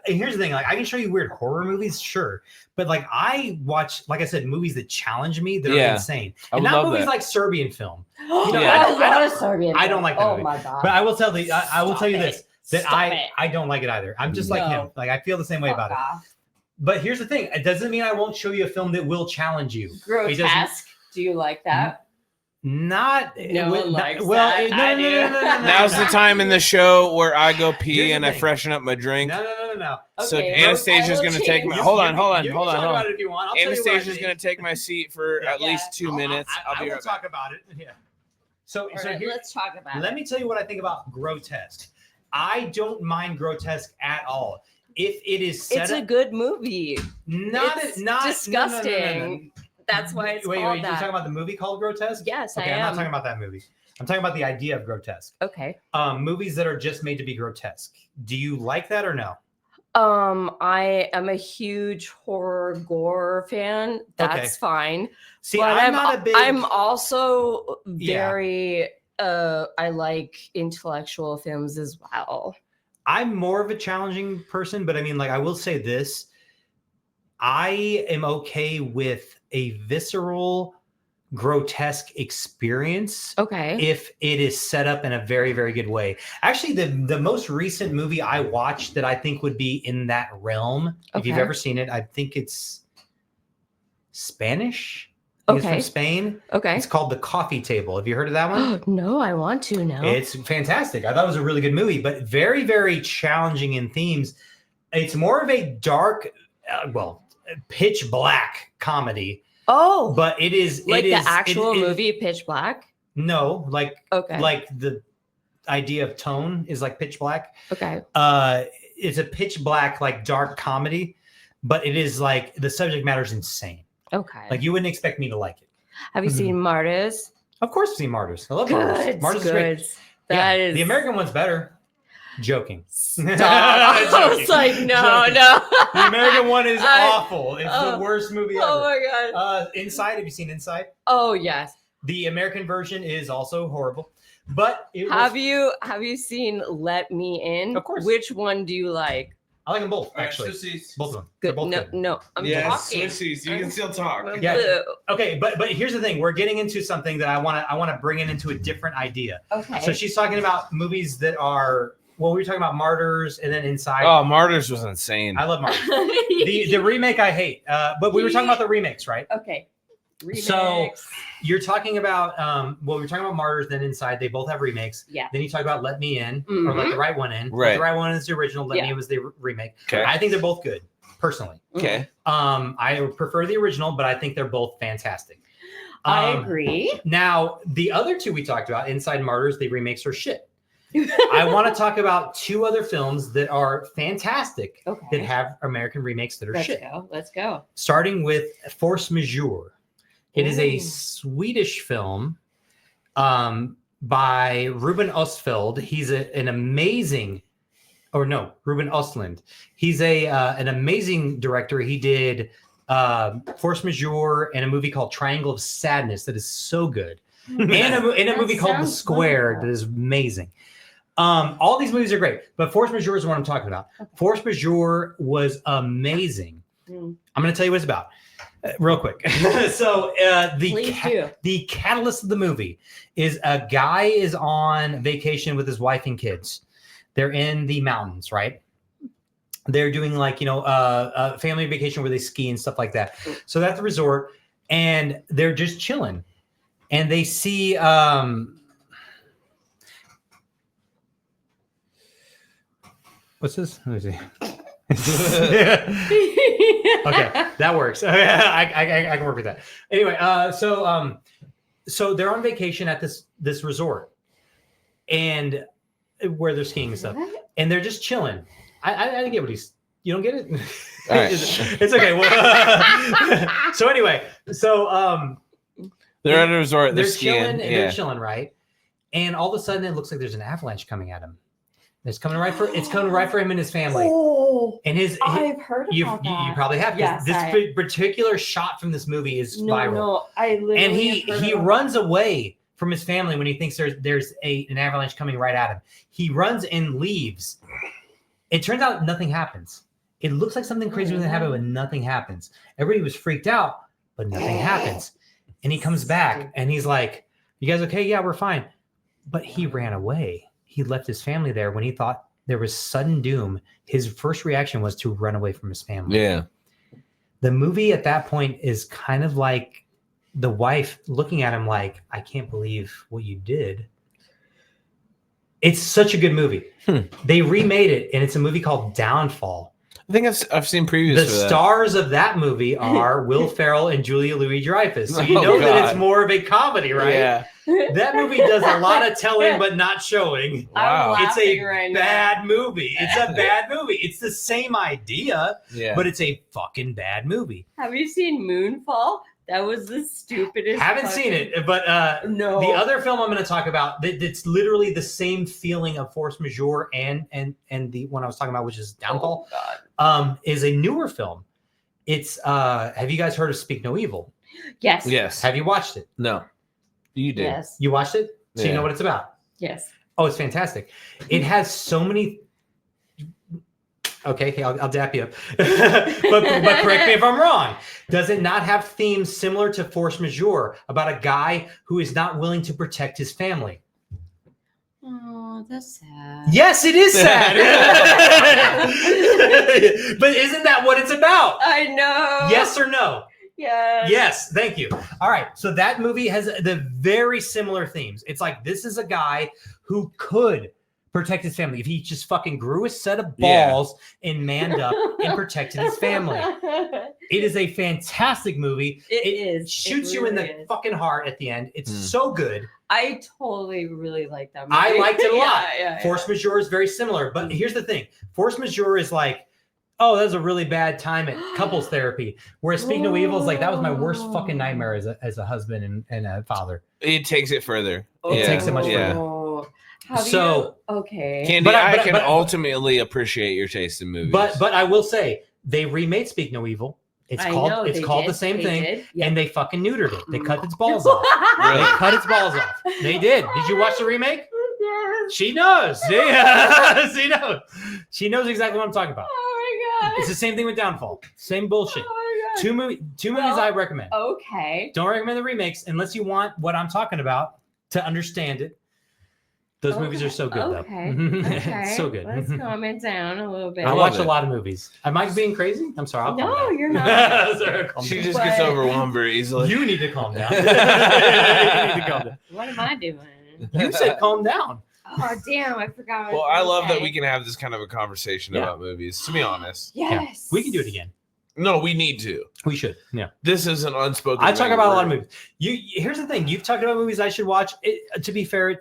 And here's the thing: like, I can show you weird horror movies, sure, but like, I watch, like I said, movies that challenge me that are insane, and not movies like Serbian film. You know, I love Serbian. I don't like that movie. Oh my god! But I will tell you, I will tell you this: that I don't like it either. I'm just like him. Like, I feel the same way about it. But here's the thing: it doesn't mean I won't show you a film that will challenge you. Grotesque. Do you like that? Not no one likes that. No. Now's the time in the show where I go pee and I freshen up my drink. No. So Anastasia's going to take my... Hold on. Anastasia's going to take my seat for at least 2 minutes. I'll be right back. Talk about it. Yeah. So here, let's talk about it. Let me tell you what I think about grotesque. I don't mind grotesque at all. If it is set it's a good movie. Not disgusting. No. That's why it's wait, called you're that. talking about the movie called Grotesque? Yes, okay, I am. I'm not talking about that movie. I'm talking about the idea of grotesque. Okay. Movies that are just made to be grotesque. Do you like that or no? I am a huge horror gore fan. That's fine. See, but I'm also very I like intellectual films as well. I'm more of a challenging person, but I mean, like, I will say this. I am okay with a visceral, grotesque experience. Okay. If it is set up in a very, very good way. Actually, the most recent movie I watched that I think would be in that realm, if you've ever seen it, I think it's Spanish. It's from Spain. Okay. It's called The Coffee Table. Have you heard of that one? No, I want to now. It's fantastic. I thought it was a really good movie, but very, very challenging in themes. It's more of a dark, pitch black comedy. Oh, but it is like the actual movie Pitch Black. No, like the idea of tone is like pitch black. Okay. It's a pitch black, like dark comedy, but it is like the subject matter is insane. Okay. Like you wouldn't expect me to like it. Have you seen Martyrs? Of course, I've seen Martyrs. I love Martyrs. Martyrs is great. That is the American one's better. Joking. Stop. I was like, no. The American one is awful. It's the worst movie ever. Oh my god. Inside. Have you seen Inside? Oh yes. The American version is also horrible. But have you seen Let Me In? Of course. Which one do you like? I like them both, actually. Both of them. Good. Both good. No. I'm talking. Sissies. You can still talk. Yeah. Okay, but here's the thing. We're getting into something that I want to bring it into a different idea. Okay. So she's talking about movies that are. Well, we were talking about Martyrs and then Inside. Oh, Martyrs was insane. I love Martyrs. the remake I hate. But we were talking about the remakes, right? Okay. So you're talking about we're talking about Martyrs, then Inside. They both have remakes. Yeah. Then you talk about Let Me In or Let the Right One In. Right. Let the Right One In is the original. Let Me In was the remake. Okay. I think they're both good, personally. Okay. I prefer the original, but I think they're both fantastic. I agree. Now, the other two we talked about, Inside and Martyrs, the remakes are shit. I want to talk about two other films that are fantastic that have American remakes that are shit. Let's go. Starting with Force Majeure. It is a Swedish film by Ruben Östlund. He's an amazing, Ruben Östlund. He's an amazing director. He did Force Majeure and a movie called Triangle of Sadness that is so good. And a movie called The Square that is amazing. All these movies are great, but Force Majeure is what I'm talking about. Okay. Force Majeure was amazing. I'm going to tell you what it's about real quick. So the catalyst of the movie is a guy is on vacation with his wife and kids. They're in the mountains, right? They're doing a family vacation where they ski and stuff like that. So that's the resort, and they're just chilling, and they see what's this? Let me see. Okay, that works. I can work with that. Anyway, so they're on vacation at this resort, and where they're skiing and stuff, and they're just chilling. I didn't get what you don't get it. All right. It's okay. Well, so anyway, they're at a resort. They're chilling, and they're chilling, right? And all of a sudden, it looks like there's an avalanche coming at him. It's coming right for him and his family. Oh, and I've heard about that. You probably have. Yes, this particular shot from this movie is viral. No, I literally. And he runs away from his family when he thinks there's an avalanche coming right at him. He runs and leaves. It turns out nothing happens. It looks like something crazy was going to happen, but nothing happens. Everybody was freaked out, but nothing happens. And he comes back and he's like, "You guys okay? Yeah, we're fine." But he ran away. He left his family there when he thought there was sudden doom. His first reaction was to run away from his family. Yeah. The movie at that point is kind of like the wife looking at him like, "I can't believe what you did." It's such a good movie. They remade it, and it's a movie called Downfall. I think I've seen previews. The stars of that movie are Will Ferrell and Julia Louis-Dreyfus. So you know that it's more of a comedy, right? Yeah. That movie does a lot of telling but not showing. Wow. It's a bad movie. It's a bad movie. It's the same idea, but it's a fucking bad movie. Have you seen Moonfall? That was the stupidest. Haven't seen it, but no. The other film I'm going to talk about that's literally the same feeling of Force Majeure and the one I was talking about, which is Downfall, is a newer film. It's have you guys heard of Speak No Evil? Yes. Yes. Have you watched it? No. You did. Yes. You watched it? So you know what it's about? Yes. Oh, it's fantastic. It has so many. Okay, I'll dap you up. but correct me if I'm wrong. Does it not have themes similar to Force Majeure about a guy who is not willing to protect his family? Oh, that's sad. Yes, it is sad. But isn't that what it's about? I know. Yes or no? Yes. Yes, thank you. All right, so that movie has the very similar themes. It's like this is a guy who could protect his family if he just fucking grew a set of balls and manned up and protected his family. It is a fantastic movie. It shoots you in the fucking heart at the end. It's so good. I totally really like that movie. I liked it a lot. Force Majeure is very similar, but here's the thing. Force Majeure is like, oh, that was a really bad time at couples therapy. Whereas Speak No Evil is like, that was my worst fucking nightmare as a husband and a father. It takes it further. It takes it much further. Okay. Candy, I can ultimately appreciate your taste in movies. But I will say, they remade Speak No Evil. It's called the same thing, and they fucking neutered it. They cut its balls off. Really? They cut its balls off. They did. Did you watch the remake? She knows. She knows. She knows exactly what I'm talking about. Oh my god! It's the same thing with Downfall. Same bullshit. Oh my god! Two movies I recommend. Okay. Don't recommend the remakes unless you want what I'm talking about to understand it. Those movies are so good, okay. though. Okay. So good. Let's calm it down a little bit. I watch a lot of movies. Am I being crazy? I'm sorry. I'll calm No, down. you're not. Sorry, She just gets overwhelmed very easily. You need to calm down. You need to calm down. What am I doing? You said calm down. Oh, damn. I forgot. Well, I love that we can have this kind of a conversation about movies, to be honest. Yes. We can do it again. No, we need to. We should. Yeah. This is an unspoken. I talk about a lot of movies. Here's the thing. You've talked about movies I should watch. To be fair,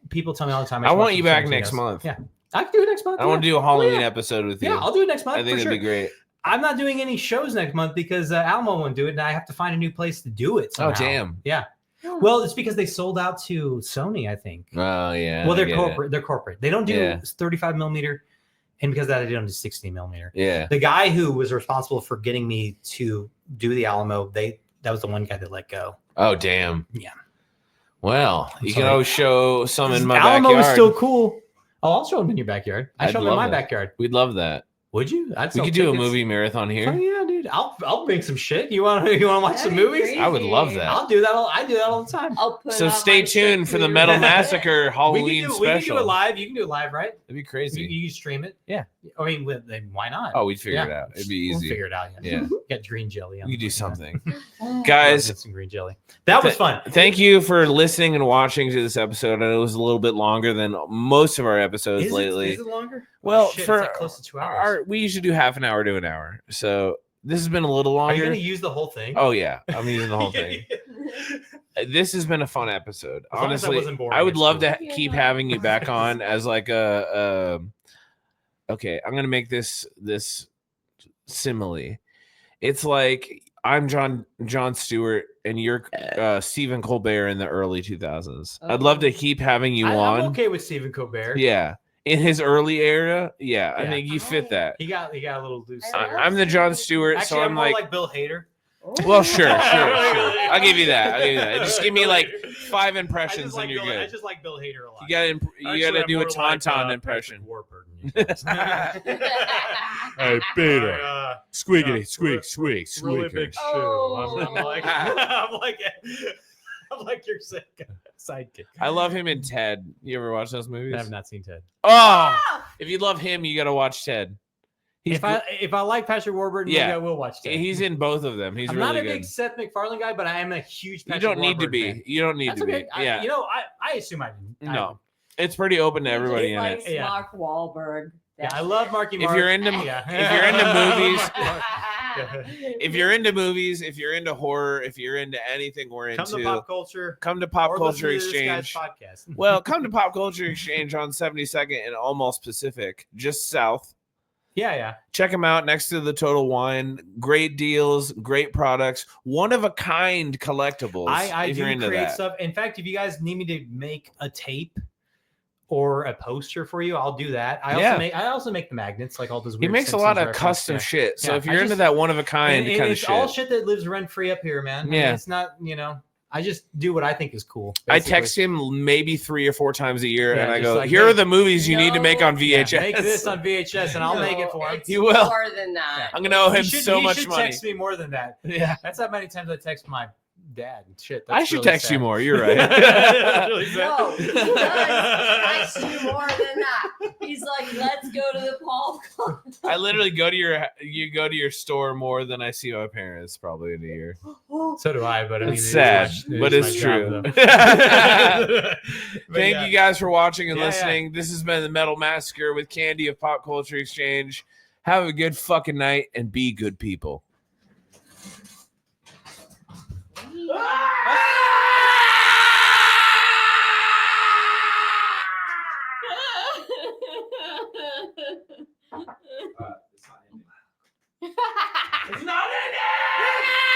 people tell me all the time. I want you back next month. Yeah. I can do it next month. I want to do a Halloween episode with you. Yeah, I'll do it next month. I think that'd be great. I'm not doing any shows next month because Alamo won't do it, and I have to find a new place to do it somehow. Oh, damn. Yeah. Well, it's because they sold out to Sony, I think. Oh, yeah. Well, they're corporate. They're corporate. They don't do 35 millimeter, and because of that, they don't do 60 millimeter. Yeah. The guy who was responsible for getting me to do the Alamo, that was the one guy that let go. Oh, damn. Yeah. Well, you can always show some in my Alamo backyard. is still cool. I'll show them in your backyard. I show them in my backyard. We'd love that. Would you? We could do a movie marathon here. Oh yeah, dude. I'll bring some shit. You want to watch some movies? Crazy. I would love that. I'll do that. I do that all the time. So stay tuned for the Metal Massacre Halloween special. We can do it live. You can do it live, right? It'd be crazy. You stream it. Yeah. I mean, why not? Oh, we'd figure it out. It'd be easy. We'll figure it out. Yeah. Get green jelly. You do something. Guys, Guys, some green jelly. That was fun. Thank you for listening and watching to this episode. I know it was a little bit longer than most of our episodes lately. Is it longer? Well, shit, for it's like close to 2 hours. we usually do half an hour to an hour. So this has been a little longer. Are you going to use the whole thing? Oh yeah, I'm using the whole thing. This has been a fun episode. Honestly, I would love to keep having you back on as like a okay, I'm going to make this simile. It's like I'm Jon Stewart and you're Stephen Colbert in the early 2000s. I'd love to keep having you on. I'm okay with Stephen Colbert. Yeah. In his early era, I think you fit that. He got a little loose. I'm the Jon Stewart, Actually, so I'm more like Bill Hader. Well, sure. I'll give you that. Just give me like 5 impressions and you're good. I just like Bill Hader a lot. You gotta do a Tauntaun impression. Hey, Peter. Squeaky, squeak, squeak, Really squeak. big shoe. I'm like your sidekick. I love him in Ted. You ever watch those movies? I have not seen Ted. Oh, if you love him, you gotta watch Ted. If I like Patrick Warburton, maybe I will watch Ted. He's in both of them. I'm not a good. big Seth MacFarlane guy, but I am a huge Patrick You don't need to Warburton be. fan. You don't need to be. Yeah. I assume I didn't. No. It's pretty open to everybody in it. Mark Wahlberg. Yeah, I love Marky Mark. If you're into movies, if you're into movies, if you're into horror, if you're into anything we're into, come to Pop Culture. Come to Pop Culture listen to Exchange. This guy's podcast. Well, come to Pop Culture Exchange on 72nd and Almost Pacific, just south. Yeah. Check them out next to the Total Wine. Great deals, great products, one of a kind collectibles. I do create stuff. In fact, if you guys need me to make a tape or a poster for you, I'll do that. I also make the magnets, like all those weird. He makes a lot of custom shit. So if you're into that one of a kind kind of shit, it's all shit that lives rent free up here, man. Yeah, it's not, I just do what I think is cool. Basically. I text him maybe 3 or 4 times a year, and I go, like, "Here are the movies you need to make on VHS. Make this on VHS, and I'll make it for him." You will. More than that. I'm gonna owe him so much money. He should text me more than that. Yeah, that's how many times I text my dad and shit. I should text you more. You're right. No, he does text you more than that. He's like, "Let's go to the Paul." I literally go to your store more than I see my parents probably in a year. So do I, but I mean, it's sad, but it's true. Thank you guys for watching and listening. Yeah. This has been the Metal Massacre with Candy of Pop Culture Exchange. Have a good fucking night and be good people. It's not in there!